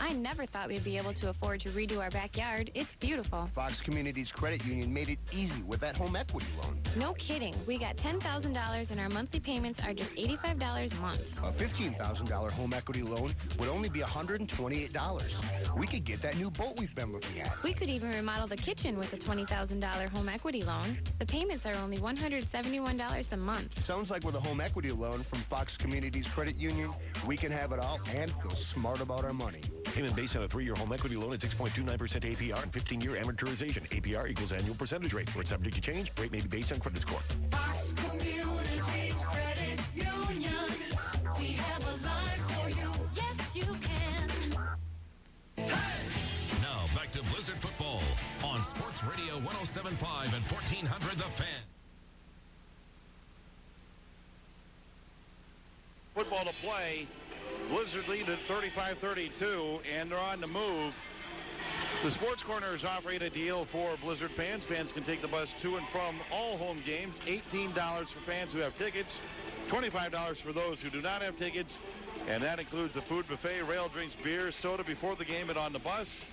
I never thought we'd be able to afford to redo our backyard. It's beautiful. Fox Communities Credit Union made it easy with that home equity loan. No kidding. We got $10,000 and our monthly payments are just $85 a month. A $15,000 home equity loan would only be $128. We could get that new boat we've been looking at. We could even remodel the kitchen with a $20,000 home equity loan. The payments are only $171 a month. Sounds like with a home equity loan from Fox Communities Credit Union, we can have it all and feel smart about our money. Payment based on a 3-year home equity loan at 6.29% APR and 15-year amortization. APR equals annual percentage rate. Where it's subject to change, rate may be based on credit score. Fox Communities Credit Union. We have a line for you. Yes, you can. Now back to Blizzard Football on Sports Radio 107.5 and 1400 The Fan. Football to play. Blizzard lead at 35-32, and they're on the move. The Sports Corner is offering a deal for Blizzard fans. Fans can take the bus to and from all home games. $18 for fans who have tickets, $25 for those who do not have tickets, and that includes the food buffet, rail drinks, beer, soda before the game and on the bus.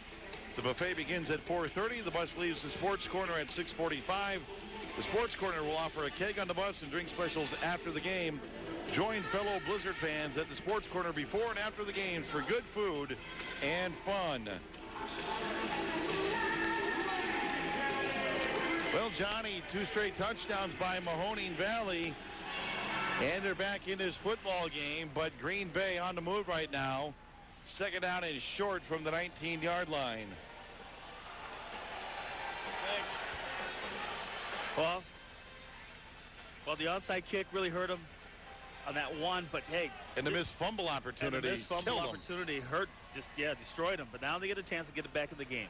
The buffet begins at 4:30. The bus leaves the sports corner at 6:45. The sports corner will offer a keg on the bus and drink specials after the game. Join fellow Blizzard fans at the sports corner before and after the games for good food and fun. Well, Johnny, 2 straight touchdowns by Mahoning Valley. And they're back in this football game, but Green Bay on the move right now. Second down and short from the 19-yard line. Well, the onside kick really hurt him on that one, but hey. And the missed fumble opportunity. And the missed fumble opportunity hurt, destroyed him. But now they get a chance to get it back in the game.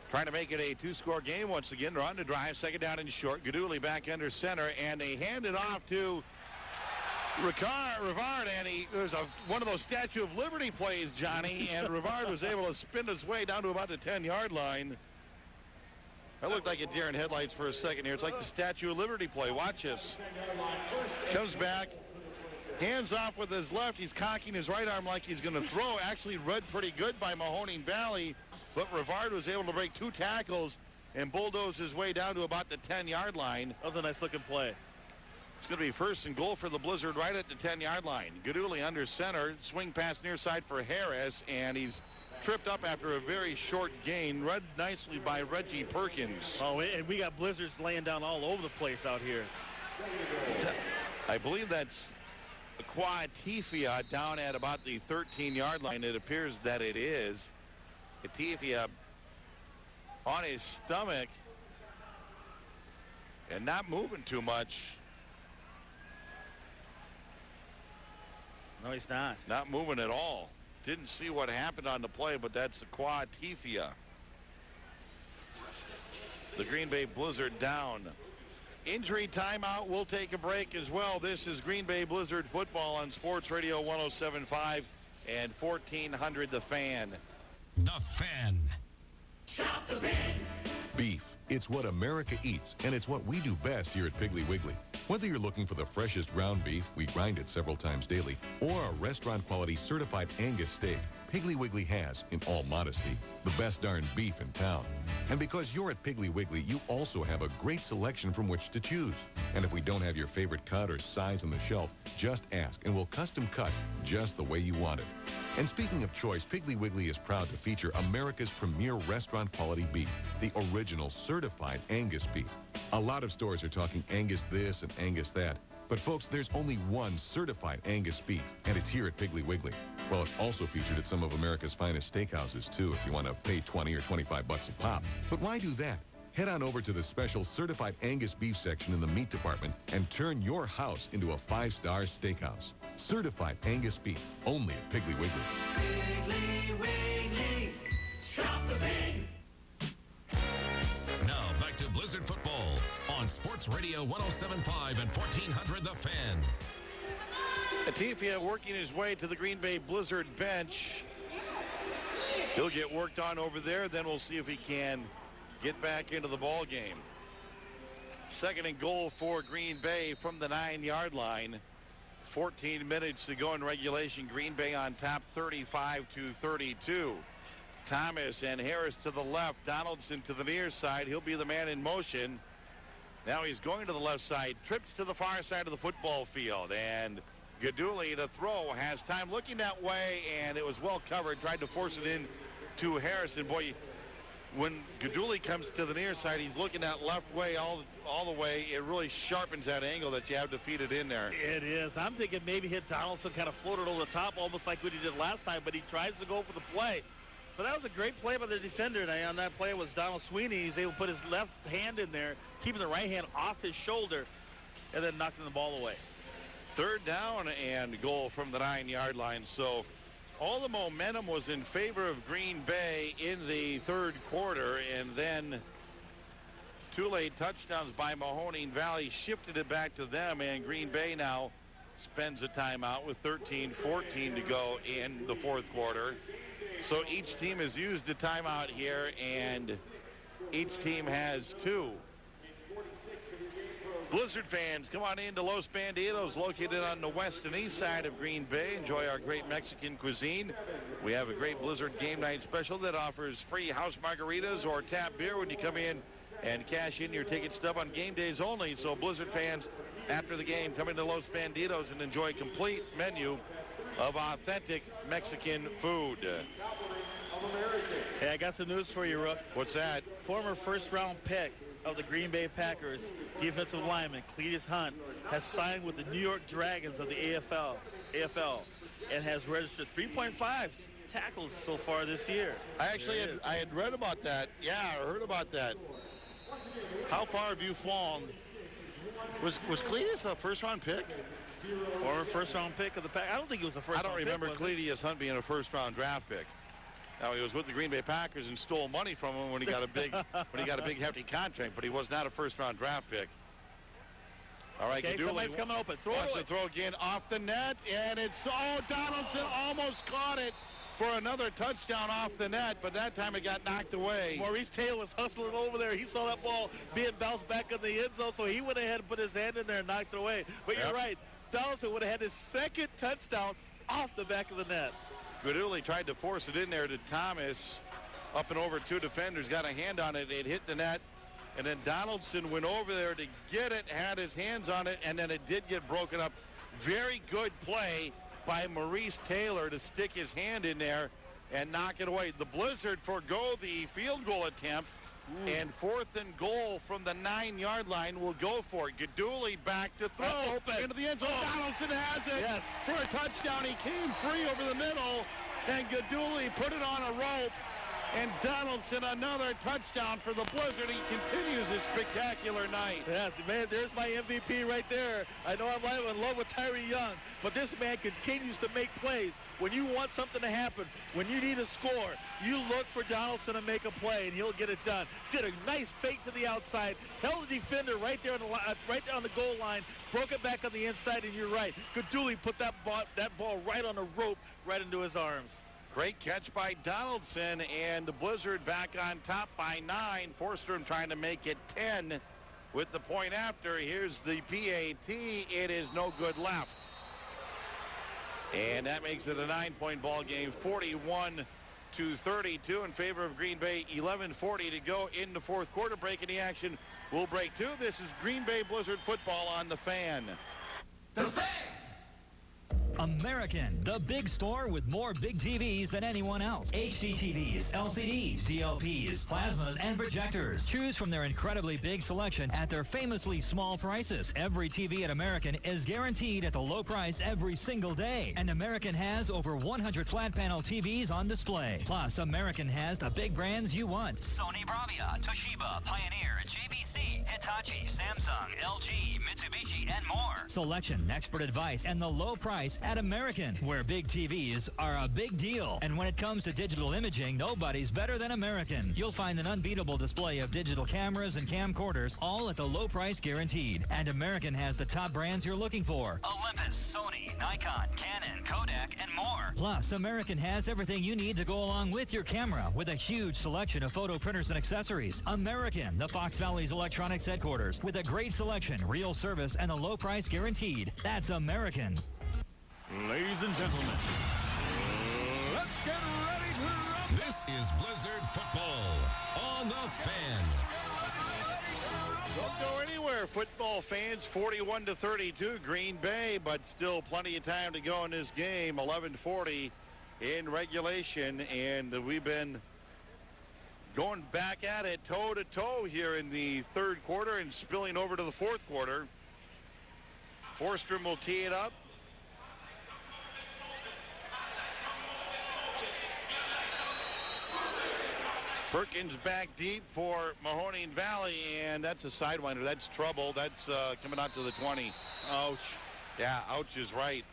Trying to make it a 2-score game once again. They're on the drive, second down and short. Gaduli back under center, and they hand it off to Rivard, and it was one of those Statue of Liberty plays, Johnny, and Rivard was able to spin his way down to about the 10-yard line. That looked like a deer in headlights for a second here. It's like the Statue of Liberty play. Watch this. Comes back, hands off with his left. He's cocking his right arm like he's going to throw. Actually read pretty good by Mahoning Valley, but Rivard was able to break 2 tackles and bulldoze his way down to about the 10-yard line. That was a nice-looking play. It's going to be first and goal for the Blizzard right at the 10-yard line. Gaduli under center, swing pass near side for Harris, and he's tripped up after a very short gain, read nicely by Reggie Perkins. Oh, and we got Blizzards laying down all over the place out here. I believe that's Atifia down at about the 13-yard line. It appears that it is. Atifia on his stomach and not moving too much. No, he's not. Not moving at all. Didn't see what happened on the play, but that's Atifia. The Green Bay Blizzard down. Injury timeout. We'll take a break as well. This is Green Bay Blizzard football on Sports Radio 107.5 and 1400 The Fan. The Fan. Stop the bin. Beef. It's what America eats, and it's what we do best here at Piggly Wiggly. Whether you're looking for the freshest ground beef, we grind it several times daily, or a restaurant-quality certified Angus steak, Piggly Wiggly has, in all modesty, the best darn beef in town. And because you're at Piggly Wiggly, you also have a great selection from which to choose. And if we don't have your favorite cut or size on the shelf, just ask, and we'll custom cut just the way you want it. And speaking of choice, Piggly Wiggly is proud to feature America's premier restaurant-quality beef, the original certified Angus beef. A lot of stores are talking Angus this and Angus that. But folks, there's only one certified Angus beef, and it's here at Piggly Wiggly. Well, it's also featured at some of America's finest steakhouses, too, if you want to pay 20 or 25 bucks a pop. But why do that? Head on over to the special certified Angus beef section in the meat department and turn your house into a 5-star steakhouse. Certified Angus beef, only at Piggly Wiggly. Piggly Wiggly. Stop the bin. Now back to Blizzard football on Sports Radio 107.5 and 1400 The Fan. Atifia working his way to the Green Bay Blizzard bench. He'll get worked on over there, then we'll see if he can get back into the ball game. Second and goal for Green Bay from the 9-yard line. 14 minutes to go in regulation. Green Bay on top 35-32. Thomas and Harris to the left. Donaldson to the near side. He'll be the man in motion. Now he's going to the left side. Trips to the far side of the football field. And Gaduli to throw. Has time looking that way. And it was well covered. Tried to force it in to Harrison. Boy, when Gaduli comes to the near side, he's looking that left way all the way. It really sharpens that angle that you have to feed it in there. It is. I'm thinking maybe hit Donaldson, kind of floated over the top, almost like what he did last time, but he tries to go for the play. But that was a great play by the defender. And on that play was Donald Sweeney. He's able to put his left hand in there, keeping the right hand off his shoulder, and then knocking the ball away. Third down and goal from the 9-yard line. So all the momentum was in favor of Green Bay in the third quarter, and then 2 late touchdowns by Mahoning Valley shifted it back to them, and Green Bay now spends a timeout with 13-14 to go in the fourth quarter. So each team has used a timeout here, and each team has 2. Blizzard fans, come on into Los Bandidos, located on the west and east side of Green Bay. Enjoy our great Mexican cuisine. We have a great Blizzard game night special that offers free house margaritas or tap beer when you come in and cash in your ticket stub on game days only. So Blizzard fans, after the game, come into Los Bandidos and enjoy a complete menu of authentic Mexican food. Hey, I got some news for you, Rook. What's that? Former first-round pick of the Green Bay Packers, defensive lineman Cletus Hunt, has signed with the New York Dragons of the AFL, and has registered 3.5 tackles so far this year. I had read about that. Yeah, I heard about that. How far have you fallen? Was Cletus a first-round pick? Or a first-round pick of the Packers? I don't think it was a first-round pick. I don't remember Cletus Hunt being a first-round draft pick. Now, he was with the Green Bay Packers and stole money from him when he got a big hefty contract, but he was not a first-round draft pick. All right, okay, somebody's coming open. Throw it away. Throw again off the net, and it's Donaldson almost caught it for another touchdown off the net, but that time it got knocked away. Maurice Taylor was hustling over there. He saw that ball being bounced back in the end zone, so he went ahead and put his hand in there and knocked it away. But You're right. Donaldson would have had his second touchdown off the back of the net. Guidugli tried to force it in there to Thomas. Up and over two defenders, got a hand on it. It hit the net, and then Donaldson went over there to get it, had his hands on it, and then it did get broken up. Very good play by Maurice Taylor to stick his hand in there and knock it away. The Blizzard forgo the field goal attempt, and 4th and goal from the 9-yard line will go for it. Guidugli back to throw into the end zone. Donaldson has it for a touchdown. He came free over the middle, and Guidugli put it on a rope. And Donaldson, another touchdown for the Blizzard. He continues his spectacular night. Yes, man, there's my MVP right there. I know I'm in love with Tyree Young, but this man continues to make plays. When you want something to happen, when you need a score, you look for Donaldson to make a play, and he'll get it done. Did a nice fake to the outside, held the defender right there on the goal line, broke it back on the inside, and you're right. Guidugli put that ball right on the rope, right into his arms. Great catch by Donaldson, and the Blizzard back on top by 9. Forsstrom trying to make it 10 with the point after. Here's the PAT. It is no good left. And that makes it a 9-point ball game, 41-32 in favor of Green Bay. 11:40 to go in the fourth quarter. Breaking the action. We'll break 2. This is Green Bay Blizzard football on the Fan. The Fan! American, the big store with more big TVs than anyone else. HD TVs, LCDs, DLPs, plasmas, and projectors. Choose from their incredibly big selection at their famously small prices. Every TV at American is guaranteed at the low price every single day. And American has over 100 flat panel TVs on display. Plus, American has the big brands you want. Sony Bravia, Toshiba, Pioneer, JVC, Hitachi, Samsung, LG, Mitsubishi, and more. Selection, expert advice, and the low price at American, where big TVs are a big deal. And when it comes to digital imaging, nobody's better than American. You'll find an unbeatable display of digital cameras and camcorders, all at the low price guaranteed. And American has the top brands you're looking for. Olympus, Sony, Nikon, Canon, Kodak, and more. Plus, American has everything you need to go along with your camera, with a huge selection of photo printers and accessories. American, the Fox Valley's electronics headquarters, with a great selection, real service, and a low price guaranteed. That's American. Ladies and gentlemen, let's get ready to rumble. This is Blizzard football on the Fan. Don't go anywhere, football fans. 41-32, Green Bay, but still plenty of time to go in this game. 11:40 in regulation, and we've been going back at it toe-to-toe here in the third quarter and spilling over to the fourth quarter. Forsstrom will tee it up. Perkins back deep for Mahoning Valley, and that's a sidewinder. That's trouble. That's coming out to the 20. Ouch. Yeah, ouch is right.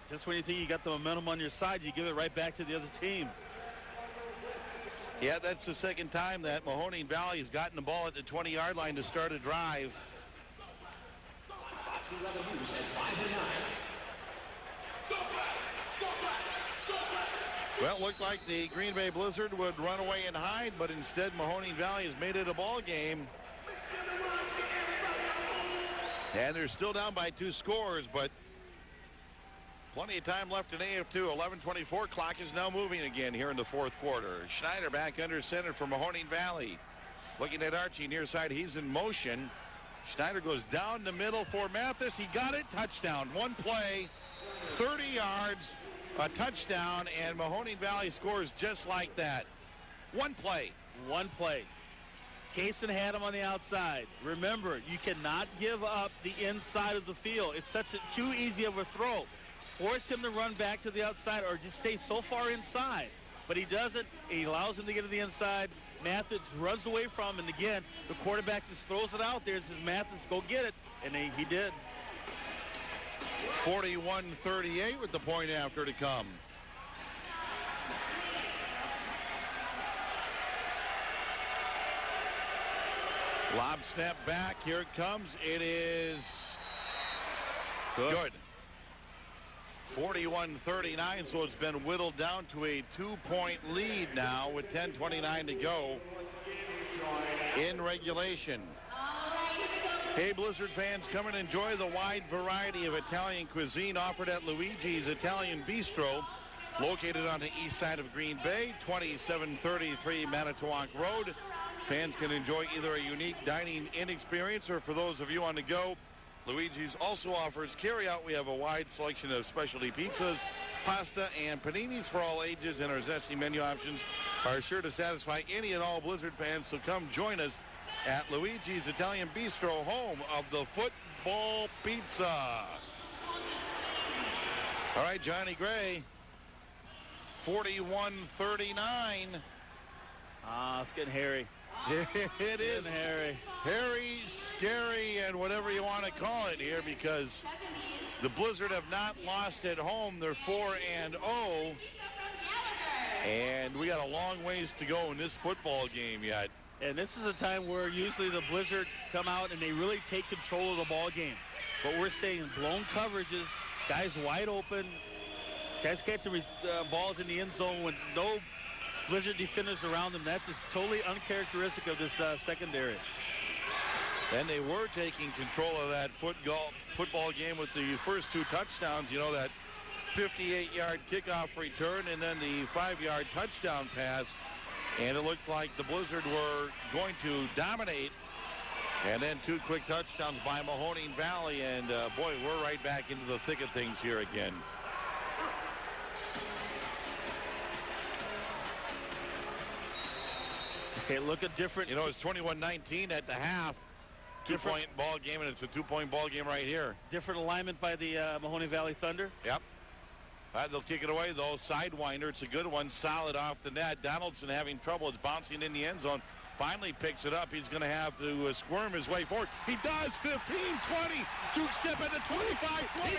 Just when you think you got the momentum on your side, you give it right back to the other team. Yeah, that's the second time that Mahoning Valley has gotten the ball at the 20-yard line to start a drive. Fox 11 News at 5-9. Well, it looked like the Green Bay Blizzard would run away and hide, but instead Mahoning Valley has made it a ball game. And they're still down by 2 scores, but plenty of time left in AF2. 11:24 clock is now moving again here in the fourth quarter. Schneider back under center for Mahoning Valley. Looking at Archie near side. He's in motion. Schneider goes down the middle for Mathis. He got it. Touchdown. One play, 30 yards, a touchdown, and Mahoning Valley scores just like that. One play. One play. Kaysen had him on the outside. Remember, you cannot give up the inside of the field. It's too easy of a throw. Force him to run back to the outside or just stay so far inside. But he doesn't. He allows him to get to the inside. Mathis runs away from him, and again, the quarterback just throws it out there and says, Mathis, go get it, and he did. 41-38 with the point after to come. Lob snap back. Here it comes. It is good. 41-39, so it's been whittled down to a 2-point lead now with 10:29 to go in regulation. Hey, Blizzard fans, come and enjoy the wide variety of Italian cuisine offered at Luigi's Italian Bistro, located on the east side of Green Bay, 2733 Manitowoc Road. Fans can enjoy either a unique dining-in experience, or for those of you on the go, Luigi's also offers carry-out. We have a wide selection of specialty pizzas, pasta, and paninis for all ages, and our zesty menu options are sure to satisfy any and all Blizzard fans. So come join us at Luigi's Italian Bistro, home of the football pizza. All right, Johnny Gray, 41-39. It's getting hairy. It is hairy, scary, and whatever you want to call it here, because the Blizzard have not lost at home. They're 4-0, and we got a long ways to go in this football game yet. And this is a time where usually the Blizzard come out and they really take control of the ball game. But we're seeing blown coverages, guys wide open, guys catching balls in the end zone with no Blizzard defenders around them. That's just totally uncharacteristic of this secondary. And they were taking control of that football game with the first 2 touchdowns. You know, that 58-yard kickoff return and then the 5-yard touchdown pass. And it looked like the Blizzard were going to dominate. And then 2 quick touchdowns by Mahoning Valley. And, boy, we're right back into the thick of things here again. Okay, look at different. You know, it's 21-19 at the half. 2-point ball game, and it's a 2-point ball game right here. Different alignment by the Mahoning Valley Thunder. Yep. They'll kick it away, though. Sidewinder. It's a good one. Solid off the net. Donaldson having trouble. It's bouncing in the end zone. Finally picks it up. He's going to have to squirm his way forward. He does. 15, 20. Juke step at the 25, 20,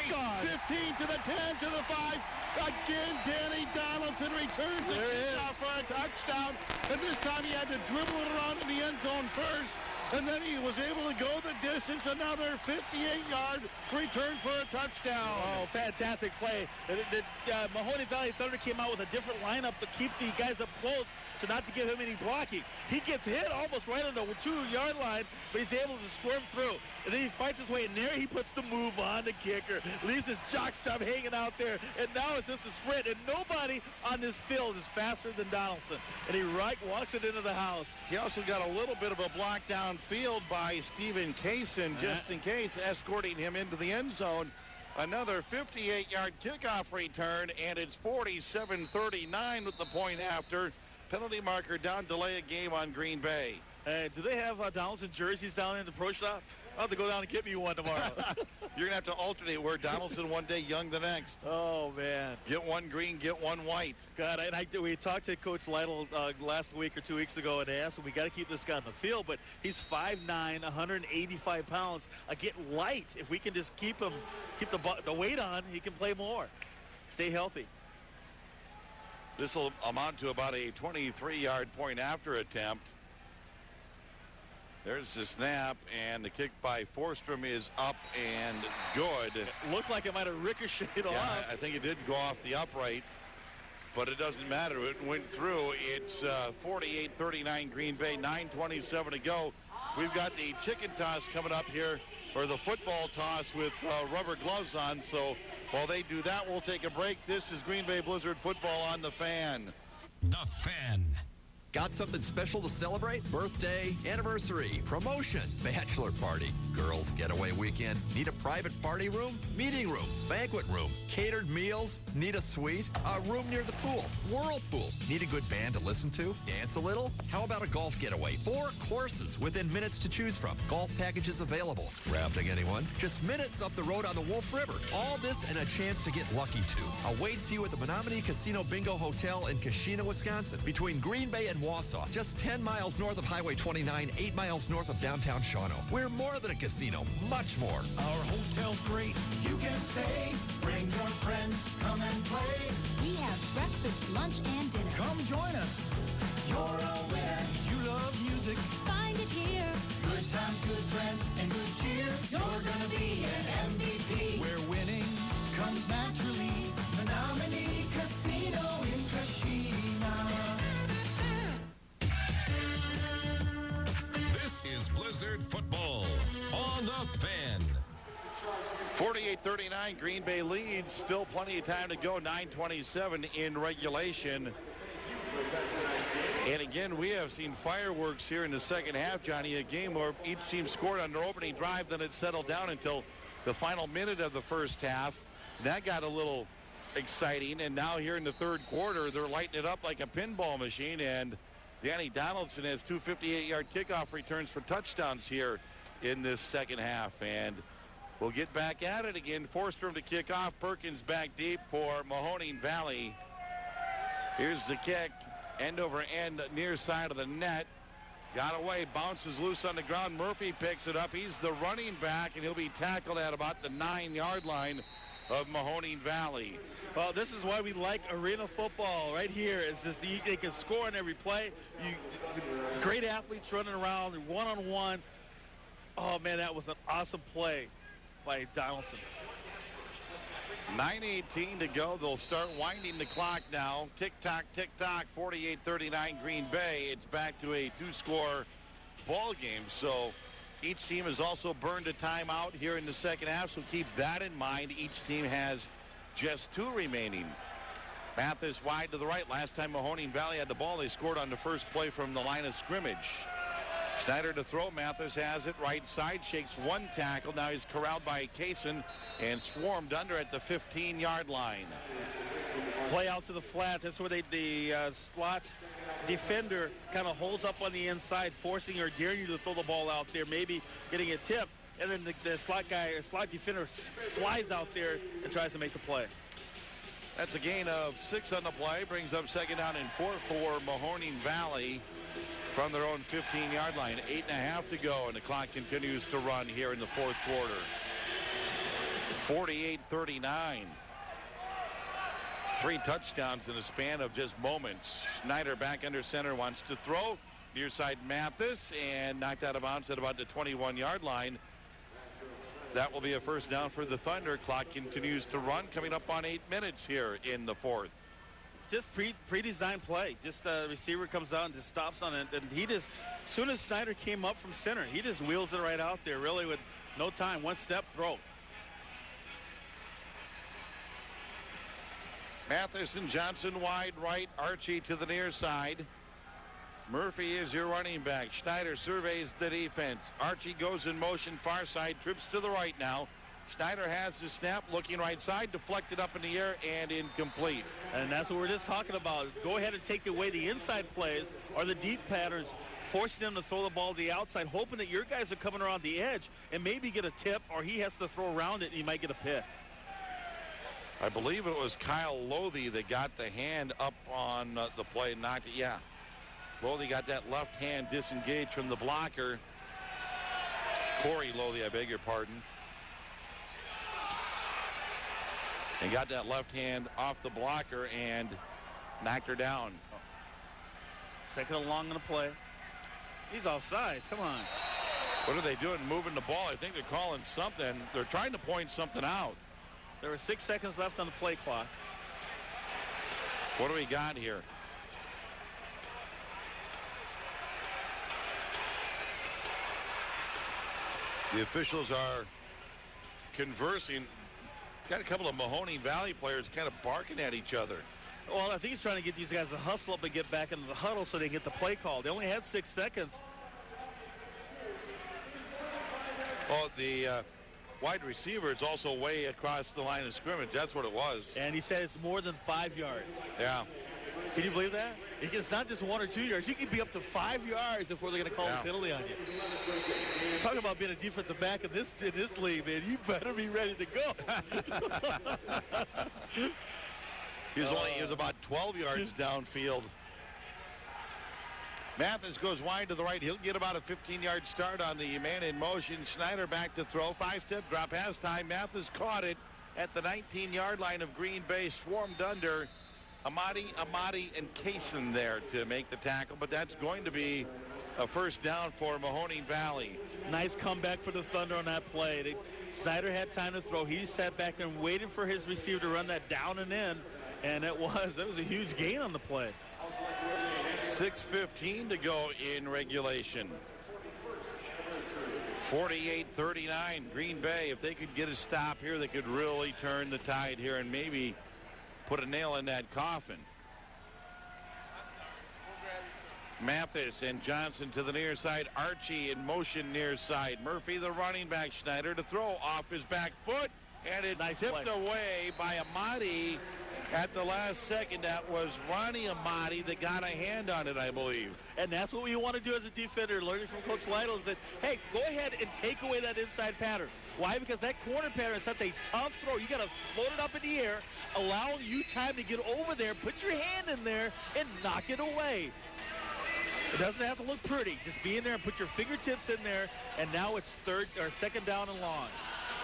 15 to the 10, to the 5. Again, Danny Donaldson returns the kickoff for a touchdown. And this time he had to dribble it around in the end zone first. And then he was able to go the distance. Another 58-yard return for a touchdown. Oh, fantastic play. The Mahoning Valley Thunder came out with a different lineup to keep the guys up close, so not to give him any blocking. He gets hit almost right on the 2-yard line, but he's able to squirm through. And then he fights his way in there. He puts the move on the kicker, leaves his jockstrap hanging out there, and now it's just a sprint. And nobody on this field is faster than Donaldson. And he walks it into the house. He also got a little bit of a block down field by Stephen Kaysen, just in case, escorting him into the end zone. Another 58-yard kickoff return, and it's 47-39 with the point after. Penalty marker down, delay a game on Green Bay. Do they have Donaldson jerseys down in the pro shop? I'll have to go down and get me one tomorrow. You're going to have to alternate, wear Donaldson one day, Young the next. Oh, man. Get one green, get one white. God, we talked to Coach Lytle last week or 2 weeks ago, and they asked him, we got to keep this guy on the field, but he's 5'9", 185 pounds. Get light. If we can just keep the weight on, he can play more. Stay healthy. This will amount to about a 23-yard point after attempt. There's the snap, and the kick by Forstrom is up and good. It looks like it might have ricocheted off. I think it did go off the upright, but it doesn't matter. It went through. It's 48-39 Green Bay, 9:27 to go. We've got the chicken toss coming up here or the football toss with rubber gloves on. So while they do that, we'll take a break. This is Green Bay Blizzard football on The Fan. The Fan. Got something special to celebrate? Birthday, anniversary, promotion, bachelor party, girls' getaway weekend. Need a private party room, meeting room, banquet room, catered meals? Need a suite? A room near the pool, whirlpool. Need a good band to listen to? Dance a little? How about a golf getaway? 4 courses within minutes to choose from. Golf packages available. Rafting, anyone? Just minutes up the road on the Wolf River. All this and a chance to get lucky too. Awaits you at the Menominee Casino Bingo Hotel in Kashina, Wisconsin, between Green Bay and Wausau, just 10 miles north of Highway 29, 8 miles north of downtown Shawano. We're more than a casino, much more. Our hotel's great. You can stay. Bring your friends. Come and play. We have breakfast, lunch, and dinner. Come join us. You're a winner. You love music. Find it here. Good times, good friends, and good cheer. You're gonna be an MVP. Where winning comes naturally. Menominee Casino in Kashina. This is Blizzard football on The Fan. 48-39, Green Bay leads. Still plenty of time to go. 9:27 in regulation. And again, we have seen fireworks here in the second half, Johnny. A game where each team scored on their opening drive, then it settled down until the final minute of the first half. That got a little exciting. And now here in the third quarter, they're lighting it up like a pinball machine. And Danny Donaldson has 2 58-yard kickoff returns for touchdowns here in this second half. And we'll get back at it again. Forstrom to kick off. Perkins back deep for Mahoning Valley. Here's the kick. End over end near side of the net. Got away. Bounces loose on the ground. Murphy picks it up. He's the running back, and he'll be tackled at about the 9-yard line of Mahoning Valley. Well, this is why we like arena football right here. It's just they can score on every play. Great athletes running around one-on-one. Oh, man, that was an awesome play by Donaldson. 9:18 to go. They'll start winding the clock now. Tick-tock, tick-tock, 48-39 Green Bay. It's back to a 2-score ball game. So each team has also burned a timeout here in the second half, so keep that in mind. Each team has just 2 remaining. Mathis wide to the right. Last time Mahoning Valley had the ball, they scored on the first play from the line of scrimmage. Schneider to throw. Mathis has it right side, shakes 1 tackle. Now he's corralled by Kaysen and swarmed under at the 15-yard line. Play out to the flat. That's where the slot defender kind of holds up on the inside, forcing or daring you to throw the ball out there, maybe getting a tip. And then the slot defender flies out there and tries to make the play. That's a gain of 6 on the play. Brings up second down and 4 for Mahoning Valley from their own 15-yard line. 8.5 to go, and the clock continues to run here in the fourth quarter. 48-39. 3 touchdowns in a span of just moments. Schneider back under center, wants to throw. Near side Mathis, and knocked out of bounds at about the 21-yard line. That will be a first down for the Thunder. Clock continues to run, coming up on 8 minutes here in the fourth. Just pre-designed play. Just the receiver comes out and just stops on it. And he just, as soon as Snyder came up from center, he just wheels it right out there, really with no time. 1 step, throw. Mathis and Johnson wide right. Archie to the near side. Murphy is your running back. Schneider surveys the defense. Archie goes in motion far side, trips to the right now. Schneider has the snap, looking right side, deflected up in the air and incomplete. And that's what we're just talking about. Go ahead and take away the inside plays or the deep patterns, forcing them to throw the ball to the outside, hoping that your guys are coming around the edge and maybe get a tip, or he has to throw around it and he might get a pick. I believe it was Kyle Lothy that got the hand up on the play and knocked it. Yeah. Lothy got that left hand disengaged from the blocker. Corey Lothy, I beg your pardon. And got that left hand off the blocker and knocked her down. Second and long on the play. He's offsides. Come on. What are they doing? Moving the ball. I think they're calling something. They're trying to point something out. There were 6 seconds left on the play clock. What do we got here? The officials are conversing. Got a couple of Mahoning Valley players kind of barking at each other. Well, I think he's trying to get these guys to hustle up and get back into the huddle so they can get the play call. They only had 6 seconds. Well, the wide receiver is also way across the line of scrimmage. That's what it was. And he said it's more than 5 yards. Yeah. Can you believe that? It's not just 1 or 2 yards. You can be up to 5 yards before they're going to call a penalty on you. Talk about being a defensive back in this league, man. You better be ready to go. He was about 12 yards downfield. Mathis goes wide to the right. He'll get about a 15-yard start on the man in motion. Schneider back to throw. 5-step drop. Has time. Mathis caught it at the 19-yard line of Green Bay. Swarmed under. Amati, and Kaysen there to make the tackle. But that's going to be a first down for Mahoning Valley. Nice comeback for the Thunder on that play. Snyder had time to throw. He sat back there and waited for his receiver to run that down and in. And it was a huge gain on the play. 6:15 to go in regulation. 48-39 Green Bay. If they could get a stop here, they could really turn the tide here and maybe put a nail in that coffin. Mathis and Johnson to the near side. Archie in motion near side. Murphy, the running back. Schneider to throw off his back foot. And it's tipped away by Amati at the last second. That was Ronnie Amati that got a hand on it, I believe. And that's what we want to do as a defender, learning from Coach Lytle, is that, hey, go ahead and take away that inside pattern. Why? Because that corner pattern is such a tough throw. You got to float it up in the air, allowing you time to get over there, put your hand in there, and knock it away. It doesn't have to look pretty. Just be in there and put your fingertips in there, and now it's second down and long.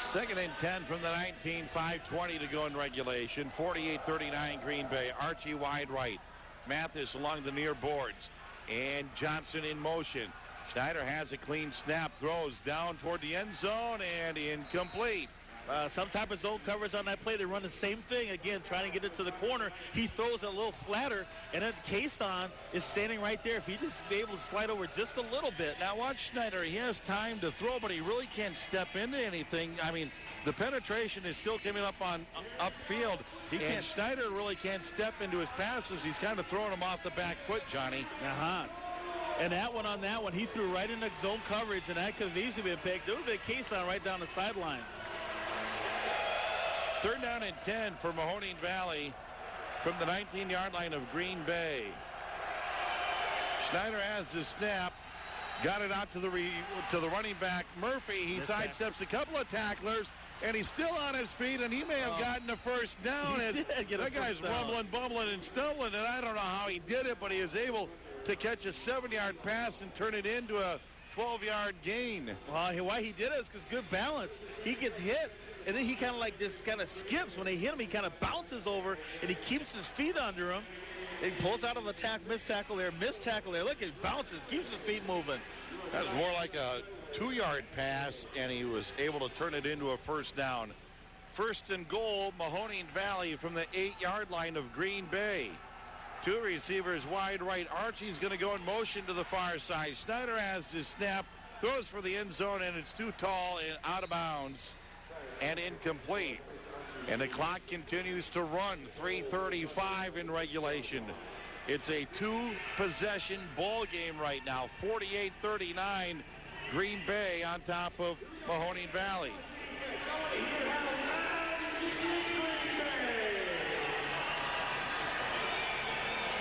2nd and 10 from the 19, 5:20 to go in regulation. 48-39 Green Bay. Archie wide right. Mathis along the near boards. And Johnson in motion. Schneider has a clean snap, throws down toward the end zone, and incomplete. Some type of zone coverage on that play. They run the same thing. Again, trying to get it to the corner. He throws it a little flatter, and then Kaysen is standing right there. If he just be able to slide over just a little bit. Now watch Schneider. He has time to throw, but he really can't step into anything. I mean, the penetration is still coming up on upfield. Schneider really can't step into his passes. He's kind of throwing them off the back foot, Johnny. And that one, he threw right into zone coverage, and that could have easily been picked. There would have been Kaysen right down the sidelines. 3rd down and 10 for Mahoning Valley from the 19-yard line of Green Bay. Schneider has the snap, got it out to the running back Murphy. He sidesteps a couple of tacklers, and he's still on his feet, and he may have gotten a first down. That guy's rumbling, bumbling, and stumbling, and I don't know how he did it, but he was able to catch a 7-yard pass and turn it into a 12-yard gain. Well, why he did it is because good balance. He gets hit, and then he kind of skips. When they hit him, he kind of bounces over, and he keeps his feet under him. He pulls out of the missed tackle there. Look, he bounces, keeps his feet moving. That was more like a 2-yard pass, and he was able to turn it into a first down. 1st and goal, Mahoning Valley from the 8-yard line of Green Bay. 2 receivers wide right. Archie's going to go in motion to the far side. Schneider has his snap, throws for the end zone, and it's too tall and out of bounds and incomplete. And the clock continues to run. 3:35 in regulation. It's a 2-possession ball game right now. 48-39 Green Bay on top of Mahoning Valley.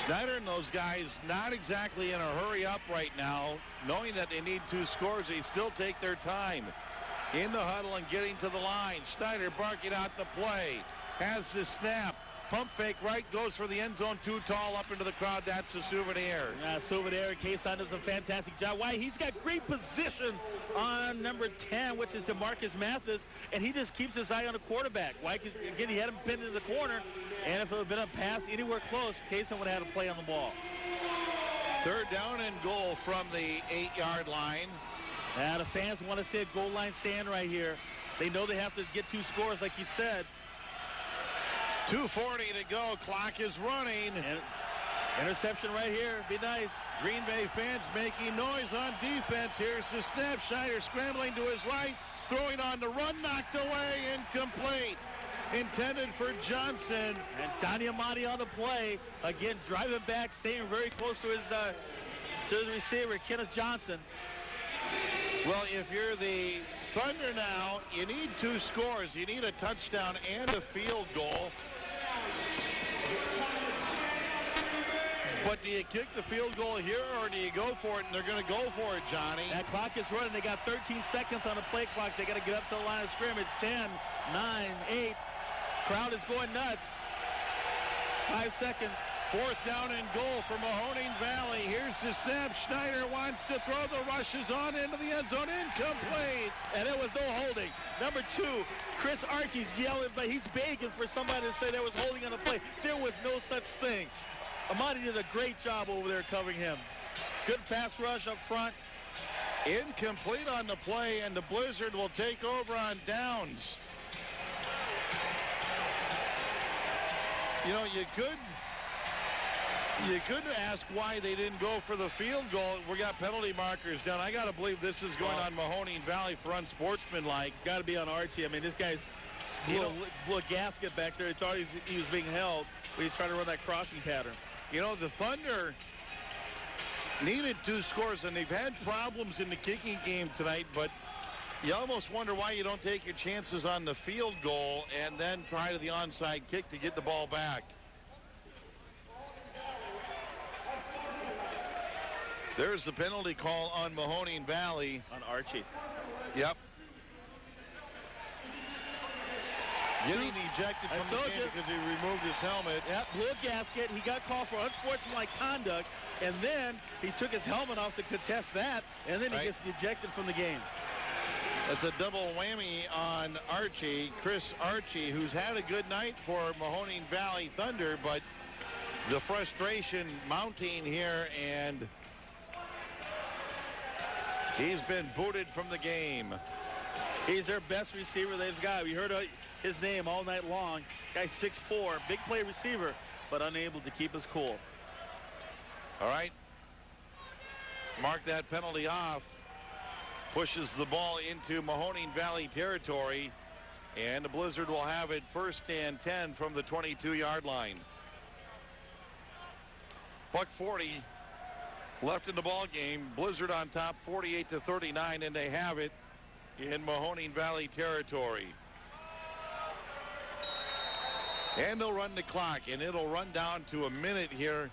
Schneider and those guys not exactly in a hurry up right now, knowing that they need 2 scores. They still take their time in the huddle and getting to the line. Schneider barking out the play, has the snap, pump fake right, goes for the end zone, too tall, up into the crowd. That's a souvenir. Souvenir. Kaysen does a fantastic job. Why? He's got great position on number 10, which is DeMarcus Mathis, and he just keeps his eye on the quarterback. Why? Because, again, he had him pinned in the corner, and if it had been a pass anywhere close, Kaysen would have had a play on the ball. 3rd down and goal from the 8-yard line. The fans want to see a goal line stand right here. They know they have to get 2 scores, like you said. 2:40 to go. Clock is running. Interception right here. Be nice. Green Bay fans making noise on defense. Here's the snap. Schneider scrambling to his right. Throwing on the run. Knocked away. Incomplete. Intended for Johnson. And Donnie Amati on the play. Again, driving back, staying very close to his receiver, Kenneth Johnson. Well, if you're the Thunder now, you need 2 scores. You need a touchdown and a field goal. But do you kick the field goal here, or do you go for it? And they're going to go for it, Johnny. That clock is running. They got 13 seconds on the play clock. They got to get up to the line of scrimmage. 10, 9, 8. Crowd is going nuts. 5 seconds. 4th down and goal for Mahoning Valley. Here's the snap. Schneider wants to throw. The rush is on into the end zone. Incomplete. And there was no holding. Number 2, Chris Archie's yelling, but he's begging for somebody to say there was holding on the play. There was no such thing. Amati did a great job over there covering him. Good pass rush up front. Incomplete on the play, and the Blizzard will take over on downs. You know, you could ask why they didn't go for the field goal. We got penalty markers down. I got to believe this is going on Mahoning Valley for unsportsmanlike. Got to be on Archie. I mean, this guy's blew a gasket back there. He thought he was being held, but he's trying to run that crossing pattern. You know, the Thunder needed 2 scores, and they've had problems in the kicking game tonight, but you almost wonder why you don't take your chances on the field goal and then try to the onside kick to get the ball back. There's the penalty call on Mahoning Valley. On Archie. Yep. Getting ejected from the game because he removed his helmet. Yep, blew a gasket. He got called for unsportsmanlike conduct, and then he took his helmet off to contest that, and then he gets ejected from the game. That's a double whammy on Archie. Chris Archie, who's had a good night for Mahoning Valley Thunder, but the frustration mounting here, and he's been booted from the game. He's their best receiver they've got. We heard his name all night long. Guy 6'4", big play receiver, but unable to keep his cool. All right. Mark that penalty off. Pushes the ball into Mahoning Valley territory, and the Blizzard will have it 1st and 10 from the 22-yard line. $1:40 left in the ball game. Blizzard on top 48-39, and they have it in Mahoning Valley territory. And they'll run the clock, and it'll run down to a minute here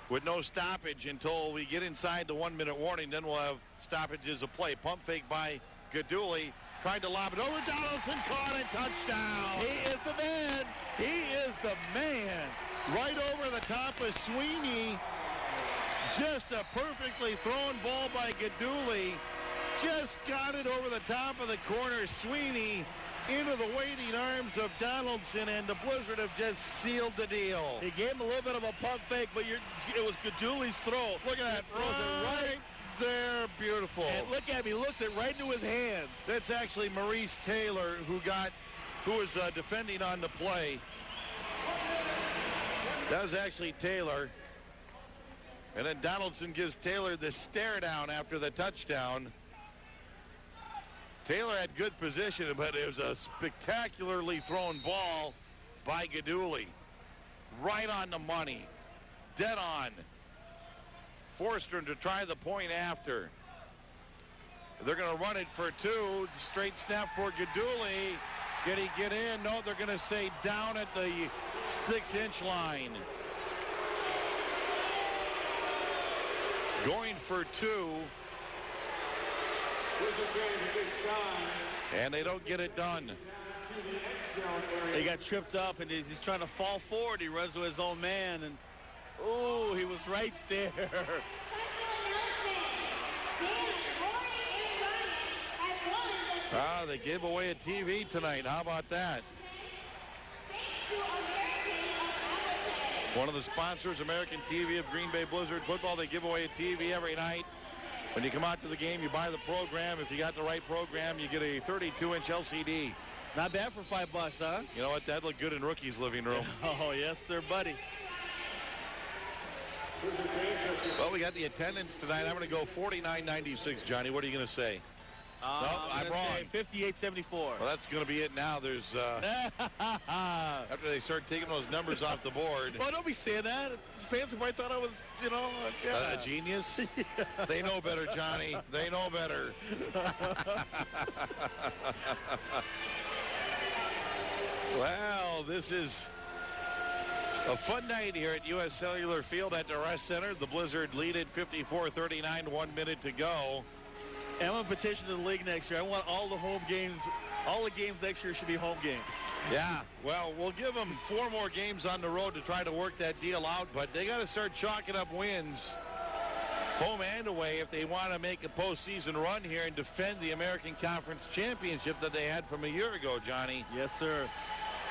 with no stoppage until we get inside the 1-minute warning. Then we'll have stoppages of play. Pump fake by Gaduli. Tried to lob it over. Donaldson caught it. Touchdown. He is the man. He is the man. Right over the top of Sweeney. Just a perfectly thrown ball by Gaduli. Just got it over the top of the corner. Sweeney into the waiting arms of Donaldson, and the Blizzard have just sealed the deal. He gave him a little bit of a pump fake, but it was Gaduli's throw. Look at that. Throws it right there. Beautiful. And look at him. He looks it right into his hands. That's actually Maurice Taylor who was defending on the play. That was actually Taylor. And then Donaldson gives Taylor the stare down after the touchdown. Taylor had good position, but it was a spectacularly thrown ball by Gaduli. Right on the money. Dead on. Forced him to try the point after. They're going to run it for 2. Straight snap for Gaduli. Did he get in? No, they're going to say down at the 6-inch line. Going for 2. And they don't get it done. He got tripped up, and he's trying to fall forward. He runs to his own man, and oh, he was right there. They gave away a TV tonight. How about that? One of the sponsors, American TV of Green Bay Blizzard football. They give away a TV every night. When you come out to the game, you buy the program. If you got the right program, you get a 32-inch LCD. Not bad for $5, huh? You know what? That'd look good in Rookie's living room. Oh, yes, sir, buddy. Well, we got the attendance tonight. I'm going to go 49-96, Johnny. What are you going to say? No, I'm wrong. 58-74. Well, that's going to be it now. There's after they start taking those numbers off the board. Well, don't be saying that. Fans probably thought I was, you know, a genius. Yeah. They know better, Johnny. They know better. Well, this is a fun night here at U.S. Cellular Field at the Rest Center. The Blizzard lead at 54-39, 1 minute to go. And I'm going to petition to the league next year. I want all the home games, all the games next year should be home games. Yeah, well, we'll give them 4 more games on the road to try to work that deal out, but they got to start chalking up wins, home and away, if they want to make a postseason run here and defend the American Conference Championship that they had from a year ago, Johnny. Yes, sir.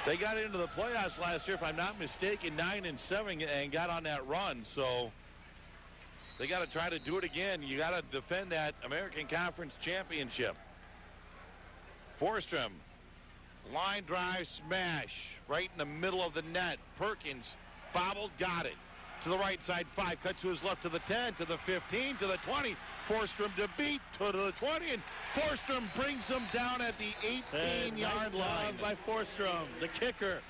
They got into the playoffs last year, if I'm not mistaken, 9-7, and got on that run, so they got to try to do it again. You got to defend that American Conference Championship. Forsstrom, line drive smash right in the middle of the net. Perkins bobbled, got it. To the right side, 5, cuts to his left to the 10, to the 15, to the 20. Forsstrom to beat, to the 20, and Forsstrom brings them down at the 18-yard line. By Forsstrom, the kicker.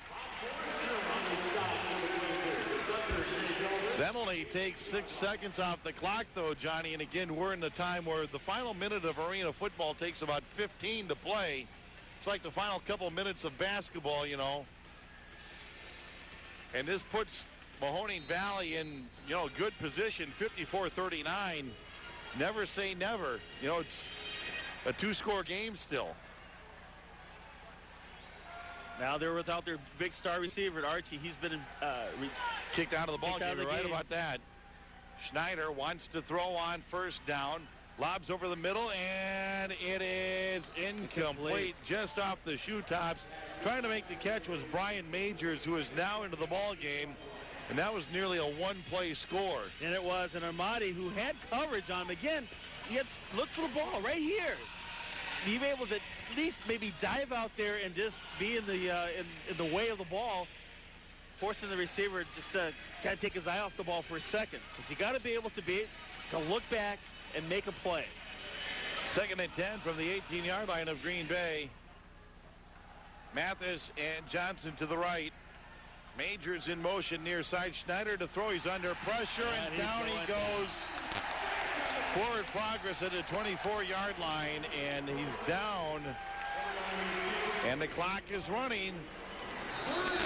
That only takes 6 seconds off the clock, though, Johnny. And again, we're in the time where the final minute of arena football takes about 15 to play. It's like the final couple minutes of basketball, you know. And this puts Mahoning Valley in, you know, good position, 54-39. Never say never. You know, it's a 2-score game still. Now they're without their big star receiver, Archie. He's been kicked out of the ball game. You're right about that. Schneider wants to throw on first down. Lobs over the middle, and it is incomplete. Just off the shoe tops. Trying to make the catch was Brian Majors, who is now into the ball game. And that was nearly a one-play score. And it was. And Armadi, who had coverage on him, again, he had look for the ball right here. Be able to at least maybe dive out there and just be in the way of the ball, forcing the receiver just to kind of take his eye off the ball for a second. But you got to be able to look back and make a play. 2nd and 10 from the 18-yard line of Green Bay. Mathis and Johnson to the right. Majors in motion near side. Schneider to throw. He's under pressure, and down he goes. Forward progress at the 24-yard line, and he's down. And the clock is running.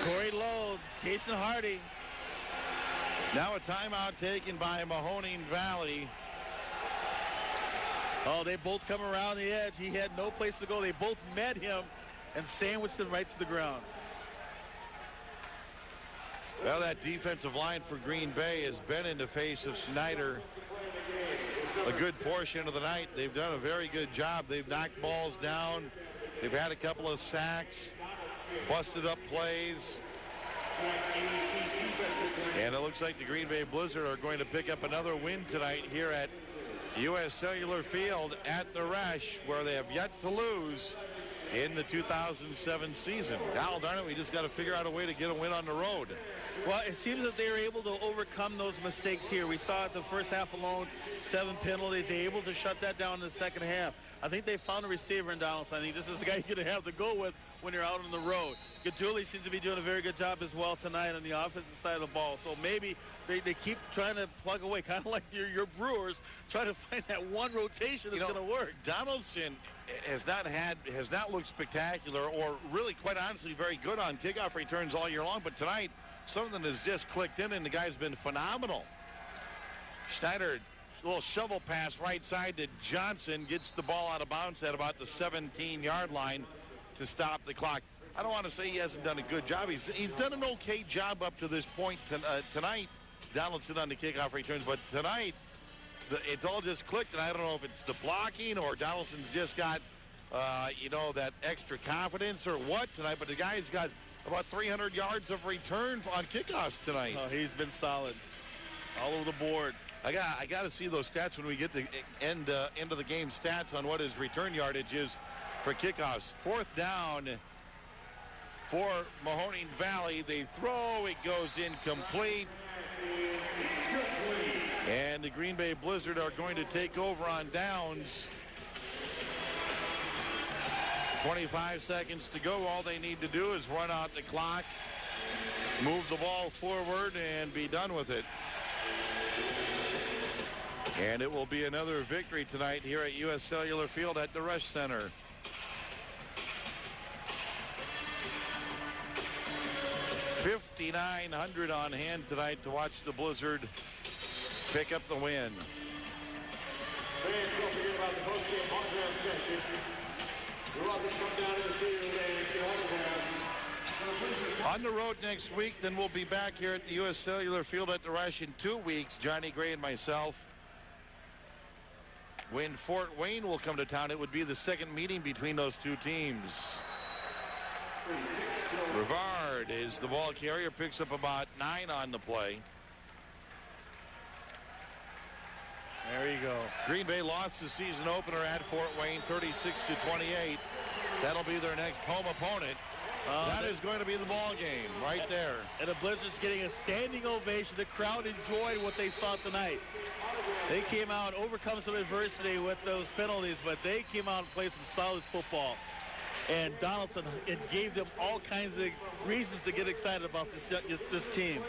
Corey Lowe, Jason Hardy. Now a timeout taken by Mahoning Valley. Oh, they both come around the edge. He had no place to go. They both met him and sandwiched him right to the ground. Well, that defensive line for Green Bay has been in the face of Schneider a good portion of the night. They've done a very good job. They've knocked balls down. They've had a couple of sacks, busted up plays. And it looks like the Green Bay Blizzard are going to pick up another win tonight here at U.S. Cellular Field at the Resch, where they have yet to lose in the 2007 season. Now, darn it, we just got to figure out a way to get a win on the road. Well, it seems that they were able to overcome those mistakes here. We saw it the first half alone, 7 penalties. They were able to shut that down in the second half. I think they found a receiver in Donaldson. I think this is the guy you're going to have to go with when you're out on the road. Gajuli seems to be doing a very good job as well tonight on the offensive side of the ball. So maybe they keep trying to plug away, kind of like your Brewers, trying to find that one rotation that's going to work. Donaldson has not looked spectacular, or really, quite honestly, very good on kickoff returns all year long. But tonight, something has just clicked in, and the guy's been phenomenal. Schneider, a little shovel pass right side to Johnson, gets the ball out of bounds at about the 17-yard line to stop the clock. I don't want to say he hasn't done a good job. He's done an okay job up to this point tonight. Donaldson on the kickoff returns, but tonight it's all just clicked, and I don't know if it's the blocking or Donaldson's just got, that extra confidence or what tonight. But the guy's got about 300 yards of return on kickoffs tonight. Oh, he's been solid all over the board. I got to see those stats when we get the end of the game stats on what his return yardage is for kickoffs. 4th down for Mahoning Valley. They throw, it goes incomplete. And the Green Bay Blizzard are going to take over on downs. 25 seconds to go. All they need to do is run out the clock, move the ball forward, and be done with it. And it will be another victory tonight here at U.S. Cellular Field at the Rush Center. $5,900 on hand tonight to watch the Blizzard pick up the win. Fans, don't forget about the post-game autograph section. You're welcome to come down to the field and get autographs. On the road next week, then we'll be back here at the U.S. Cellular Field at the Rush in 2 weeks. Johnny Gray and myself. When Fort Wayne will come to town, it would be the second meeting between those two teams. Rivard is the ball carrier, picks up about 9 on the play. There you go. Green Bay lost the season opener at Fort Wayne 36-28. That'll be their next home opponent. That is going to be the ball game right there. And the Blizzard's getting a standing ovation. The crowd enjoyed what they saw tonight. They came out, overcome some adversity with those penalties, but they came out and played some solid football. And Donaldson, it gave them all kinds of reasons to get excited about this team.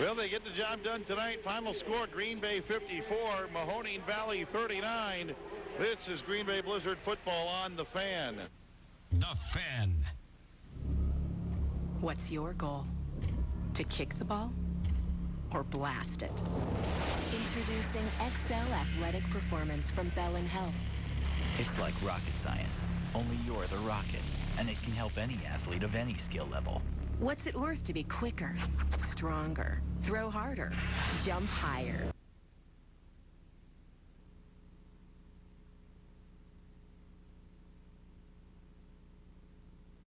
Well, they get the job done tonight. Final score, Green Bay 54, Mahoning Valley 39. This is Green Bay Blizzard football on The Fan. The Fan. What's your goal? To kick the ball or blast it? Introducing XL Athletic Performance from Bellin Health. It's like rocket science, only you're the rocket, and it can help any athlete of any skill level. What's it worth to be quicker, stronger, throw harder, jump higher,